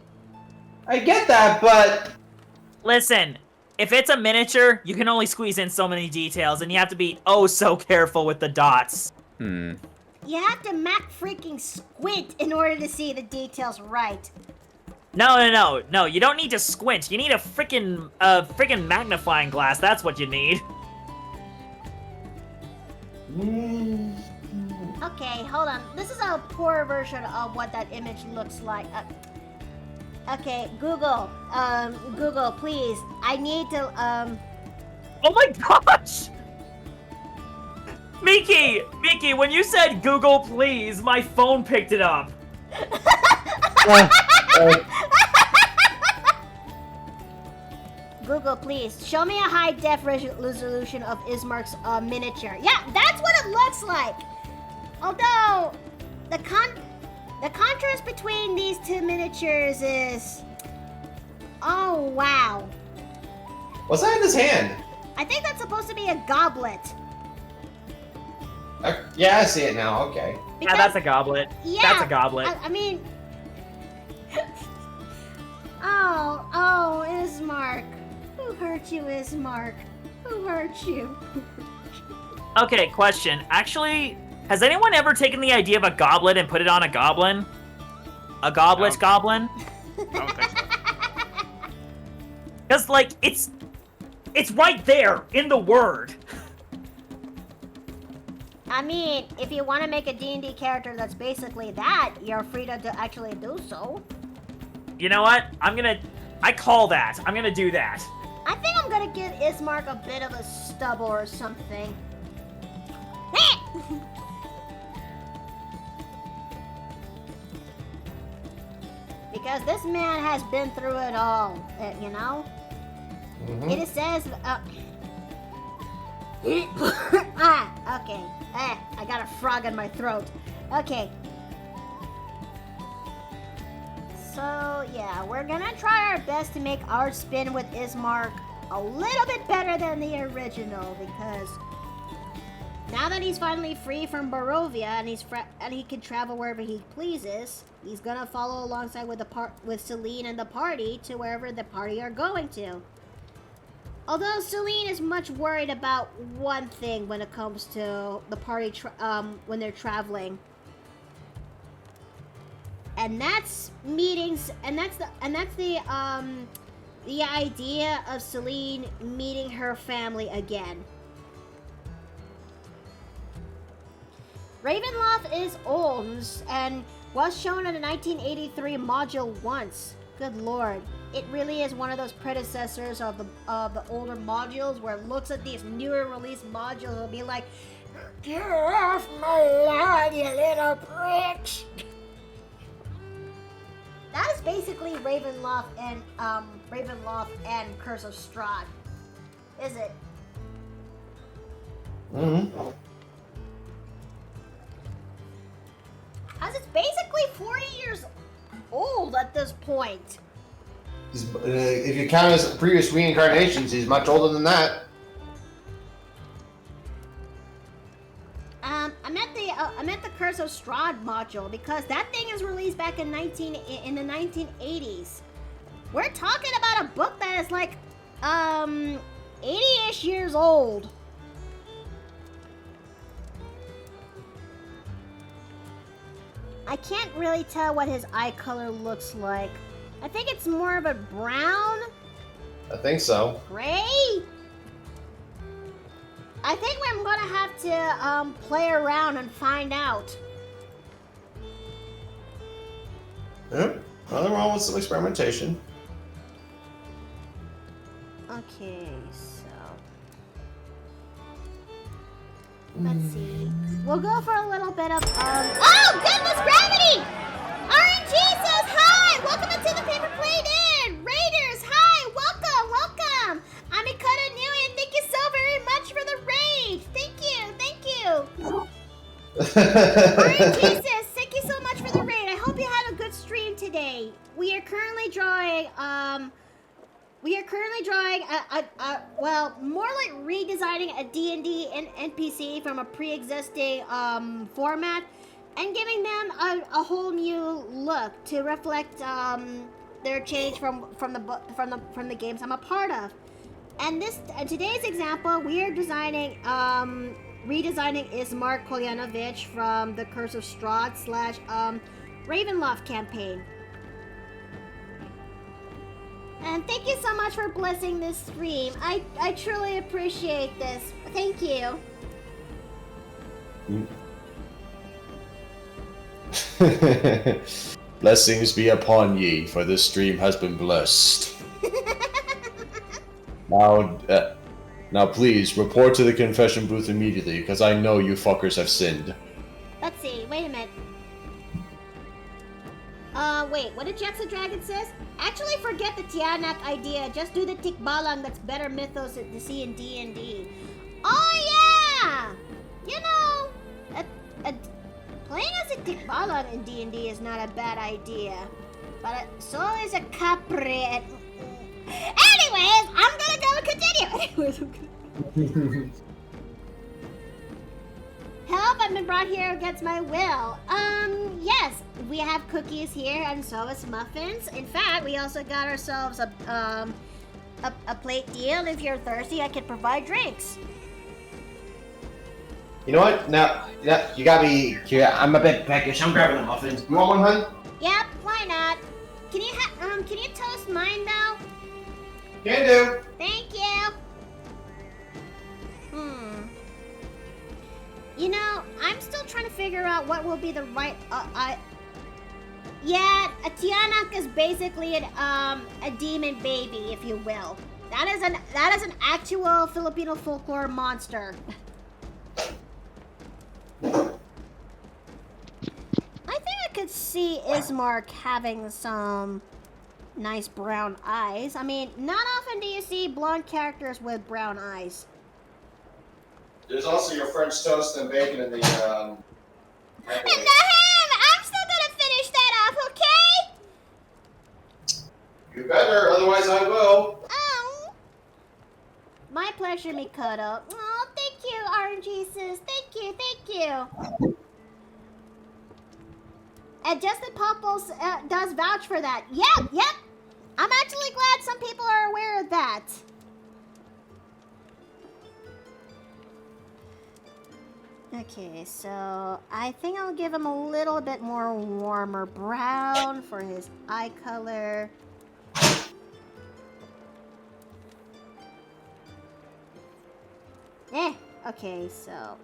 I get that, but Listen, if it's a miniature, you can only squeeze in so many details, and you have to be oh so careful with the dots. You have to freaking squint in order to see the details right. No, you don't need to squint. You need a freaking magnifying glass. That's what you need. Okay, hold on. This is a poor version of what that image looks like. Okay, Google, please. I need to, Oh my gosh! Miki, when you said Google please, my phone picked it up. Google, please, show me a high-def resolution of Ismark's miniature. Yeah, that's what it looks like. Although, the contrast between these two miniatures is... Oh, wow. What's that in his hand? I think that's supposed to be a goblet. Yeah, I see it now. Okay. Yeah, that's a goblet. Yeah, that's a goblet. I mean... Oh, Ismark. Who hurt you, Ismark? Who hurt you? Okay, question. Actually, has anyone ever taken the idea of a goblet and put it on a goblin? A goblet's goblin? I don't think so. Because, like, it's right there in the word. I mean, if you want to make a D&D character that's basically that, you're free to actually do so. You know what? I call that. I'm gonna do that. I think I'm gonna give Ismark a bit of a stubble or something. Because this man has been through it all, you know? It says, Okay. I got a frog in my throat. Okay. So, yeah, we're gonna try our best to make our spin with Ismark a little bit better than the original, because now that he's finally free from Barovia and he can travel wherever he pleases, he's gonna follow alongside with Celine and the party to wherever the party are going to. Although Celine is much worried about one thing when it comes to the party when they're traveling. And that's meetings, and that's the idea of Celine meeting her family again. Ravenloft is old and was shown in the 1983 module once. Good lord. It really is one of those predecessors of the older modules where it looks at these newer release modules and will be like, "Get off my lawn, you little pricks!" That is basically Ravenloft and Curse of Strahd, is it? Mm-hmm. As it's basically 40 years old at this point. If you count his previous reincarnations, he's much older than that. I meant the Curse of Strahd module, because that thing is released back in the 1980s. We're talking about a book that is like 80-ish years old. I can't really tell what his eye color looks like. I think it's more of a brown. I think so. Gray? I think I'm gonna have to play around and find out. Yeah, nothing wrong with some experimentation. Okay, so let's see. We'll go for a little bit of oh goodness, gravity! RNG says hi! Welcome into the Paper Plate Inn! Raiders, hi! Welcome! I'm Ikota New and thank you so very much for the raid! Thank you! RNG says, thank you so much for the raid. I hope you had a good stream today. We are currently drawing well, more like redesigning a D&D NPC from a pre-existing format and giving them a whole new look to reflect their change from the games I'm a part of. And today's example, we are designing redesigning Ismark Kolyanovich from the Curse of Strahd / Ravenloft campaign. And thank you so much for blessing this stream. I truly appreciate this. Thank you. Blessings be upon ye, for this stream has been blessed. Now please, report to the confession booth immediately, because I know you fuckers have sinned. Let's see, wait a minute. Wait, what did Jackson Dragon says? Actually, forget the Tianak idea. Just do the Tikbalang. That's better mythos to see in D&D. Oh, yeah! You know, playing as a Tikbalang in D&D is not a bad idea. But so is a Capri. Anyways, I'm gonna go continue. Help, I've been brought here against my will. Yes, we have cookies here, and so is muffins. In fact, we also got ourselves a plate deal. If you're thirsty, I can provide drinks. You know what? Now, you got me. I'm a bit peckish. I'm grabbing the muffins. You want one, hun? Yep, why not? Can you toast mine though? Can do. Thank you. You know, I'm still trying to figure out what will be the right. Yeah, a Tianak is basically a demon baby, if you will. That is an actual Filipino folklore monster. I think I could see Ismark having some nice brown eyes. I mean, not often do you see blonde characters with brown eyes. There's also your French toast and bacon in the And the ham! I'm still gonna finish that off, okay? You better, otherwise I will. Oh. My pleasure, Mikado. Oh, thank you, RNG sis. Thank you, thank you. And Justin Popples does vouch for that. Yep. I'm actually glad some people are aware of that. Okay, so I think I'll give him a little bit more warmer brown for his eye color. Okay, so...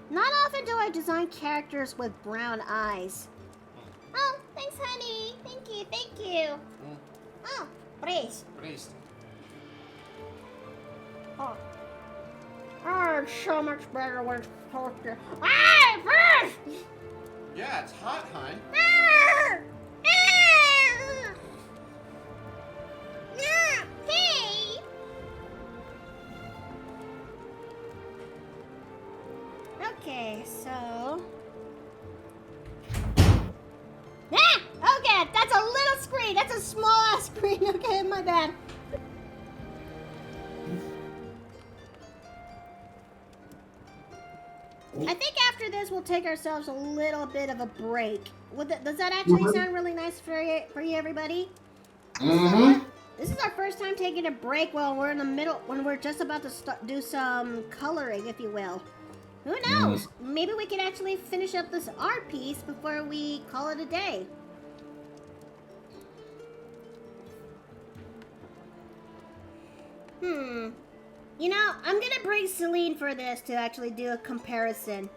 Not often do I design characters with brown eyes. Oh, thanks, honey. Thank you. Oh, praise. Oh, it's so much better when it's toasted. Ah, fresh! Yeah, it's hot, hon. Ah! Hey! Okay, so... Okay, that's a little screen. That's a small-ass screen. Okay, my bad. I think after this, we'll take ourselves a little bit of a break. Does that actually sound really nice for you, everybody? Mm-hmm. This is our first time taking a break while we're in the middle, when we're just about to do some coloring, if you will. Who knows? Maybe we can actually finish up this art piece before we call it a day. You know, I'm gonna bring Celine for this to actually do a comparison.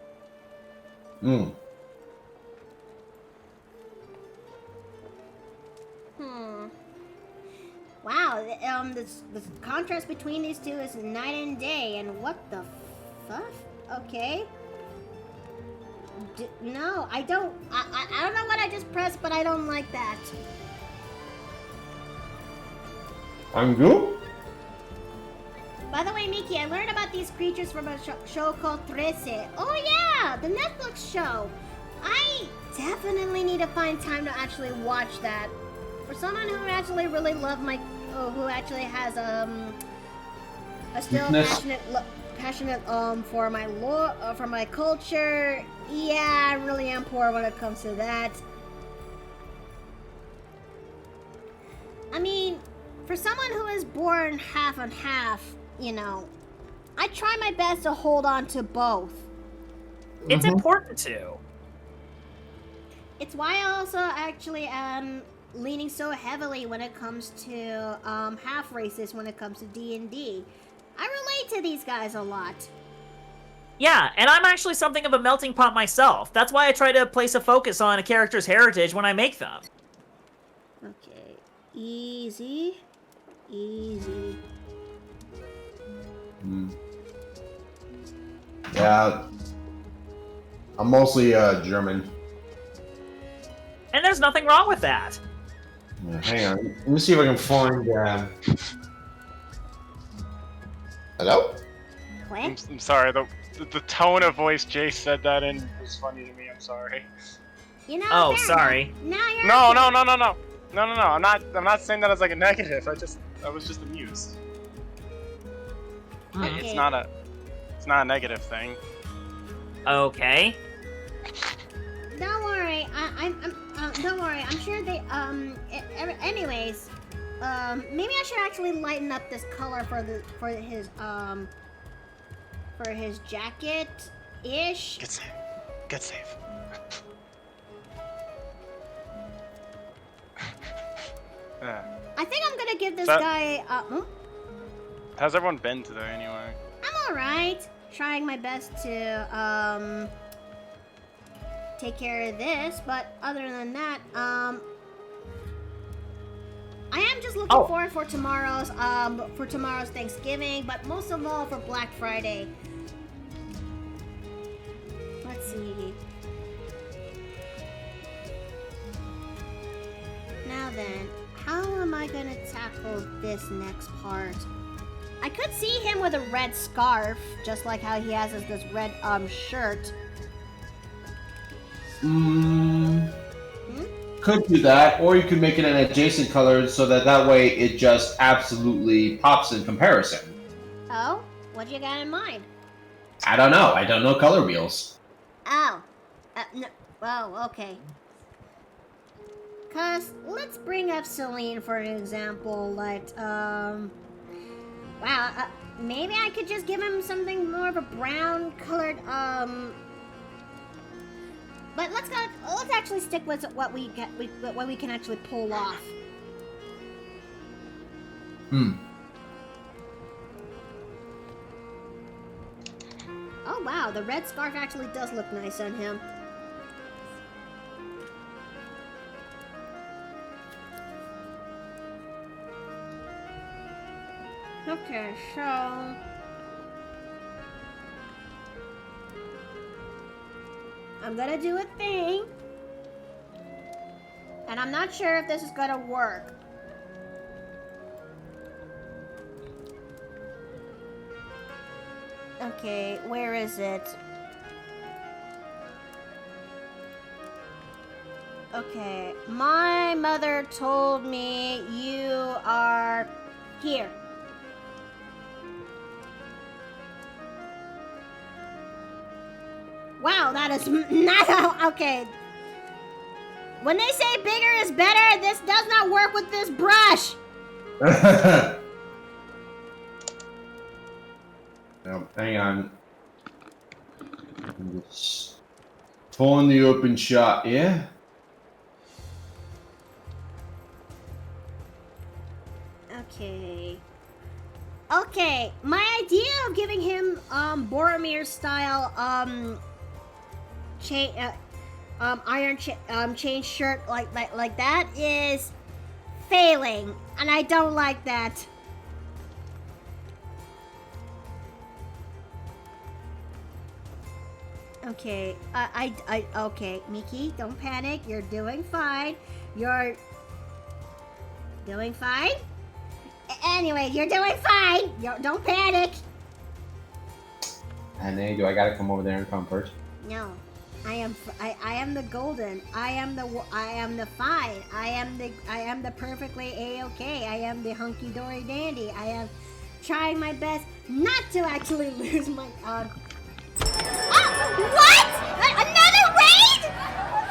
Wow, this contrast between these two is night and day, and what the fuck? Okay. No, I don't know what I just pressed, but I don't like that. I'm good. By the way, Miki, I learned about these creatures from a show called Trece. Oh yeah, the Netflix show. I definitely need to find time to actually watch that. For someone who actually really loved who actually has a still passionate for my lore, for my culture. Yeah, I really am poor when it comes to that. I mean, for someone who is born half and half, you know, I try my best to hold on to both. It's important to. It's why I also actually am leaning so heavily when it comes to half races when it comes to D&D. I relate to these guys a lot. Yeah, and I'm actually something of a melting pot myself. That's why I try to place a focus on a character's heritage when I make them. Okay, easy. Yeah. I'm mostly German. And there's nothing wrong with that. Yeah, hang on. Let me see if I can find. Hello? What? I'm sorry. The tone of voice Jay said that in was funny to me. I'm sorry. You know. Oh, fair sorry. enough. Now you're No. I'm not saying that as like a negative. I was just amused. Okay. It's not a negative thing. Okay. Don't worry. Don't worry. I'm sure they. Anyways, maybe I should actually lighten up this color for his jacket ish. Good save. Yeah. I think I'm gonna give this guy. How's everyone been today, anyway? I'm all right. Trying my best to take care of this, but other than that, I am just looking forward for tomorrow's Thanksgiving, but most of all for Black Friday. Let's see. Now then, how am I gonna tackle this next part? I could see him with a red scarf, just like how he has this red shirt. Could do that, or you could make it an adjacent color so that way it just absolutely pops in comparison. Oh, what do you got in mind? I don't know. I don't know color wheels. Oh, no. Well, okay. Cause let's bring up Celine for an example. Like, wow. Maybe I could just give him something more of a brown colored. But let's actually stick with what we can actually pull off. Oh wow, the red scarf actually does look nice on him. Okay, so I'm gonna do a thing, and I'm not sure if this is gonna work. Okay, where is it? Okay, my mother told me you are here. Wow, that is not okay. When they say bigger is better, this does not work with this brush. No, hang on. I'm just pulling the open shot, yeah? Okay. Okay, my idea of giving him Boromir style iron chain shirt like that is failing, and I don't like that. Okay, okay, Mickey, don't panic. You're doing fine. You're doing fine. Anyway, you're doing fine. Don't panic. And then do I gotta come over there and comfort? No, I am the golden. I am the fine. I am the perfectly a-okay. I am the hunky dory dandy. I am trying my best not to actually lose my what? Another raid?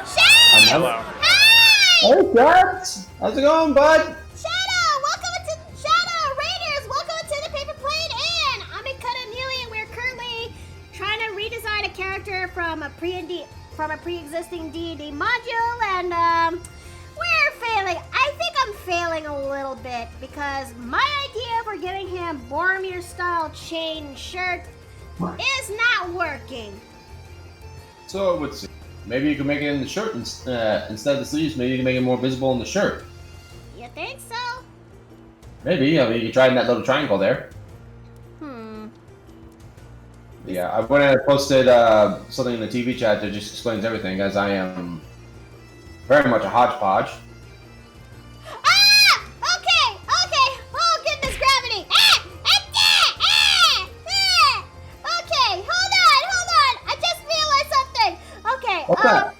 Shane! Hello. Hey! Hey, Dad! How's it going, bud? Shadow! Welcome to Shadow Raiders! Welcome to the Paper Plane Inn! I'm in Cutanuli, and we're currently trying to redesign a character from a pre-existing D&D module, and we're failing. I think I'm failing a little bit because my idea for giving him Boromir style chain shirt is not working. So let's see. Maybe you can make it in the shirt instead of the sleeves. Maybe you can make it more visible in the shirt. You think so? Maybe. I mean, you tried that little triangle there. Yeah, I went and posted something in the TV chat that just explains everything, as I am very much a hodgepodge. Ah! Okay! Oh, goodness, gravity! Okay, hold on! I just realized something! Okay, What's that?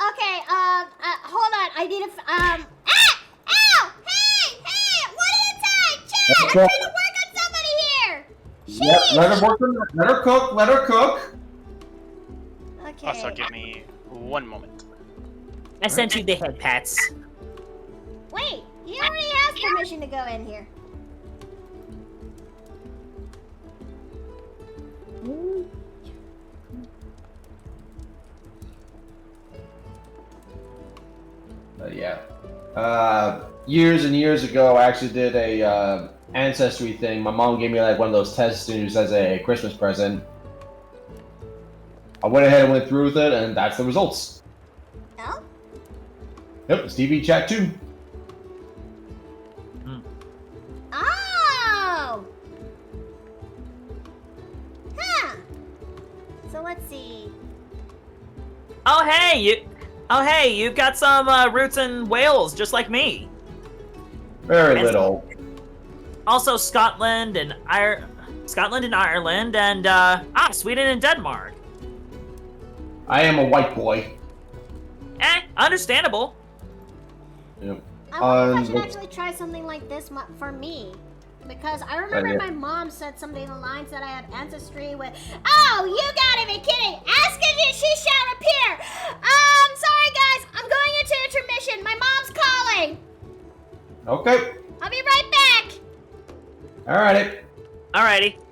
Okay, hold on, I need a, ow! Hey! One at a time! Chat! I'm trying to work on somebody here! Yep, let her cook. Okay. Also, give me 1 moment. I sent you the head pats. Wait, he already has permission to go in here. Yeah. Years and years ago, I actually did a ancestry thing. My mom gave me like one of those test tubes as a Christmas present. I went ahead and went through with it, and that's the results. Oh? Yep, it's TV chat too. Oh! Huh. So let's see. Oh hey, Oh, hey, you've got some roots in Wales, just like me. Very And little. Also Scotland and Ireland, and Sweden and Denmark. I am a white boy. Understandable. Yep. I wonder if I should look- actually try something like this for me. Because I remember yeah. my mom said something along the lines that I have ancestry with, oh, you gotta be kidding! Ask if she shall appear! Sorry guys, I'm going into intermission. My mom's calling! Okay. I'll be right back! Alrighty. Alrighty.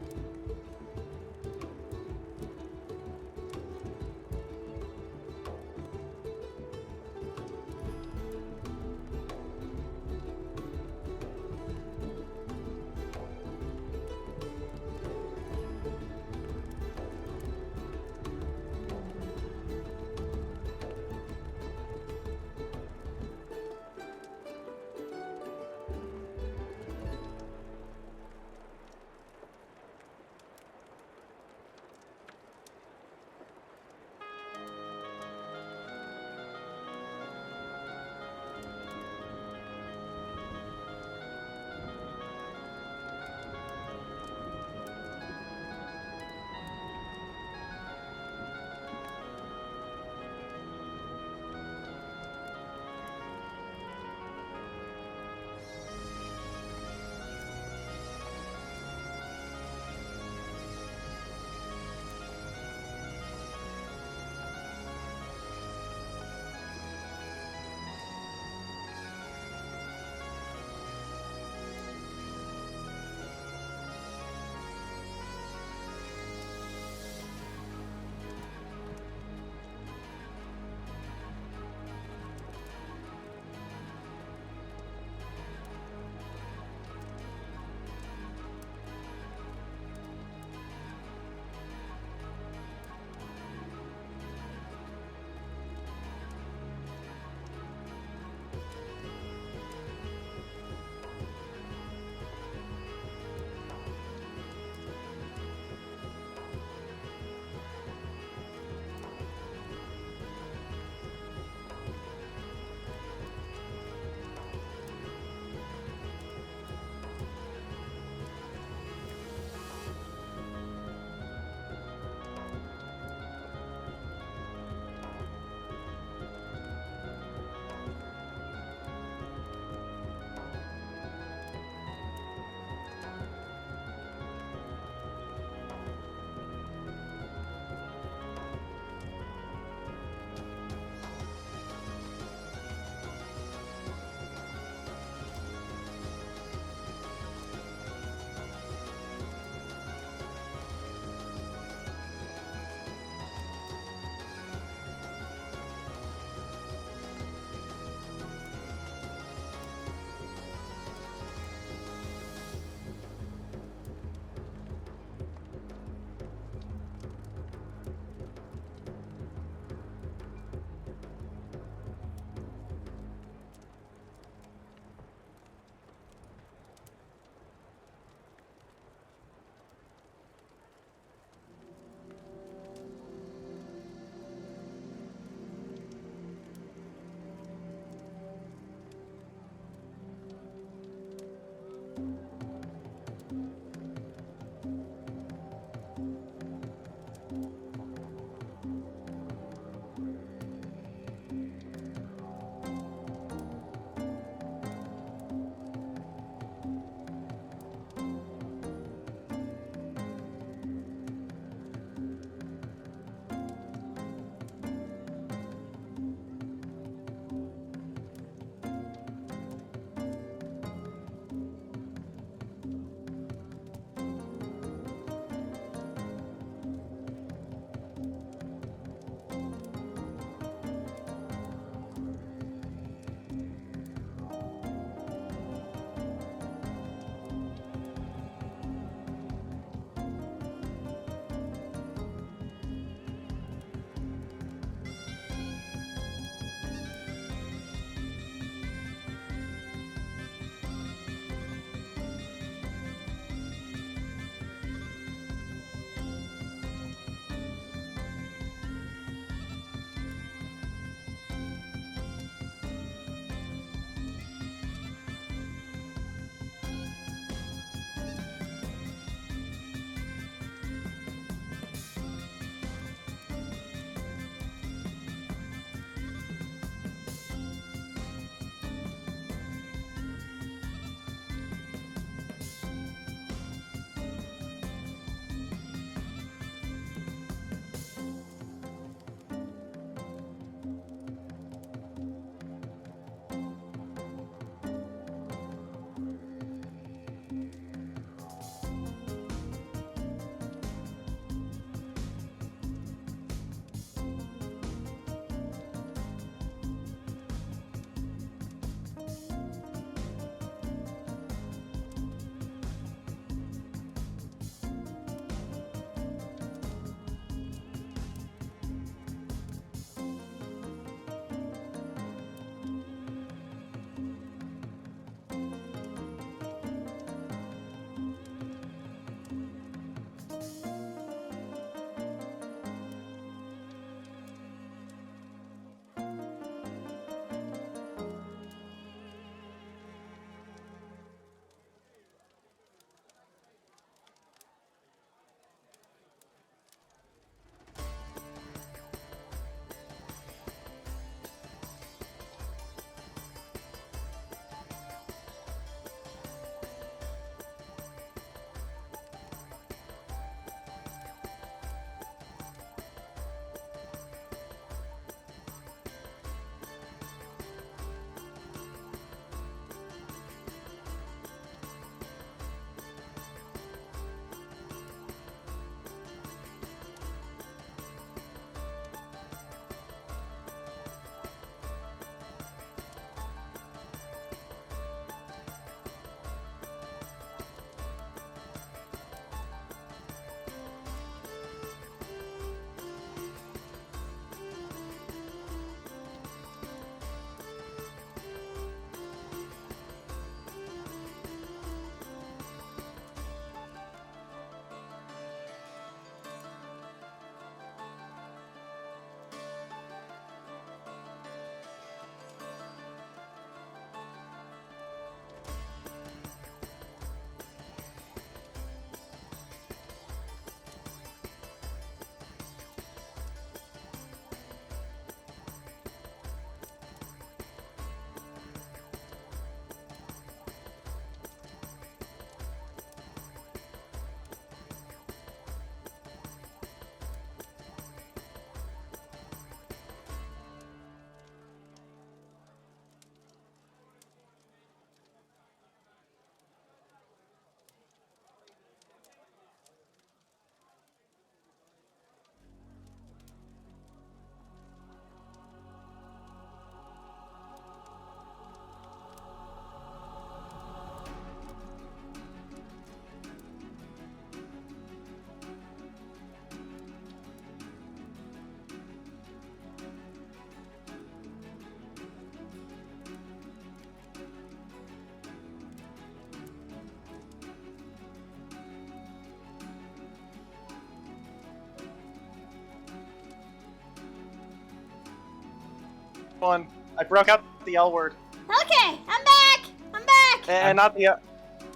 one. I broke out the L word. Okay, I'm back. I'm back. And not the...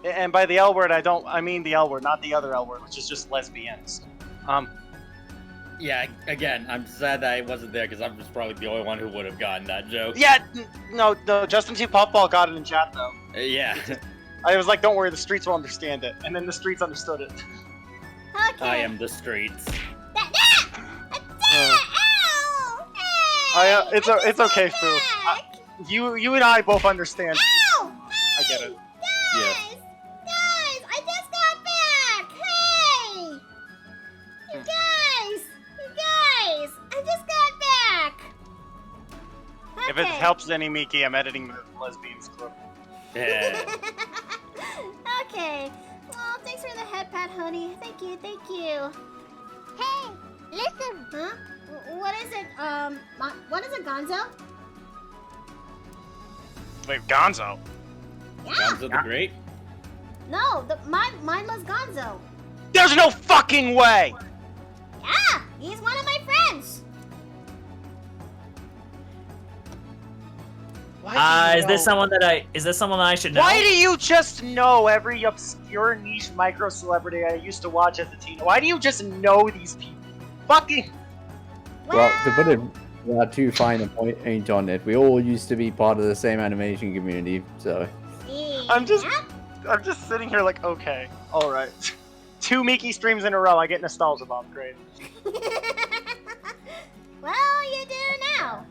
And by the L word, I mean the L word, not the other L word, which is just lesbians. Yeah, again, I'm sad that I wasn't there because I'm just probably the only one who would have gotten that joke. Yeah, no, Justin T. Puffball got it in chat, though. Yeah. I was like, don't worry, the streets will understand it. And then the streets understood it. Okay. I am the streets. It's okay, Fu. You and I both understand. Ow! I get it. Guys! Guys! I just got back! Hey! You guys! You guys! I just got back! If it helps any, Miki, I'm editing the lesbians clip. Yeah. Okay. Well, thanks for the head pat, honey. Thank you, thank you. Hey! Listen! Huh? What is it? What is it, Gonzo? Wait, Gonzo? Yeah! Gonzo the Great? No, mine was Gonzo. There's no fucking way! Yeah! He's one of my friends! Is this someone that I should know? Why do you just know every obscure niche micro celebrity I used to watch as a teen? Why do you just know these people? Fucking... Well, to put it too fine a point on it, we all used to be part of the same animation community, so... I'm just sitting here like, okay, alright. 2 Miki streams in a row, I get nostalgia bomb, great. Well, you do now.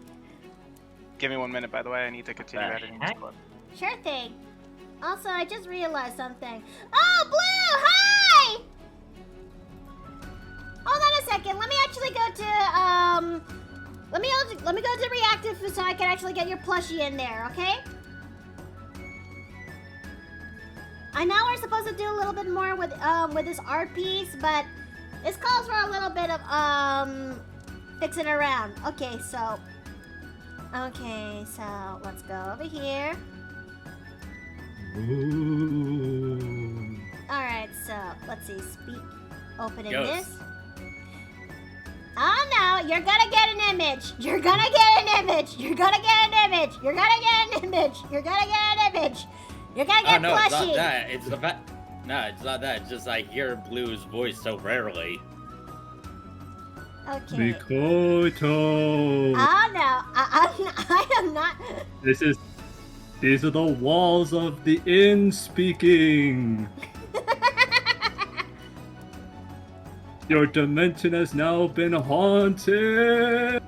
Give me 1 minute, by the way, I need to continue editing this clip. Sure thing. Also, I just realized something. Oh, Blue, hi! Hold on a second. Let me actually go to let me go to reactive so I can actually get your plushie in there, okay? I know we're supposed to do a little bit more with this art piece, but this calls for a little bit of fixing around. Okay, so let's go over here. Alright, so let's see, opening this. Oh no, you're gonna get an image. You're gonna get an image. You're gonna get an image. You're gonna get an image. You're gonna get an image. You're gonna get no, plushie. it's not that. It's the fact. No, it's not that. It's just I hear Blue's voice so rarely. Okay. Mikoto. Oh no, I am not. These are the walls of the inn speaking. Your dimension has now been haunted.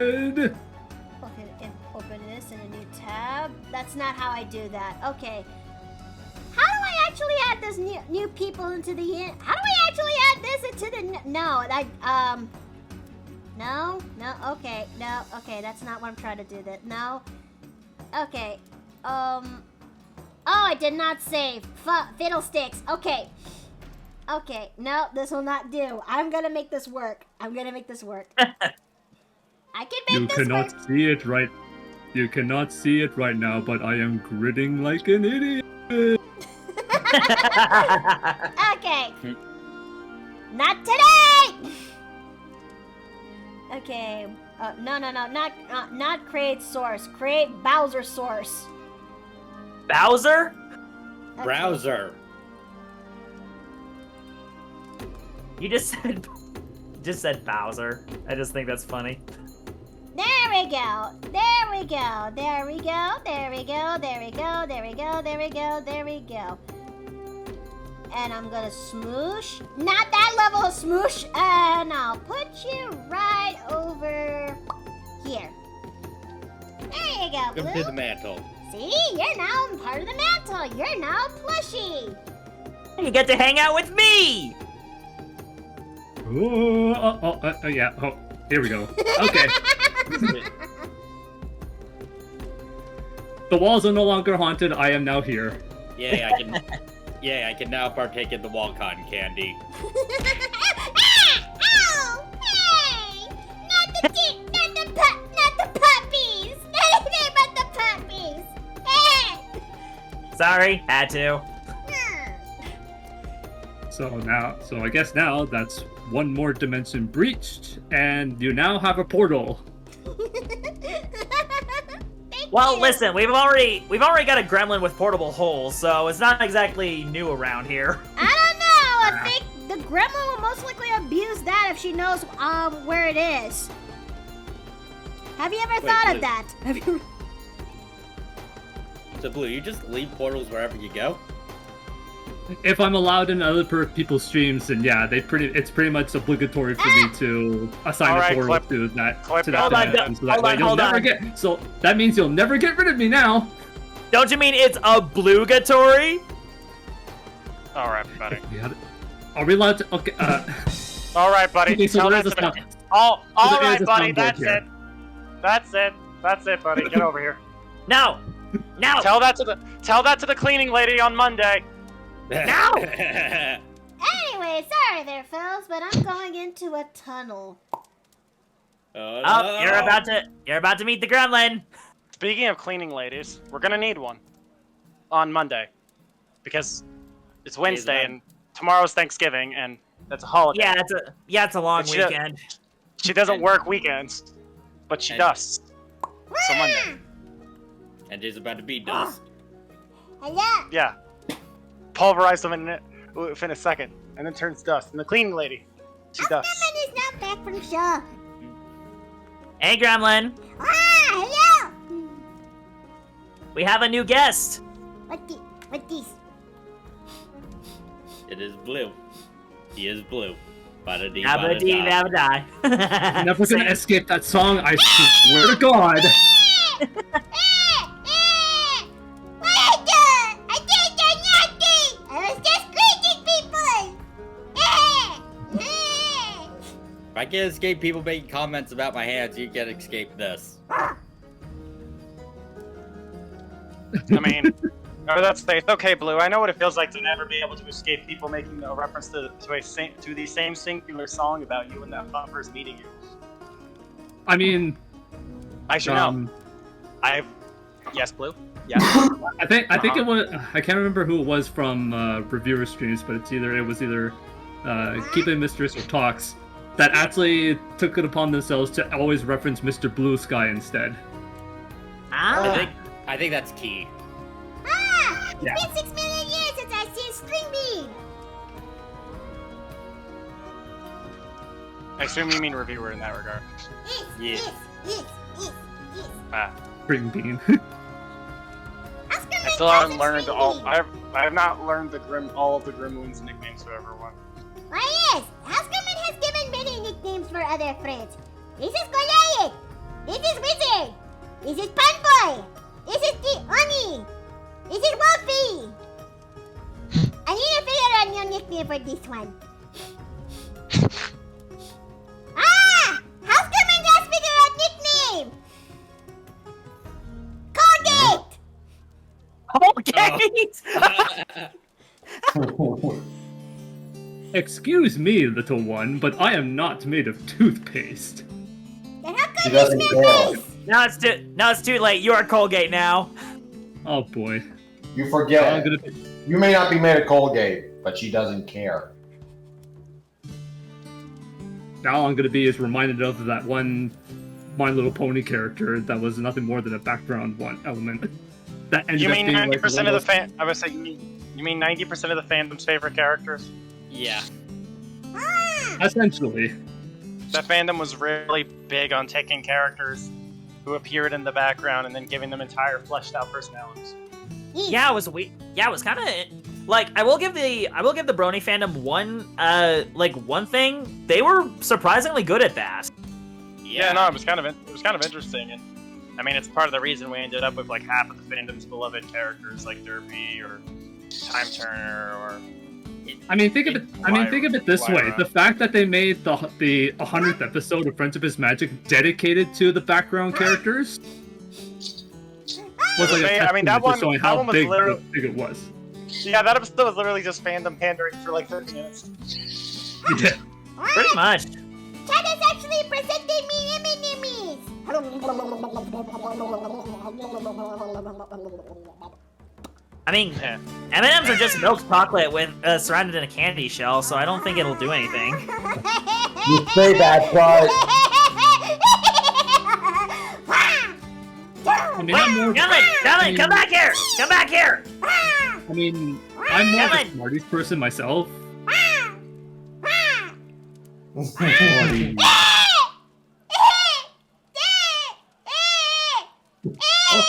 Open this in a new tab. That's not how I do that. Okay. How do I actually add this new people into the inn? How do I actually add this into the no? Okay, that's not what I'm trying to do. No. Okay. Oh, I did not save. Fiddlesticks. Okay. Okay, no, this will not do. I'm gonna make this work. I can make this work. You cannot see it right. You cannot see it right now, but I am grinning like an idiot. Okay. Not today. Okay. No. Not create source. Create Bowser source. Bowser? Okay. Browser. You just said Bowser. I just think that's funny. There we go. And I'm gonna smoosh. Not that level of smoosh. And I'll put you right over here. There you go, Blue. Come to the mantle. See, you're now part of the mantle. You're now plushie. You get to hang out with me. Yeah. Oh, here we go. Okay. The walls are no longer haunted. I am now here. Yeah, I can now partake in the wall cotton candy. Ow! Hey! Not the puppies! Not anything but the puppies! Hey! Sorry, had to. So I guess now that's one more dimension breached, and you now have a portal. Well, listen, we've already got a gremlin with portable holes, so it's not exactly new around here. I don't know. I think the gremlin will most likely abuse that if she knows where it is. Have you ever thought of that? Have you? So Blue, you just leave portals wherever you go? If I'm allowed in other people's streams, then yeah, it's pretty much obligatory for me to assign a portal to that dimension, so that way you'll never get. So that means you'll never get rid of me now. Don't you mean it's obligatory? All right, buddy. Are we allowed to? Okay. All right, buddy. Okay, so Tell there that is a to me. sound- All there right, is a buddy. soundboard That's here. it. That's it, buddy. Get over here. No. Tell that to the cleaning lady on Monday. No. Anyway, sorry there, fellas, but I'm going into a tunnel. Oh, you're about to meet the gremlin. Speaking of cleaning ladies, we're gonna need one on Monday because it's Wednesday and tomorrow's Thanksgiving and that's a holiday. Yeah, it's a long weekend. She doesn't work weekends, but she does. So Monday. And there's about to be dust. Hello. Yeah. Pulverize them in a second, and then turns dust. And the cleaning lady, she dust. Someone is not back from show. Hey, gremlin. Hello. We have a new guest. What this? It is Blue. He is Blue. Bada-dee, Abba-dee, bada-da. abba-die. Never gonna escape that song. I swear to God. If I can escape people making comments about my hands, you can escape this. I mean, it's okay, Blue. I know what it feels like to never be able to escape people making a reference to the same singular song about you and that fun first meeting you. I mean, I should know. Yes, Blue. Yeah. I think it was. I can't remember who it was from reviewer streams, but it was either Keeping Mistress or Talks that actually took it upon themselves to always reference Mr. Blue Sky instead. I think that's key. It's been 6 million years since I've seen String Bean. I assume you mean reviewer in that regard. Yes. String Bean. I still haven't learned I have not learned all of the Gremlins nicknames for everyone. Why yes, Askerman has given many nicknames for other friends. This is Goliath. This is Wizard. This is Punboy. This is the Oni. This is Wolfie. I need to figure out a new nickname for this one. Askerman just figured out nickname. Colgate. Excuse me, little one, but I am not made of toothpaste. Then how come you smell nice? Now it's too late. You are Colgate now. Oh boy. You forget. You may not be made of Colgate, but she doesn't care. Now all I'm gonna be is reminded of that one My Little Pony character that was nothing more than a background element. That ended You up mean being 90% of the fan? I would say you mean 90% of the fandom's favorite characters? Yeah. Essentially. That fandom was really big on taking characters who appeared in the background and then giving them entire fleshed out personalities. Yeah, it was kind of like I will give the Brony fandom one thing. They were surprisingly good at that. Yeah, no, it was kind of interesting, and I mean it's part of the reason we ended up with like half of the fandom's beloved characters like Derpy or Time Turner or. I mean, think of it this way: the fact that they made the 100th episode of Friendship is Magic dedicated to the background characters was like a testament to showing how big it was. Yeah, that episode was literally just fandom pandering for like 30 minutes. Yeah. Pretty much. Chad is actually presenting me Emmys. I mean, M&Ms are just milk chocolate with surrounded in a candy shell, so I don't think it'll do anything. You say that, but I mean, I'm more. Gremlin, come back here! Come back here! I mean, I'm more of a smarties person myself.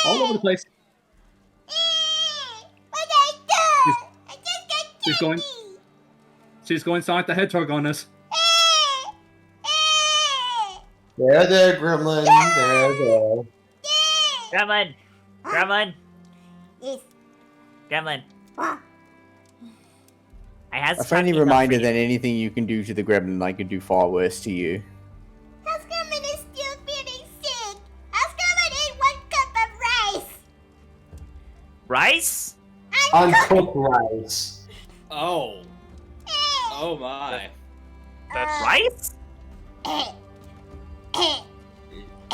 All over the place. She's going Sonic the Hedgehog on us. There, Gremlin. There. Gremlin. Yes. Gremlin. I had A friendly reminder that anything you can do to the gremlin, I could do far worse to you. House Gremlin is still feeling sick. House Gremlin ate 1 cup of rice. Rice? Uncooked rice. Oh. Oh my. That's rice?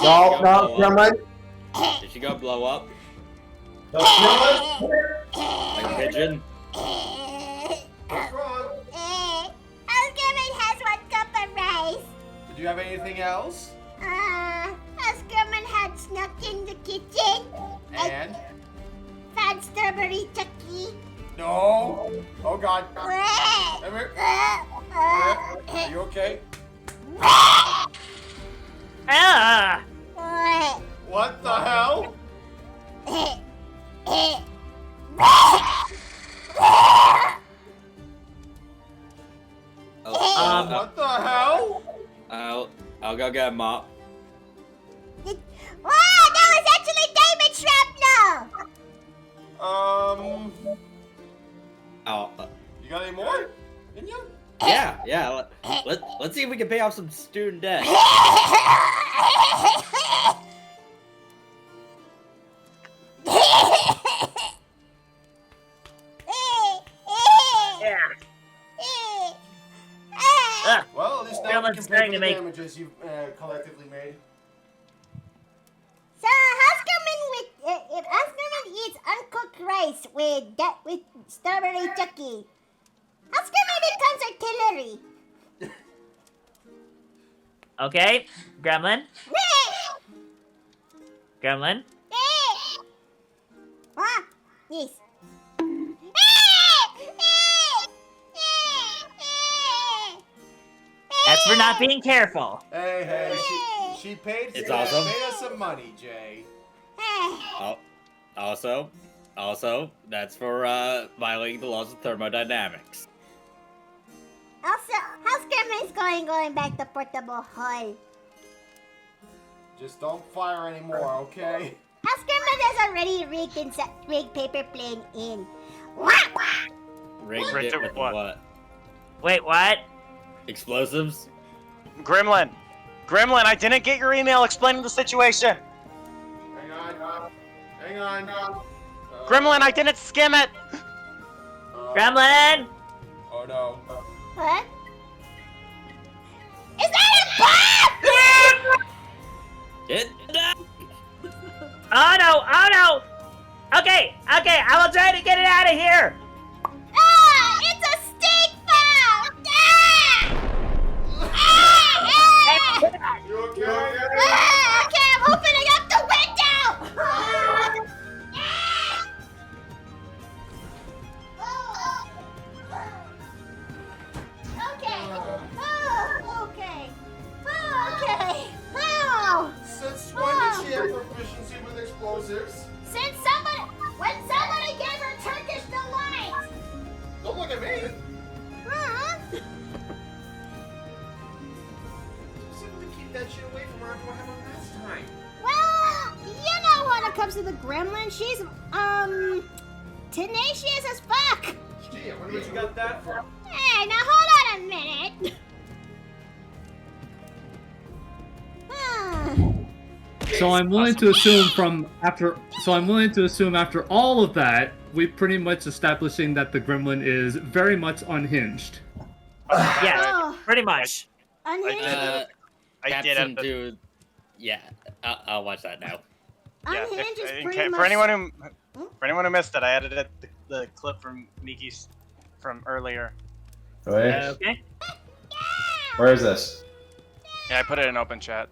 No, Gremlin. Did she go blow up? No, Gremlin. Like a pigeon? What's wrong? House Gremlin has 1 cup of rice. Did you have anything else? House Gremlin had snuck in the kitchen. And? Found strawberry Chucky. No. Oh God. Come here. Are you okay? What the hell? What the hell? I'll go get a mop. Wow, that was actually diamond shrapnel! You got any more? Didn't you? Yeah. Let's see if we can pay off some student debt. Well, at least now we can pay for the damages you've collectively made. So, House Gremlin eats uncooked rice with strawberry Chucky, House Gremlin becomes artillery. Okay, Gremlin. Gremlin. Ah, yes. That's for not being careful. Hey, she paid. It's awesome. Paid us some money, Jay. Also, that's for violating the laws of thermodynamics. Also, House Gremlin's going back to portable hull. Just don't fire anymore, okay? House Gremlin has already rigged paper plane in. Rigged it with what? Wait, what? Explosives? Gremlin, I didn't get your email explaining the situation. Hang on. Gremlin, I didn't skim it. Gremlin! Oh no. What? Is that a bomb? Oh no! Okay, I will try to get it out of here! Ah, it's a stink bomb! You okay? Okay, I'm opening up the window! Okay. Since when did she have proficiency with explosives? When somebody gave her Turkish delight! Don't look at me! Simply keep that shit away from her after what happened last time. Well, you know when it comes to the gremlin, she's, tenacious as fuck! Gee, I wonder what you got that from. Hey, now hold on a minute! So I'm willing to assume after all of that, we're pretty much establishing that the gremlin is very much unhinged. Yeah, pretty much. Unhinged? Captain dude. Yeah, I'll watch that now. Unhinged is pretty much... For anyone who missed it, I edited the clip from Miki's from earlier. Okay. Where is this? Yeah, I put it in open chat.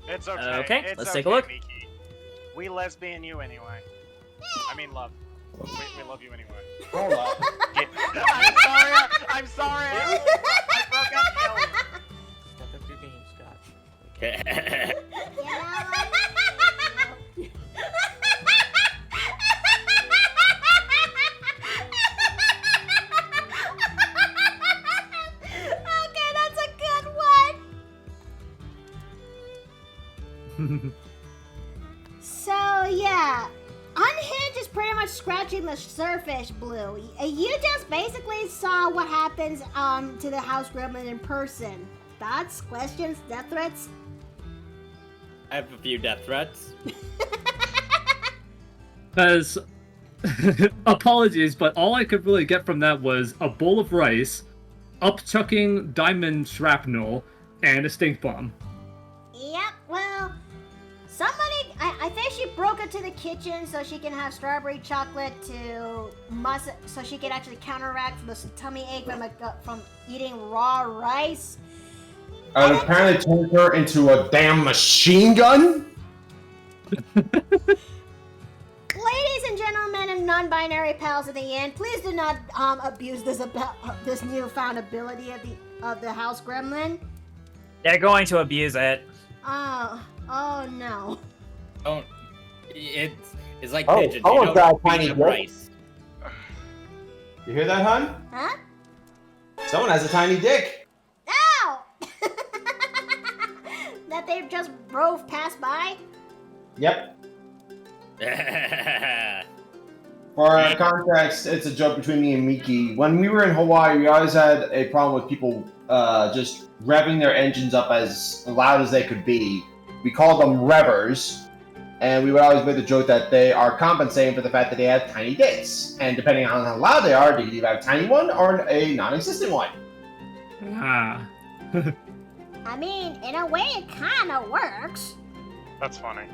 It's okay. Okay, It's let's okay, take a look. Miki. We lesbian you anyway. I mean, love. We love you anyway. Roll up. I'm sorry. I broke up the alien. Step up your game, Scott. Okay, that's a good one. So yeah, Unhinged is pretty much scratching the surface, Blue. You just basically saw what happens to the house gremlin in person. Thoughts, questions, death threats? I have a few death threats. Because, apologies, but all I could really get from that was a bowl of rice, up-chucking diamond shrapnel, and a stink bomb. Yep, well, I think she broke into the kitchen so she can have strawberry chocolate so she can actually counteract the tummy ache from eating raw rice. Apparently turned her into a damn machine gun? Ladies and gentlemen and non-binary pals of the end, please do not abuse this newfound ability of the house gremlin. They're going to abuse it. Oh no. Don't. It's like Oh, pigeons. oh, You God, don't tiny feed them boy. rice. You hear that, hun? Huh? Someone has a tiny dick. No! That they just drove past by? Yep. For context, it's a joke between me and Miki. When we were in Hawaii, we always had a problem with people just revving their engines up as loud as they could be. We called them revvers, and we would always make the joke that they are compensating for the fact that they have tiny dicks. And depending on how loud they are, they can either have a tiny one or a non-existent one. Ah. I mean, in a way, it kind of works. That's funny.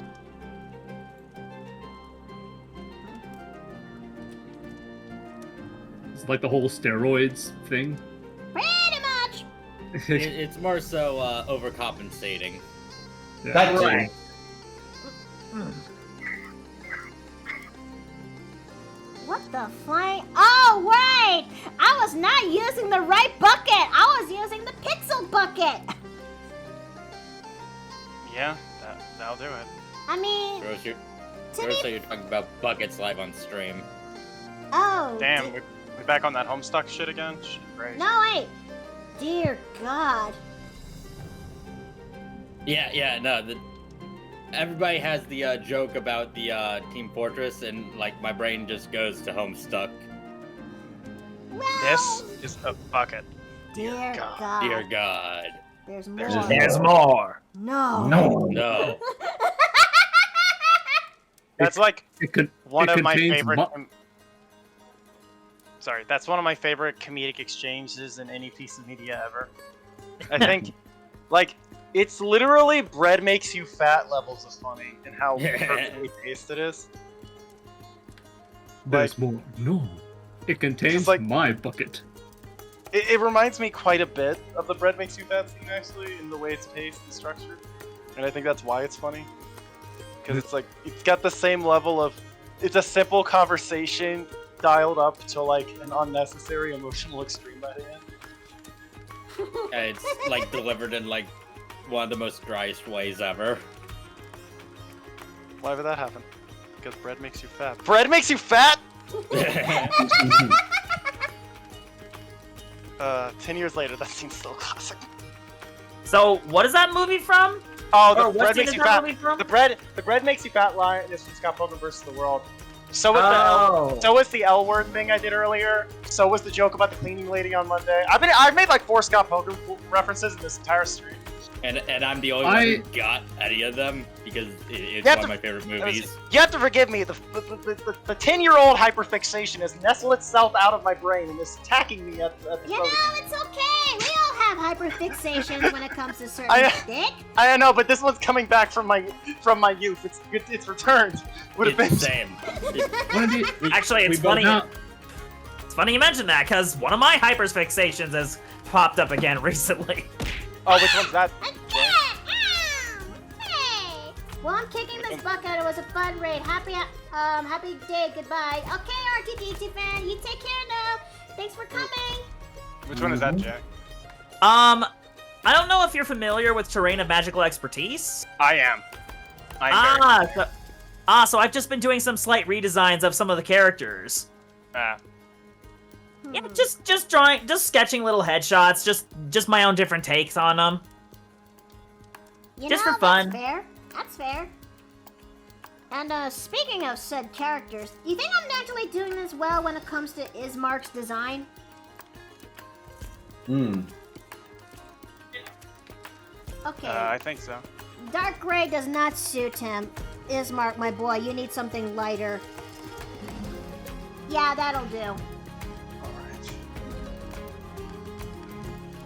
It's like the whole steroids thing. Pretty much. It's more so overcompensating. Yeah. That's Right. What the flying? Oh, right! I was not using the right bucket. I was using the pixel bucket. Yeah, that'll do it. I mean, Gross, you're talking about buckets live on stream. oh. Damn, we back on that Homestuck shit again? Shit, great. No, wait. Dear God. Yeah, no. Everybody has the joke about the Team Fortress, and like my brain just goes to Homestuck. Well, This is a bucket. Dear God. Dear God. There's more. There's more. No. No. That's like one of my contains favorite. Sorry, that's one of my favorite comedic exchanges in any piece of media ever. I think, like, it's literally bread makes you fat levels of funny and how perfectly paced it is. There's more. No. It contains like- my bucket. It reminds me quite a bit of the bread makes you fat scene, actually, in the way it's paced and structured. And I think that's why it's funny. Because it's like, it's got the same level of, it's a simple conversation dialed up to like an unnecessary emotional extreme by the end. And it's like delivered in like one of the most driest ways ever. Why would that happen? Because bread makes you fat. Bread makes you fat?! 10 years later, that seems still classic. So, what is that movie from? Oh, Or the what bread scene makes is you that fat. movie from? The bread makes you fat line is from Scott Pilgrim vs. the World. So was Oh. so was the L word thing I did earlier. So was the joke about the cleaning lady on Monday. I've made like 4 Scott Pilgrim references in this entire stream. And I'm the only one who got any of them because it's You have one of to- my favorite movies. You have to forgive me. The 10-year-old hyperfixation has nestled itself out of my brain and is attacking me at the You throat know, again. it's okay. We all have hyperfixations when it comes to certain I- dick. I know, but this one's coming back from my youth. It's returned. Would have been It's the same. Actually, it's funny. It's funny you mentioned that because one of my hyperfixations has popped up again recently. Oh, which one's that? Hey. Well, I'm kicking this bucket. It was a fun raid. Happy day. Goodbye. Okay, RTDT fan. You take care now. Thanks for coming. Which one is that, Jack? I don't know if you're familiar with Terrain of Magical Expertise. I am. So I've just been doing some slight redesigns of some of the characters. Yeah, just drawing, just sketching little headshots, just my own different takes on them. Just for fun. That's fair. That's fair. And speaking of said characters, do you think I'm naturally doing this well when it comes to Ismark's design? Okay. I think so. Dark gray does not suit him. Ismark, my boy, you need something lighter. Yeah, that'll do. Alright.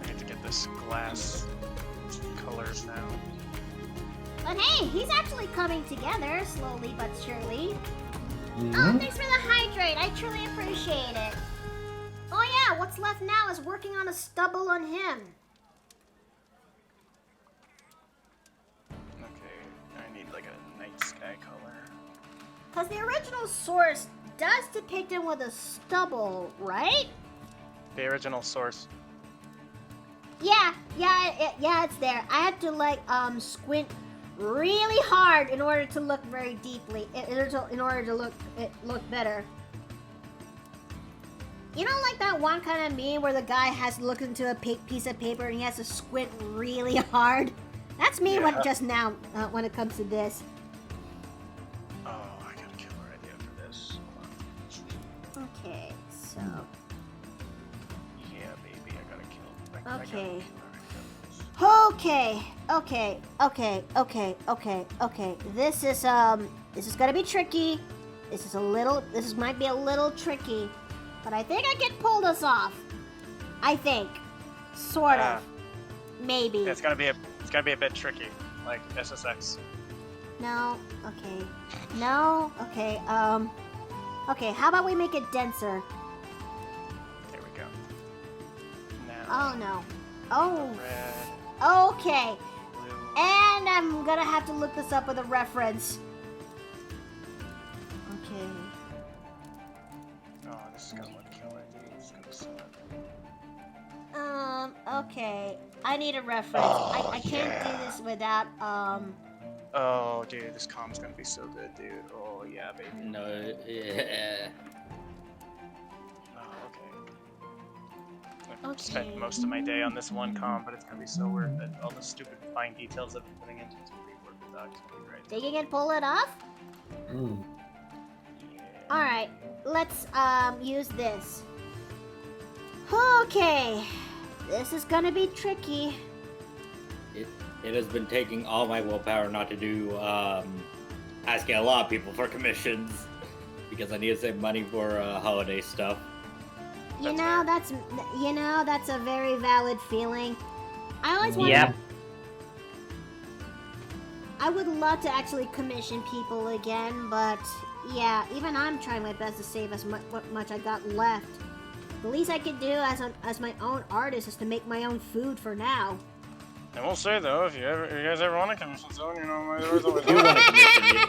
I need to get this glass colors now. But hey, he's actually coming together, slowly but surely. Oh, thanks for the hydrate. I truly appreciate it. Oh yeah, what's left now is working on a stubble on him. I need like a night sky color. Because the original source does depict him with a stubble, right? The original source. Yeah, it's there. I had to like squint really hard in order to look very deeply, in order to look better. You know, like that one kind of meme where the guy has to look into a piece of paper and he has to squint really hard? That's me just now when it comes to this. Oh, I got a killer idea for this. Okay, so... Yeah, baby, I gotta kill... Okay. Okay. This is gonna be tricky. This might be a little tricky. But I think I can pull this off. I think. Sort of. Maybe. Yeah, it's gonna be a bit tricky, like SSX. No. Okay. No. Okay. Okay. How about we make it denser? There we go. Now. Oh no. Oh. Red. Okay. Blue. And I'm gonna have to look this up with a reference. Okay. Oh, this is gonna look killer, dude. This is gonna suck. Okay. I need a reference. I can't do this without, Oh, dude, this com's gonna be so good, dude. Oh, yeah, baby. No, yeah. Oh, okay. I've spent most of my day on this one com, but it's gonna be so worth it. All the stupid fine details I've been putting into it's gonna be worth it, dog. It's gonna be great. think you can pull it off? Yeah. Alright, let's, use this. Okay. This is gonna be tricky. It has been taking all my willpower not to do, asking a lot of people for commissions, because I need to save money for, holiday stuff. You know, that's a very valid feeling. I always wanted... Yep. I would love to actually commission people again, but yeah, even I'm trying my best to save as much I got left. The least I could do as my own artist is to make my own food for now. I will say though, if you guys ever want to commission someone, you know, my door's always I do want to commission you.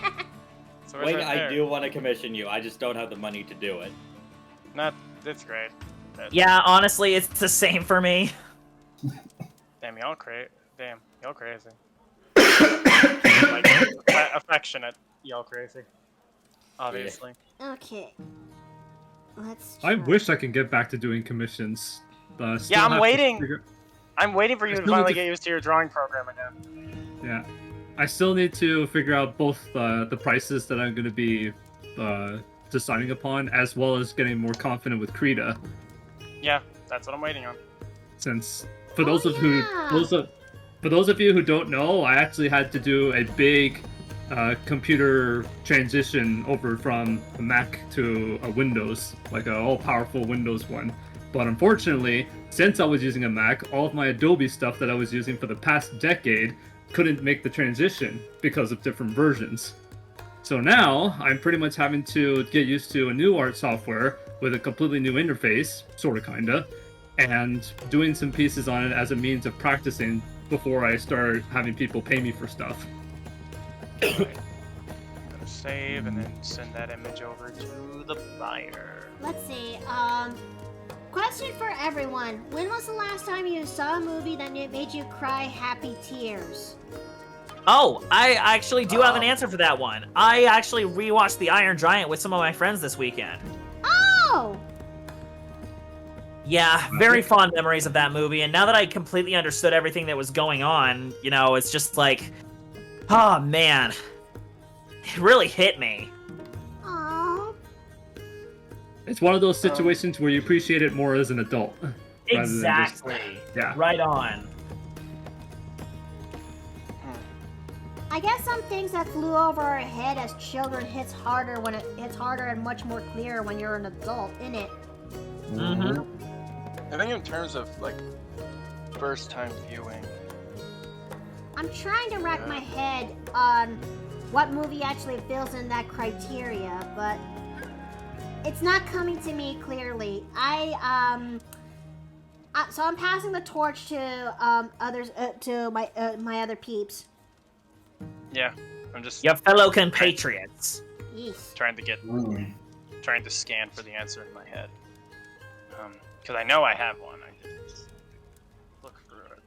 So it's Wait, right there. I do want to commission you. I just don't have the money to do it. It's great. Yeah, honestly, it's the same for me. Damn, y'all crazy. Damn, y'all crazy. Like, affectionate, y'all crazy. Obviously. Okay. Let's I try. wish I could get back to doing commissions. Still Yeah, I'm have to waiting. figure- I'm waiting for you to still need finally to- get used to your drawing program again. Yeah. I still need to figure out both the prices that I'm going to be deciding upon, as well as getting more confident with Krita. Yeah, that's what I'm waiting on. Since for those of you who don't know, I actually had to do a big computer transition over from a Mac to a Windows, like a all-powerful Windows one. But unfortunately, since I was using a Mac, all of my Adobe stuff that I was using for the past decade couldn't make the transition because of different versions. So now, I'm pretty much having to get used to a new art software with a completely new interface, sorta kinda, and doing some pieces on it as a means of practicing before I start having people pay me for stuff. Alright. Gonna save and then send that image over to the buyer. Let's see. Question for everyone. When was the last time you saw a movie that made you cry happy tears? Oh, I actually do have an answer for that one. I actually rewatched The Iron Giant with some of my friends this weekend. Oh! Yeah, very fond memories of that movie, and now that I completely understood everything that was going on, you know, it's just like, oh man, it really hit me. Aww. It's one of those situations where you appreciate it more as an adult. Exactly. Yeah. Right on. I guess some things that flew over our head as children hits harder when it hits harder and much more clear when you're an adult, innit? Mm-hmm. I think in terms of like first time viewing. I'm trying to rack my head on what movie actually fills in that criteria, but it's not coming to me clearly. So I'm passing the torch to others, to my other peeps. Yeah, I'm just Your fellow compatriots. Yeesh. trying to scan for the answer in my head. Because I know I have one. I just look through it.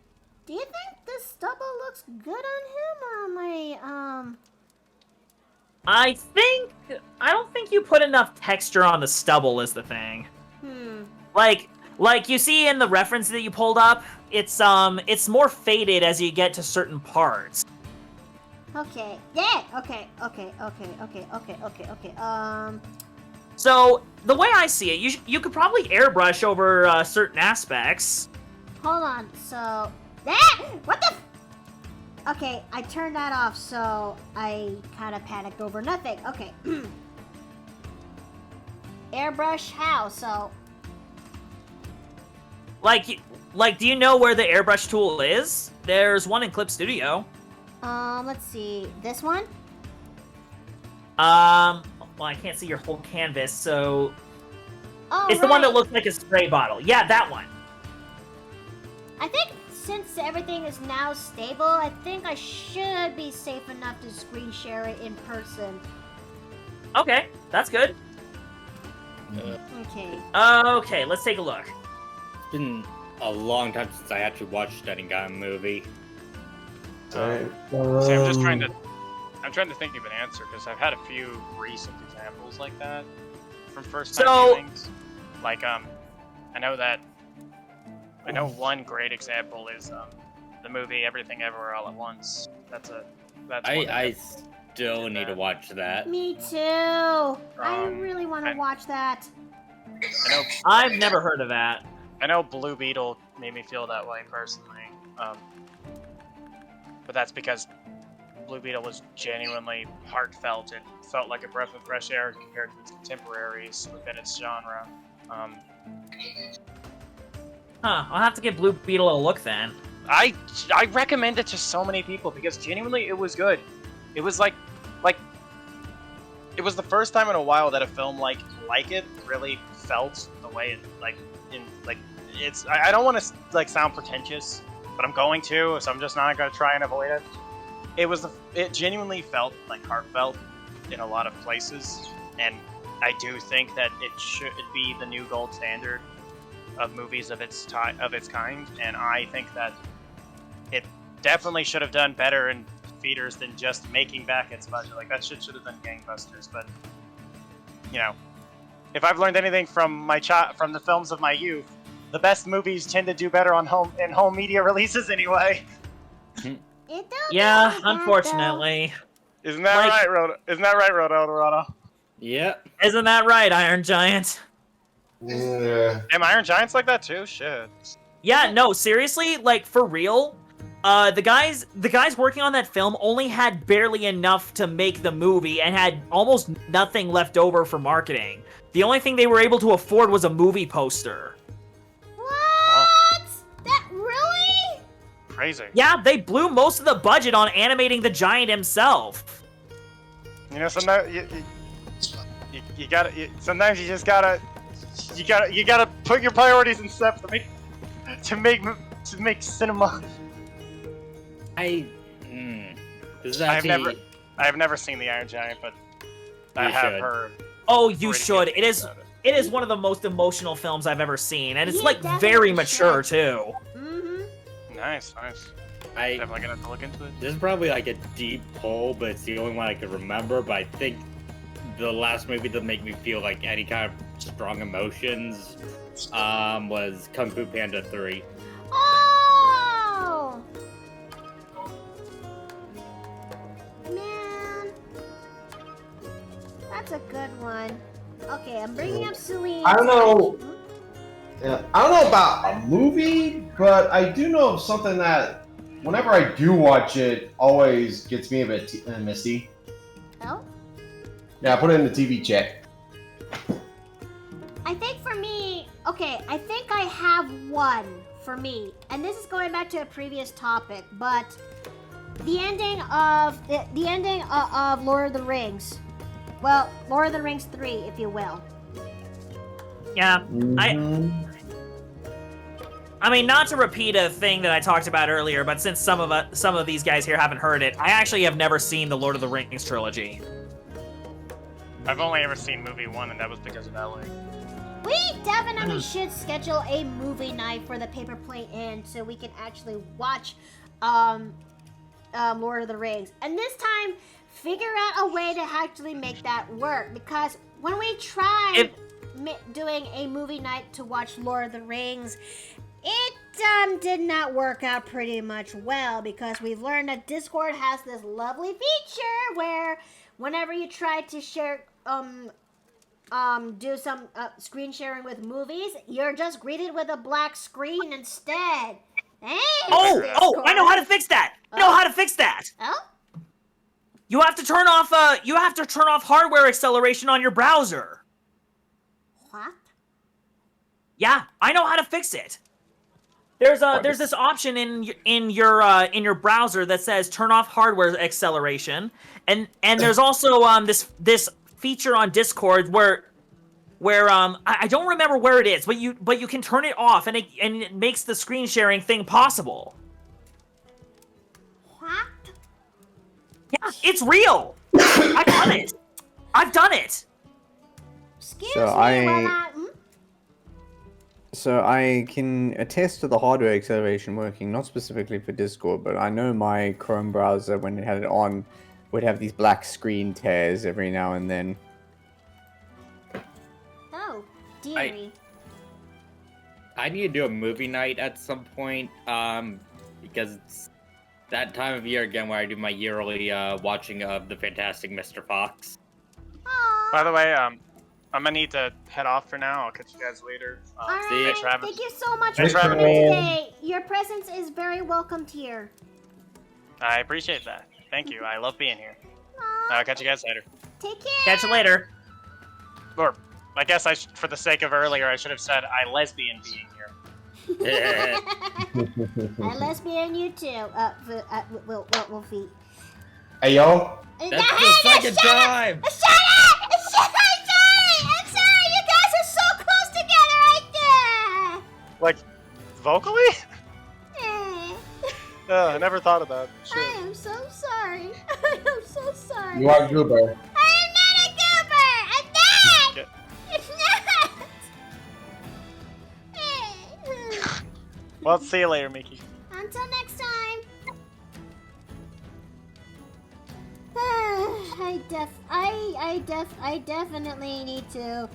Do you think this stubble looks good on him, or am I, I don't think you put enough texture on the stubble is the thing. Like you see in the reference that you pulled up, it's more faded as you get to certain parts. Okay. Yeah. Okay. So the way I see it, you could probably airbrush over certain aspects. Hold on. So what the? Okay, I turned that off, so I kind of panicked over nothing. Okay. Airbrush how? So. Like, do you know where the airbrush tool is? There's one in Clip Studio. Let's see. This one? Well, I can't see your whole canvas, so... Oh, it's the one that looks like a spray bottle. Yeah, that one. I think since everything is now stable, I think I should be safe enough to screen share it in person. Okay, that's good. Okay. Okay, let's take a look. It's been a long time since I actually watched any kind of movie. See, I'm trying to think of an answer because I've had a few recent examples like that from first time viewings. Like I know one great example is the movie Everything Everywhere All at Once. I still need to watch that. Me too. I really want to watch that. I've never heard of that. I know Blue Beetle made me feel that way personally, but that's because Blue Beetle was genuinely heartfelt and felt like a breath of fresh air compared to its contemporaries within its genre. I'll have to give Blue Beetle a look then. I recommend it to so many people because genuinely it was good. It was like it was the first time in a while that a film like it really felt the way it it's. I don't want to sound pretentious, but I'm going to, so I'm just not going to try and avoid it. It genuinely felt like heartfelt in a lot of places, and I do think that it should be the new gold standard of movies of its kind, and I think that it definitely should have done better in theaters than just making back its budget. Like that shit should have been gangbusters. But you know, if I've learned anything from from the films of my youth, the best movies tend to do better on home media releases anyway. Yeah, unfortunately. Isn't that right, Roto Eldorado? Yep. Isn't that right, Iron Giant? Yeah. Damn, Iron Giant's like that too? Shit. Yeah, no, seriously, like, for real, the guys working on that film only had barely enough to make the movie and had almost nothing left over for marketing. The only thing they were able to afford was a movie poster. What? That really? Crazy. Yeah, they blew most of the budget on animating the giant himself. You know, sometimes sometimes you just gotta put your priorities in step to make cinema. I've never I have never seen the Iron Giant, but I You have should. heard. Oh, you already should. good It is. about it. It is one of the most emotional films I've ever seen, and it's You like definitely very mature should. too. Mm-hmm. Nice. I Definitely gonna have to look into it. This is probably like a deep pull, but it's the only one I can remember. But I think the last movie that made me feel like any kind of strong emotions was Kung Fu Panda 3. Oh! Man. That's a good one. Okay, I'm bringing up Celine. I don't know. Yeah, I don't know about a movie, but I do know of something that, whenever I do watch it, always gets me a bit misty. Oh? Yeah, put it in the TV chat. I think for me, okay, I think I have one for me, and this is going back to a previous topic, but the ending of of Lord of the Rings. Well, Lord of the Rings 3, if you will. Yeah, I mean, not to repeat a thing that I talked about earlier, but since some of these guys here haven't heard it, I actually have never seen the Lord of the Rings trilogy. I've only ever seen movie 1, and that was because of Ellie. We definitely should schedule a movie night for the Paper Plate Inn so we can actually watch Lord of the Rings. And this time, figure out a way to actually make that work. Because when we tried doing a movie night to watch Lord of the Rings, it did not work out pretty much well, because we've learned that Discord has this lovely feature where whenever you try to share do some screen sharing with movies, you're just greeted with a black screen instead. Thanks, Oh, Discord. I know how to fix that. I know how to fix that. Oh? You have to turn off hardware acceleration on your browser. What? Yeah, I know how to fix it. There's this option in your browser that says turn off hardware acceleration, and there's also this feature on Discord where I don't remember where it is, but you can turn it off, and it makes the screen sharing thing possible. What? Yeah, it's real. I've done it. Excuse So me, So I can attest to the hardware acceleration working, not specifically for Discord, but I know my Chrome browser, when it had it on, would have these black screen tears every now and then. Oh, dearie. I need to do a movie night at some point, because it's that time of year again where I do my yearly watching of the Fantastic Mr. Fox. By the way, I'm gonna need to head off for now. I'll catch you guys later. Alright, Thanks, Travis. thank you so much Thanks, for coming Travis. today. Your presence is very welcomed here. I appreciate that. Thank you. I love being here. I'll catch you guys later. Take care. Catch you later. Or, I guess for the sake of earlier, I should have said I lesbian being here. I lesbian you too. We'll feed. Hey, yo. That's the second time! Shut up! I'm sorry! You guys are so close together right there! Like, vocally? I never thought of that. Shit. I am so sorry. I am so sorry. You are Goober. I am not a goober! I'm not! It's not! Well, see you later, Mickey. Until next time. I definitely need to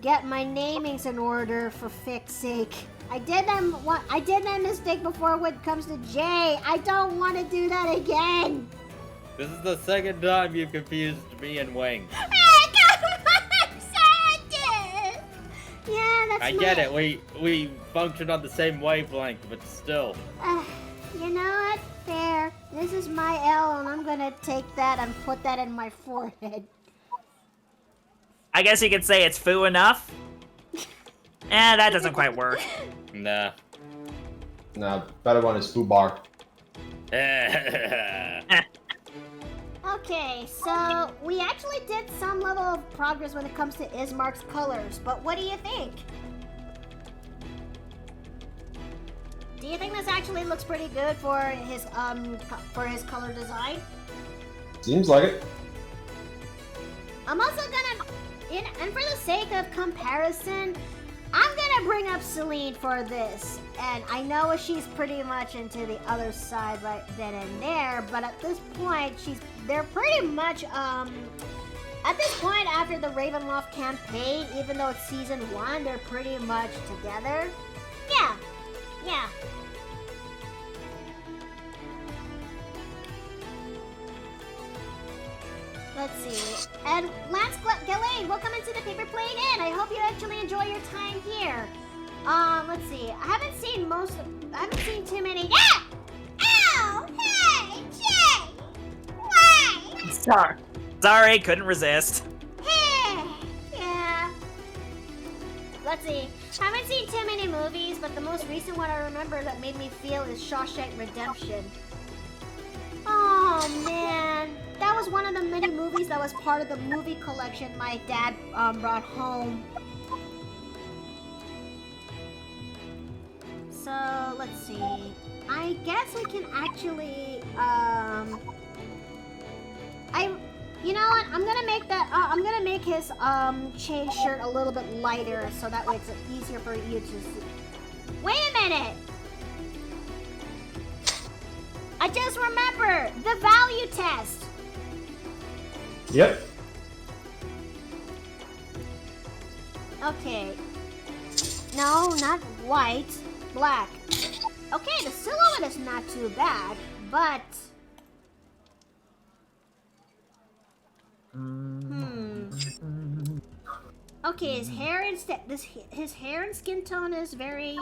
get my namings in order, for fix's sake. I did that mistake before when it comes to Jay. I don't want to do that again. This is the second time you've confused me and Wang. I'm sorry. Yeah, that's I get it. We function on the same wavelength, but still. You know what? Fair. This is my L, and I'm gonna take that and put that in my forehead. I guess you could say it's foo enough. That doesn't quite work. Nah. No, better one is Foobar. Okay, so we actually did some level of progress when it comes to Ismark's colors, but what do you think? Do you think this actually looks pretty good for his color design? Seems like it. I'm also gonna, and for the sake of comparison, I'm gonna bring up Celine for this. And I know she's pretty much into the other side right then and there, but at this point, they're pretty much, at this point after the Ravenloft campaign, even though it's season 1, they're pretty much together. Yeah. Let's see. And Lance Gillane, welcome into the Paper Plane Inn. I hope you actually enjoy your time here. Let's see. I haven't seen too many. Ah! Ow! Hey, Jay! Why? Sorry, couldn't resist. Hey, yeah. Let's see. I haven't seen too many movies, but the most recent one I remember that made me feel is Shawshank Redemption. Oh man, that was one of the many movies that was part of the movie collection my dad brought home. So let's see. I guess we can actually you know what? I'm gonna make his chain shirt a little bit lighter so that way it's easier for you to see. Wait a minute! I just remembered the value test. Yep. Okay. No, not white. Black. Okay, the silhouette is not too bad, but... Okay, his hair and skin tone is very,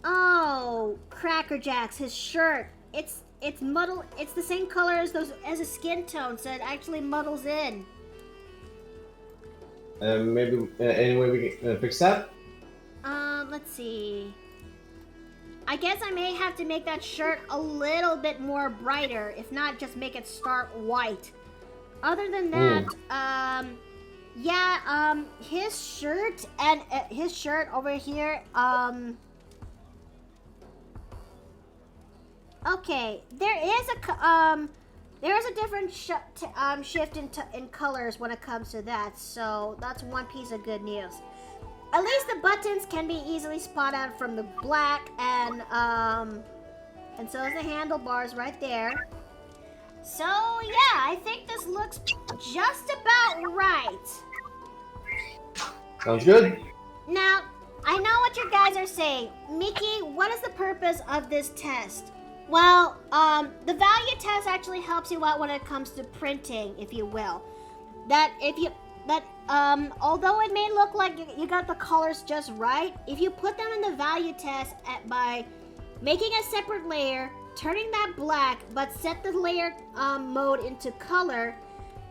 Oh, Cracker Jacks, his shirt. It's muddled. It's the same color as a skin tone, so it actually muddles in. Maybe any way we can fix that? Let's see. I guess I may have to make that shirt a little bit more brighter. If not, just make it start white. Other than that, his shirt and his shirt over here, okay, there is a different shift in colors when it comes to that, so that's one piece of good news. At least the buttons can be easily spotted out from the black, and so is the handlebars right there. So yeah, I think this looks just about right. Sounds good. Now, I know what you guys are saying. Mickey, what is the purpose of this test? Well, the value test actually helps you out when it comes to printing, if you will. Although it may look like you got the colors just right, if you put them in the value test by making a separate layer, turning that black, but set the layer mode into color,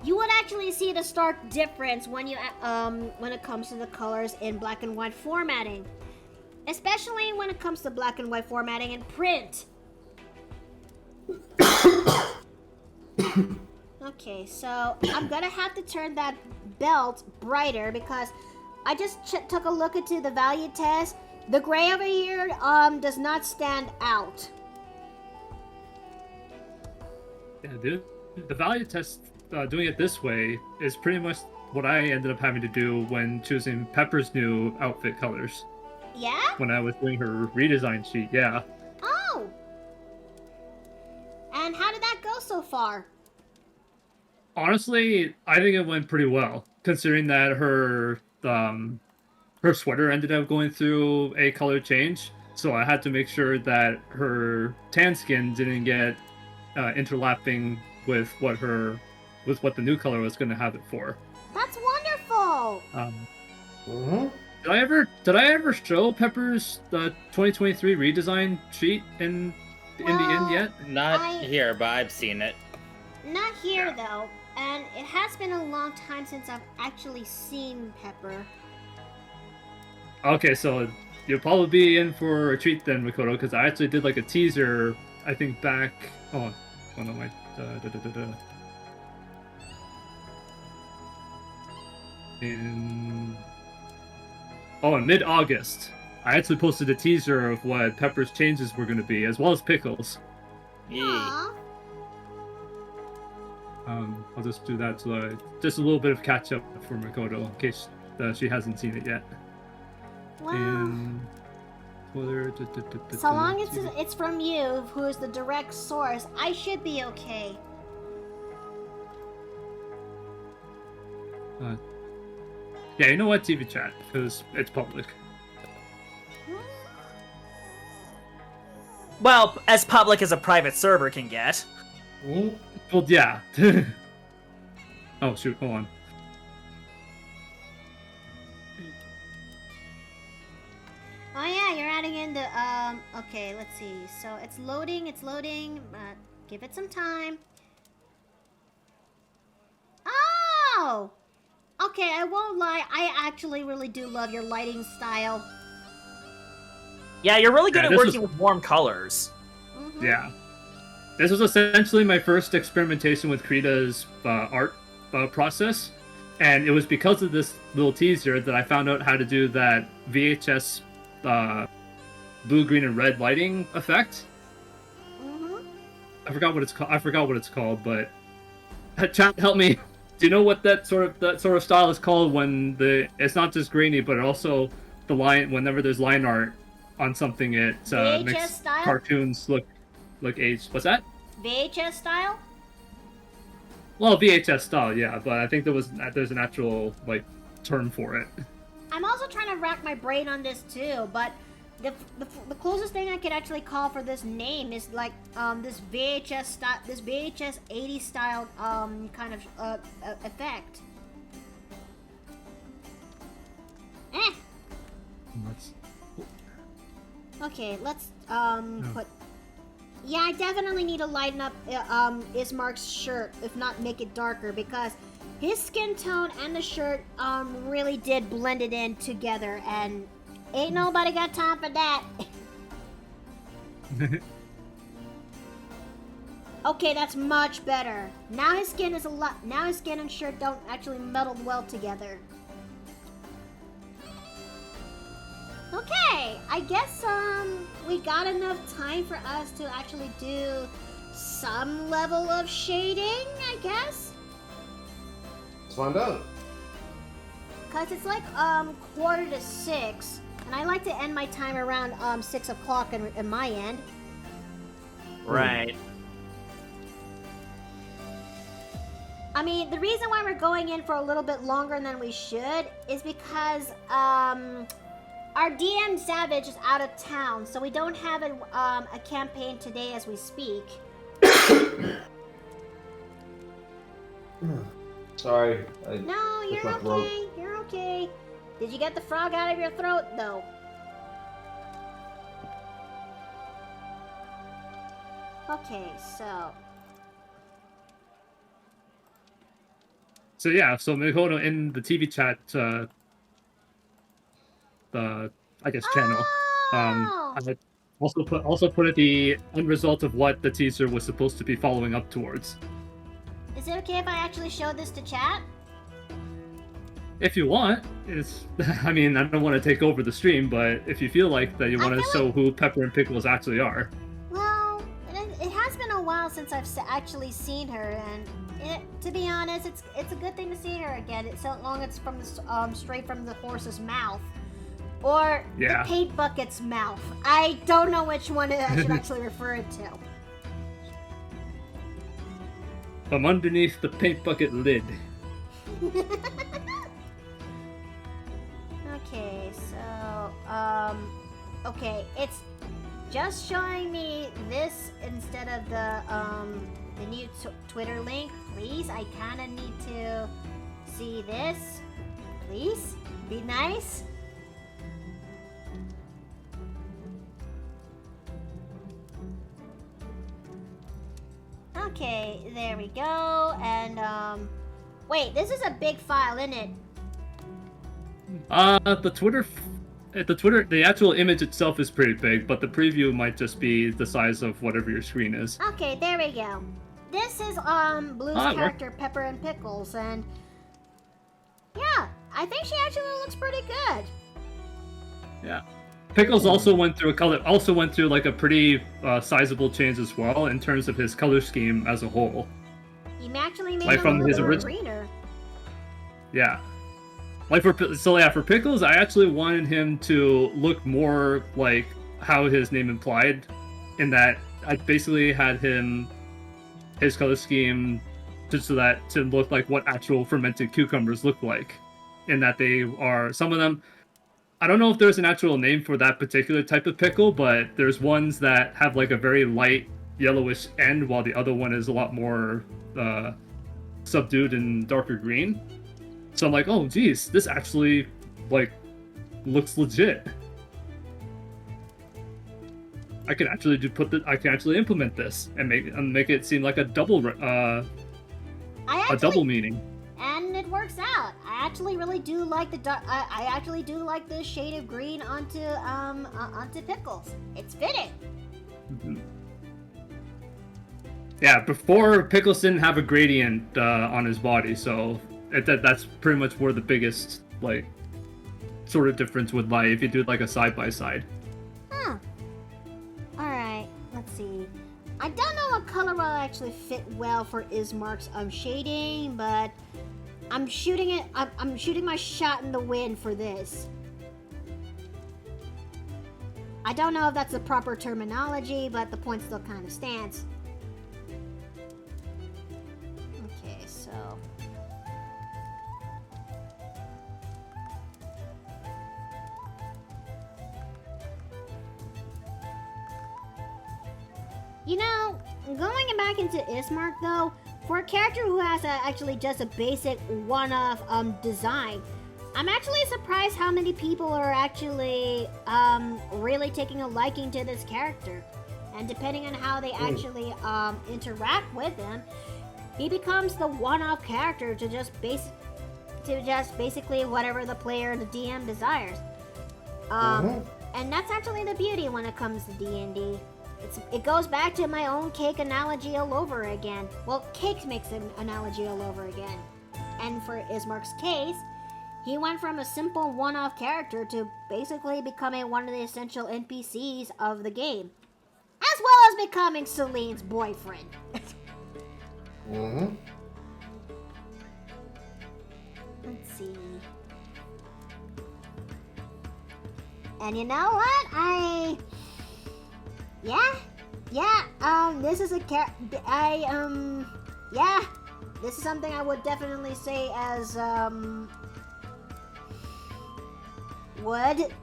you would actually see the stark difference when it comes to the colors in black and white formatting, especially when it comes to black and white formatting in print. Okay, so I'm gonna have to turn that belt brighter because I just took a look into the value test. The gray over here does not stand out. Yeah, dude. The value test, doing it this way is pretty much what I ended up having to do when choosing Pepper's new outfit colors. Yeah? When I was doing her redesign sheet, yeah. Oh! And how did that go so far? Honestly, I think it went pretty well, considering that her sweater ended up going through a color change, so I had to make sure that her tan skin didn't get interlapping with what the new color was going to have it for. That's wonderful. Did I ever show Pepper's 2023 redesign sheet in the end yet? Not here, but I've seen it. Not here though, and it has been a long time since I've actually seen Pepper. Okay, so you'll probably be in for a treat then, Makoto, because I actually did like a teaser, I think back... Oh no, my... In mid-August, I actually posted a teaser of what Pepper's changes were going to be, as well as Pickles. Yeah. I'll just do that to just a little bit of catch up for Makoto in case she hasn't seen it yet. Wow. And so long as it's from you, who is the direct source, I should be okay. Yeah, you know what? TV chat, because it's public. Well, as public as a private server can get. Well, yeah. Oh, shoot, hold on. Oh yeah, you're adding in the, okay, let's see. So it's loading, give it some time. Oh! Okay, I won't lie, I actually really do love your lighting style. Yeah, you're really good at working with warm colors. Mm-hmm. Yeah. This was essentially my first experimentation with Krita's art process, and it was because of this little teaser that I found out how to do that VHS blue, green, and red lighting effect. Mm-hmm. I forgot what it's called, but chat, help me. Do you know what that sort of style is called when it's not just grainy, but also the line whenever there's line art on something, it makes style? Cartoons look aged. What's that? VHS style? Well, VHS style, yeah, but I think there's an actual term for it. I'm also trying to rack my brain on this too, but the closest thing I could actually call for this name is this VHS style, this VHS 80s style kind of effect. Okay, let's put. Yeah, I definitely need to lighten up Ismark's shirt, if not make it darker, because his skin tone and the shirt really did blend it in together, and ain't nobody got time for that. Okay, that's much better. Now his skin and shirt don't actually meld well together. Okay, I guess we got enough time for us to actually do some level of shading, I guess. Let's find out. Cause it's like 5:45, and I like to end my time around 6 o'clock in my end. Right. I mean, the reason why we're going in for a little bit longer than we should is because our DM Savage is out of town, so we don't have a campaign today as we speak. Sorry. No, you're okay. You're okay. Did you get the frog out of your throat, though? Okay, so... So yeah, so Makoto in the TV chat, channel. I also put it the end result of what the teaser was supposed to be following up towards. Is it okay if I actually show this to chat? If you want, I mean, I don't want to take over the stream, but if you feel like that you want to show who Pepper and Pickles actually are. Well, it has been a while since I've actually seen her, and to be honest, it's a good thing to see her again. So long as it's from the straight from the horse's mouth. Or the paint bucket's mouth. I don't know which one I should actually refer it to. From underneath the paint bucket lid. Okay, so, okay, it's just showing me this instead of the new Twitter link. Please, I kinda need to see this. Please, be nice. Okay, there we go, and, wait, this is a big file, isn't it? The actual image itself is pretty big, but the preview might just be the size of whatever your screen is. Okay, there we go. This is, Blue's character, Pepper and Pickles, and, yeah, I think she actually looks pretty good. Yeah. Pickles also went through like a pretty sizable change as well in terms of his color scheme as a whole. You actually made Like him from a his little bit original. greener. Yeah. Like for Pickles, I actually wanted him to look more like how his name implied, in that I basically had his color scheme just so that to look like what actual fermented cucumbers look like, in that they are some of them. I don't know if there's an actual name for that particular type of pickle, but there's ones that have like a very light yellowish end, while the other one is a lot more subdued and darker green. So I'm like, oh geez, this actually like looks legit. I can actually I can actually implement this and make it seem like a double double meaning. And it works out. I actually really do like I actually do like the shade of green onto Pickles. It's fitting. Mm-hmm. Yeah, before Pickles didn't have a gradient on his body, so that's pretty much where the biggest like sort of difference would lie if you do like a side by side. Huh. All right. Let's see. I don't know what color will actually fit well for Ismark's shading, but I'm shooting my shot in the wind for this. I don't know if that's the proper terminology, but the point still kind of stands. Okay, so you know, going back into Ismark though, for a character who has actually just a basic one-off design, I'm actually surprised how many people are actually really taking a liking to this character. And depending on how they actually interact with him, he becomes the one-off character to just basically whatever the player, the DM desires. And that's actually the beauty when it comes to D&D. It goes back to my own cake analogy all over again. Well, cake makes an analogy all over again. And for Ismark's case, he went from a simple one-off character to basically becoming one of the essential NPCs of the game. As well as becoming Celine's boyfriend. Let's see. And you know what? This is this is something I would definitely say as, would.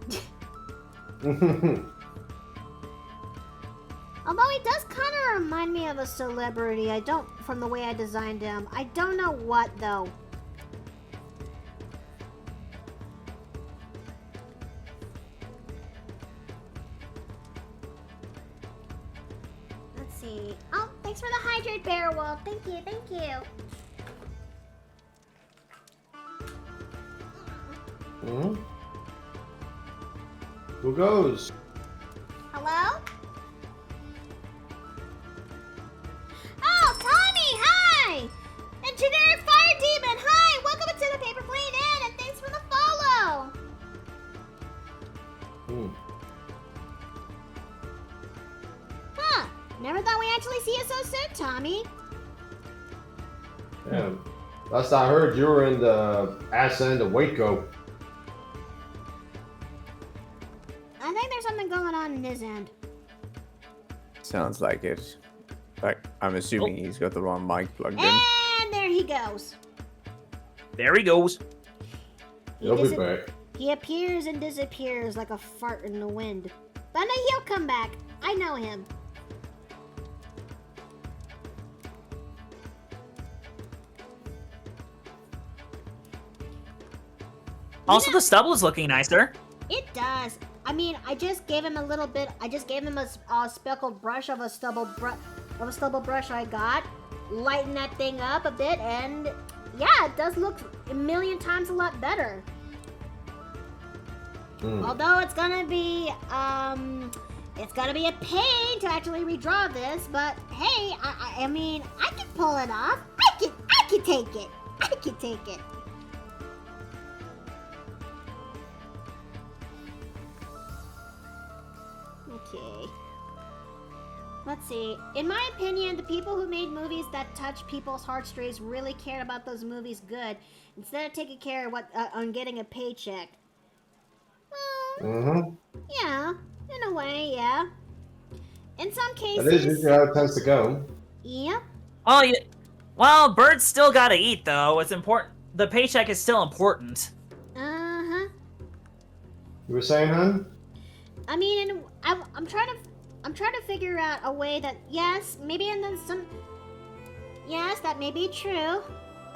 Although he does kind of remind me of a celebrity. From the way I designed him. I don't know what, though. Let's see. Oh, thanks for the hydrate, Bearwolf. Thank you, thank you. Who goes? Hello? Oh, Tommy, hi! And Generic Fire Demon, hi! Welcome to the Paper Plane Inn, and thanks for the follow! Huh, never thought we'd actually see you so soon, Tommy. Damn. Last I heard, you were in the ass end of Waco. I think there's something going on in his end. Sounds like it. Like, I'm assuming he's got the wrong mic plugged in. And there he goes. There he goes. He'll be back. He appears and disappears like a fart in the wind. But no, he'll come back. I know him. Also, the stubble is looking nicer. It does. I mean, I just gave him a little bit. I just gave him a speckled brush of a stubble brush I got. Lighten that thing up a bit, and yeah, it does look a million times a lot better. Although it's gonna be a pain to actually redraw this, but hey, I mean, I can pull it off. I can take it. I can take it. Okay. Let's see. In my opinion, the people who made movies that touch people's heartstrings really cared about those movies good, instead of taking care of on getting a paycheck. Well, yeah, in a way, yeah. In some cases. That is usually how it tends to go. Yep. Oh, yeah. Well, birds still gotta eat, though. It's important. The paycheck is still important. Uh-huh. You were saying, hon? I mean, I'm trying to figure out a way that, yes, maybe and then some. Yes, that may be true.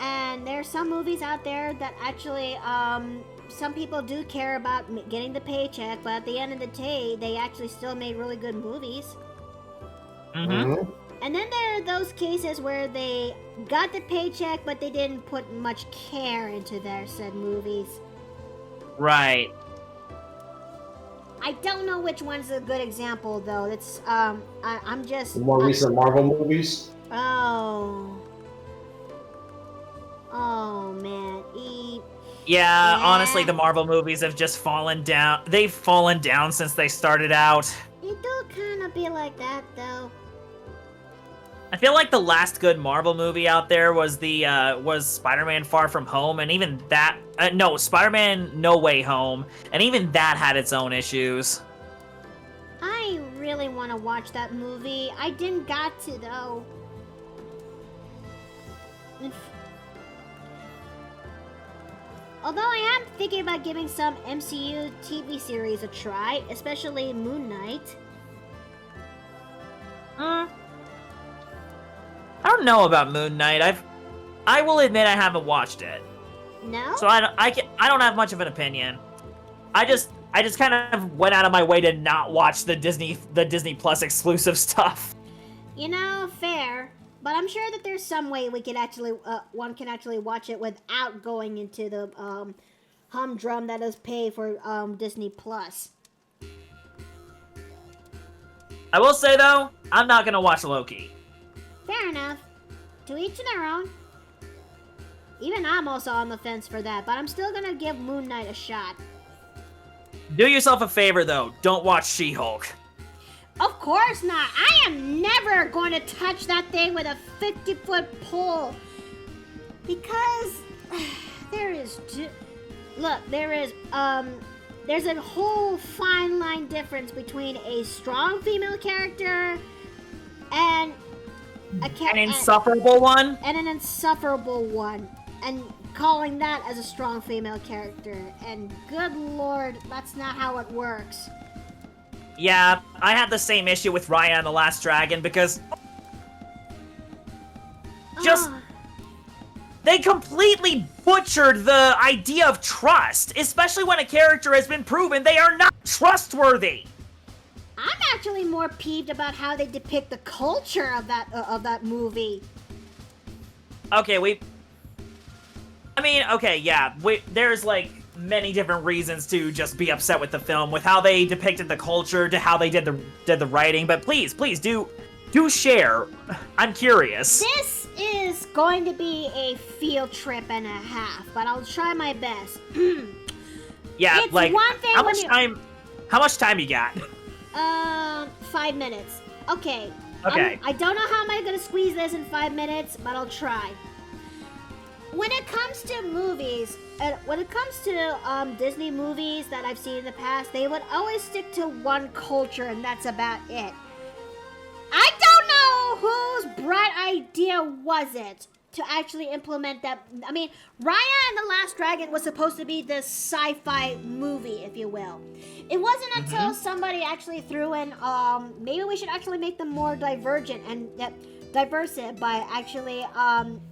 And there are some movies out there that actually, some people do care about getting the paycheck, but at the end of the day, they actually still made really good movies. Mm-hmm. And then there are those cases where they got the paycheck, but they didn't put much care into their said movies. Right. I don't know which one's a good example, though. It's, I'm just... The more recent Marvel movies? Oh, man. Yeah, honestly, the Marvel movies have just fallen down. They've fallen down since they started out. It do kind of be like that, though. I feel like the last good Marvel movie out there was was Spider-Man Far From Home, and even that, no, Spider-Man No Way Home, and even that had its own issues. I really want to watch that movie. I didn't got to, though. Although I am thinking about giving some MCU TV series a try, especially Moon Knight. I don't know about Moon Knight. I will admit I haven't watched it. No? So I don't have much of an opinion. I just kind of went out of my way to not watch the Disney Plus exclusive stuff. You know, fair. But I'm sure that there's some way we could actually, one can actually watch it without going into the humdrum that is pay for Disney Plus. I will say though, I'm not gonna watch Loki. Fair enough. To each their own. Even I'm also on the fence for that, but I'm still gonna give Moon Knight a shot. Do yourself a favor though, don't watch She-Hulk. Of course not. I am never going to touch that thing with a 50-foot pole. Because there's a whole fine line difference between a strong female character and an insufferable one? And an insufferable one. And calling that as a strong female character. And good lord, that's not how it works. Yeah, I had the same issue with Raya and the Last Dragon because... They completely butchered the idea of trust, especially when a character has been proven they are not trustworthy. I'm actually more peeved about how they depict the culture of that movie. Okay, there's like many different reasons to just be upset with the film, with how they depicted the culture to how they did the writing. But please do share. I'm curious. This is going to be a field trip and a half, but I'll try my best. Yeah, it's like one thing how much time you got? 5 minutes. Okay. Okay. I don't know how am I gonna squeeze this in 5 minutes, but I'll try. When it comes to movies, when it comes to Disney movies that I've seen in the past, they would always stick to one culture, and that's about it. I don't know whose bright idea was it to actually implement that. I mean, Raya and the Last Dragon was supposed to be this sci-fi movie, if you will. It wasn't until somebody actually threw in, maybe we should actually make them more divergent and diverse it by actually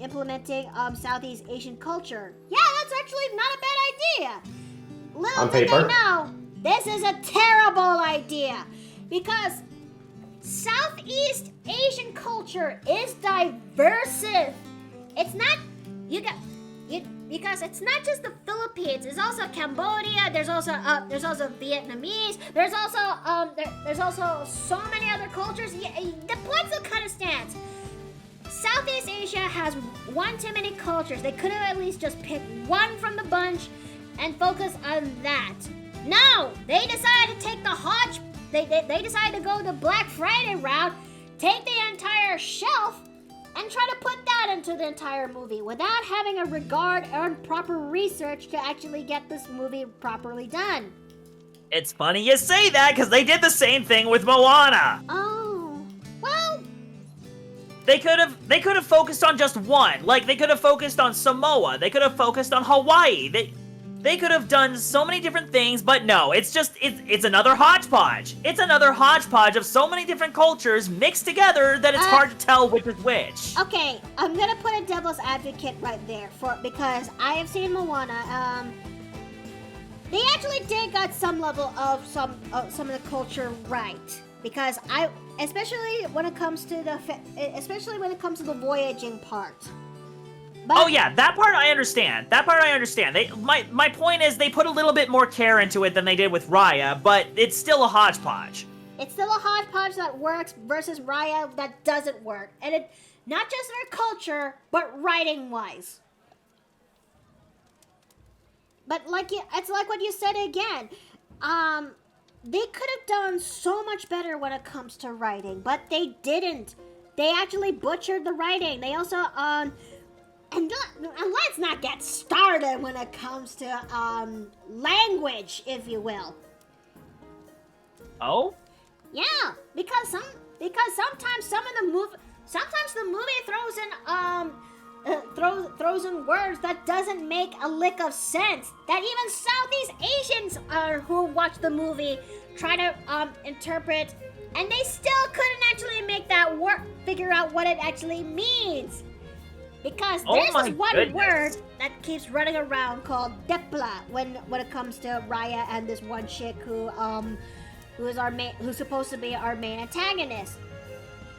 implementing Southeast Asian culture. Yeah, that's actually not a bad idea. Little did they know, this is a terrible idea because Southeast Asian culture is diverse. It's not because it's not just the Philippines. There's also Cambodia. There's also Vietnamese. There's also so many other cultures. Yeah, the point still kind of stands. Southeast Asia has one too many cultures. They could have at least just picked one from the bunch and focus on that. No, they decided to take the They decided to go the Black Friday route take the entire shelf and try to put that into the entire movie without having a regard or proper research to actually get this movie properly done. It's funny you say that, because they did the same thing with Moana. Oh, well... They could have focused on just one. Like, they could have focused on Samoa. They could have focused on Hawaii. They could have done so many different things, but no, it's another hodgepodge. It's another hodgepodge of so many different cultures mixed together that it's hard to tell which is which. Okay, I'm gonna put a devil's advocate right there because I have seen Moana. They actually did got some level of some of the culture right, because especially when it comes to the voyaging part. But, oh yeah, that part I understand. My point is they put a little bit more care into it than they did with Raya, but it's still a hodgepodge. It's still a hodgepodge that works versus Raya that doesn't work, and it not just their culture, but writing wise. But it's like what you said again. They could have done so much better when it comes to writing, but they didn't. They actually butchered the writing. They also and let's not get started when it comes to language, if you will. Oh? Yeah, because sometimes the movie throws in words that doesn't make a lick of sense, that even Southeast Asians who watch the movie try to interpret, and they still couldn't actually make that figure out what it actually means. Because there's this one word that keeps running around called Depla when it comes to Raya and this one chick who's supposed to be our main antagonist.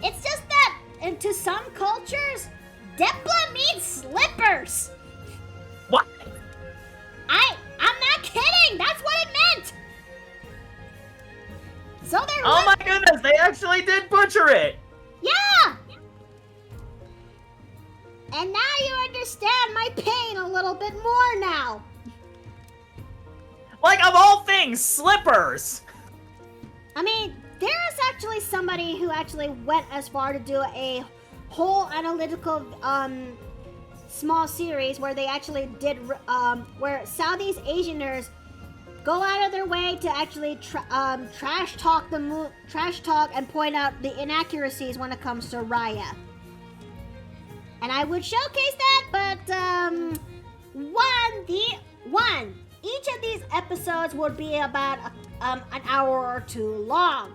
It's just that, and to some cultures, Depla means slippers. What? I'm not kidding. That's what it meant. So they're. Oh my goodness! They actually did butcher it. Yeah. And now you understand my pain a little bit more now. Like, of all things, slippers. I mean, there is actually somebody who actually went as far to do a whole analytical small series where they actually did where Southeast Asianers go out of their way to actually trash talk and point out the inaccuracies when it comes to Raya. And I would showcase that, but each of these episodes would be about an hour or two long.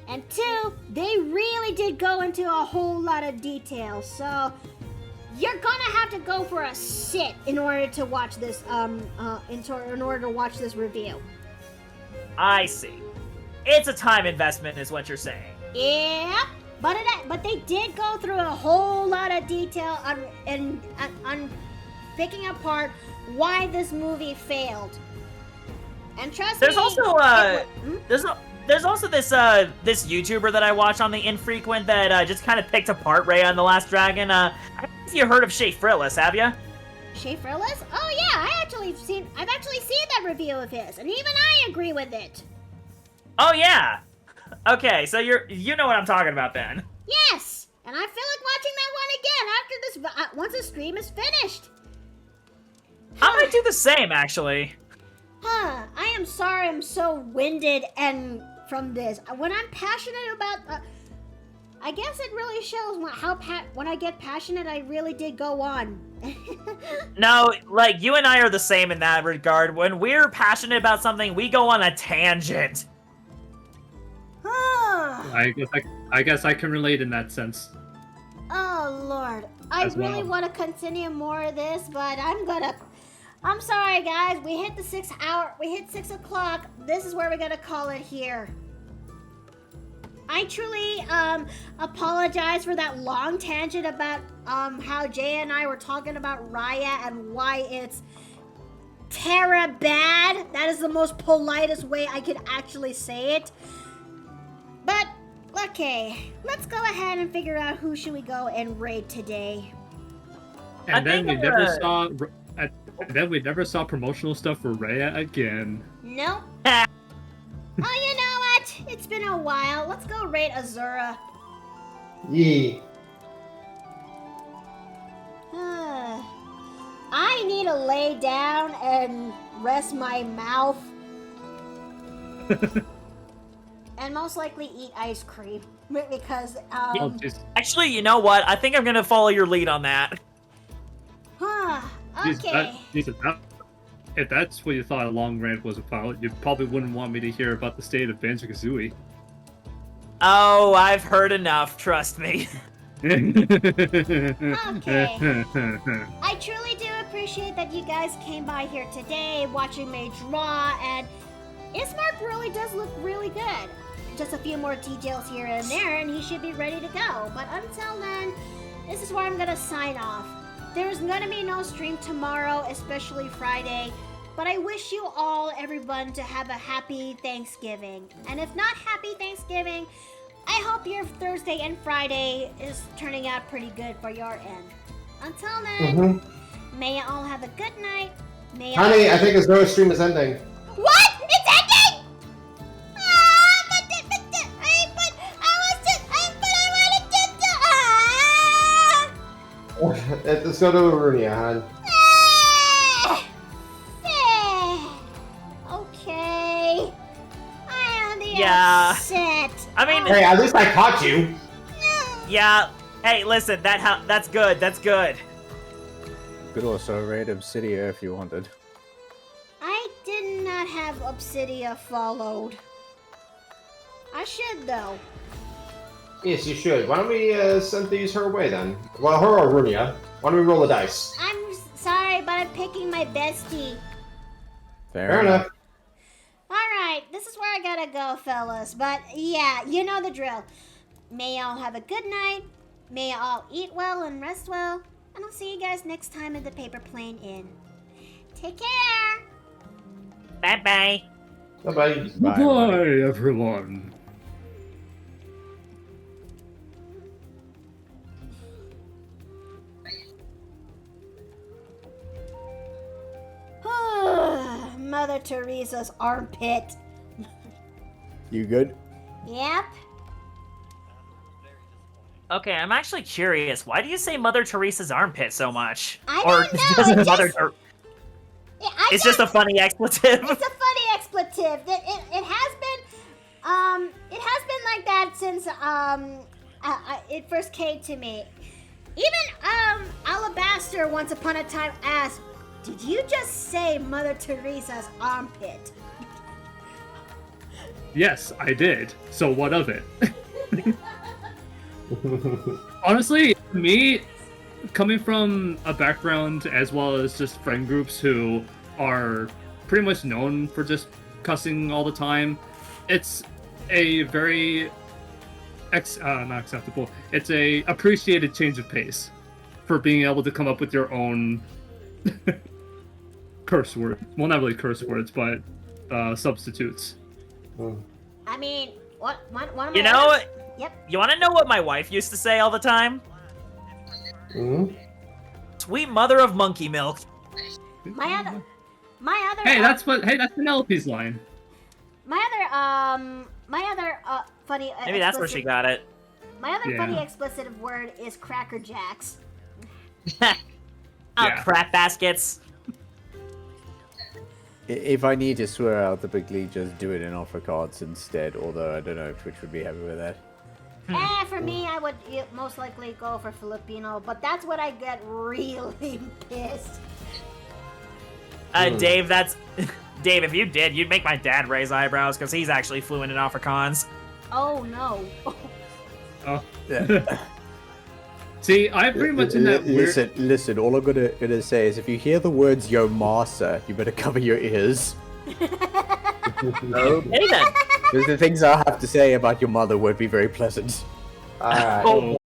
And two, they really did go into a whole lot of detail. So you're gonna have to go for a sit in order to watch this in order to watch this review. I see. It's a time investment is what you're saying. Yeah. But they did go through a whole lot of detail on picking apart why this movie failed. And trust me, there's also this this YouTuber that I watch on the infrequent that just kind of picked apart Raya and the Last Dragon. I don't know if you heard of Shay Frillis, have you? Shay Frillis? Oh yeah, I've actually seen that review of his, and even I agree with it. Oh yeah. Okay, so you know what I'm talking about then. Yes, and I feel like watching that one again after this once the stream is finished. I might do the same, actually. I am sorry I'm so winded and from this. When I'm passionate about, I guess it really shows when I get passionate, I really did go on. No, like, you and I are the same in that regard. When we're passionate about something, we go on a tangent. I guess I can relate in that sense. Oh Lord, I really want to continue more of this, but I'm sorry guys, we hit 6 o'clock. This is where we're gonna call it here. I truly apologize for that long tangent about how Jay and I were talking about Raya and why it's Terra bad. That is the most politest way I could actually say it. But, okay, let's go ahead and figure out who should we go and raid today. And then we never saw promotional stuff for Raya again. Nope. Oh, you know what? It's been a while. Let's go raid Azura. Yeah. I need to lay down and rest my mouth. And most likely eat ice cream. Because, Actually, you know what? I think I'm gonna follow your lead on that. Okay. Jesus, if that's what you thought a long rant was about, you probably wouldn't want me to hear about the state of Banjo-Kazooie. Oh, I've heard enough, trust me. Okay. I truly do appreciate that you guys came by here today, watching me draw, and Ismark really does look really good. Just a few more details here and there, and he should be ready to go. But until then, this is where I'm gonna sign off. There's gonna be no stream tomorrow, especially Friday, but I wish you all, everyone, to have a happy Thanksgiving. And if not happy Thanksgiving, I hope your Thursday and Friday is turning out pretty good for your end. Until then, may you all have a good night. Honey, I think his no stream is ending. What? It's ending? Let's go to Arunia, hon. Okay. I am the upset. I mean, hey, at least I caught you. Yeah. Hey, listen, that's good. That's good. Could also raid Obsidia if you wanted. I did not have Obsidia followed. I should though. Yes, you should. Why don't we send these her way then? Well, her or Arunia. Why don't we roll the dice? I'm sorry, but I'm picking my bestie. Fair enough. Alright, this is where I gotta go, fellas. But yeah, you know the drill. May y'all have a good night. May y'all eat well and rest well. And I'll see you guys next time in the Paper Plane Inn. Take care! Bye-bye. Bye-bye. Bye, everyone. Mother Teresa's armpit. You good? Yep. Okay, I'm actually curious. Why do you say Mother Teresa's armpit so much? I don't know. It's just a funny expletive. It's a funny expletive. It has been like that since it first came to me. Even Alabaster once upon a time asked, "Did you just say Mother Teresa's armpit?" Yes, I did. So what of it? Honestly, me, coming from a background as well as just friend groups who are pretty much known for just cussing all the time, it's a very not acceptable. It's a appreciated change of pace for being able to come up with your own curse word. Well, not really curse words, but substitutes. I mean, one of my You know, Yep. You want to know what my wife used to say all the time? Sweet mother of monkey milk. My other. Hey, that's Penelope's line. My other funny. Maybe that's where she got it. My other funny explicit word is Cracker Jacks. Crap baskets. If I need to swear out, typically just do it in offer cards instead, although I don't know if Twitch would be happy with that. For me, I would most likely go for Filipino, but that's when I get really pissed. Dave, Dave, if you did, you'd make my dad raise eyebrows, because he's actually fluent in Afrikaans. Oh, no. Oh. Yeah. See, I'm pretty much in that weird... Listen, all I'm gonna say is if you hear the words "yo massa," you better cover your ears. Okay then. Because the things I have to say about your mother won't be very pleasant. Alright. Oh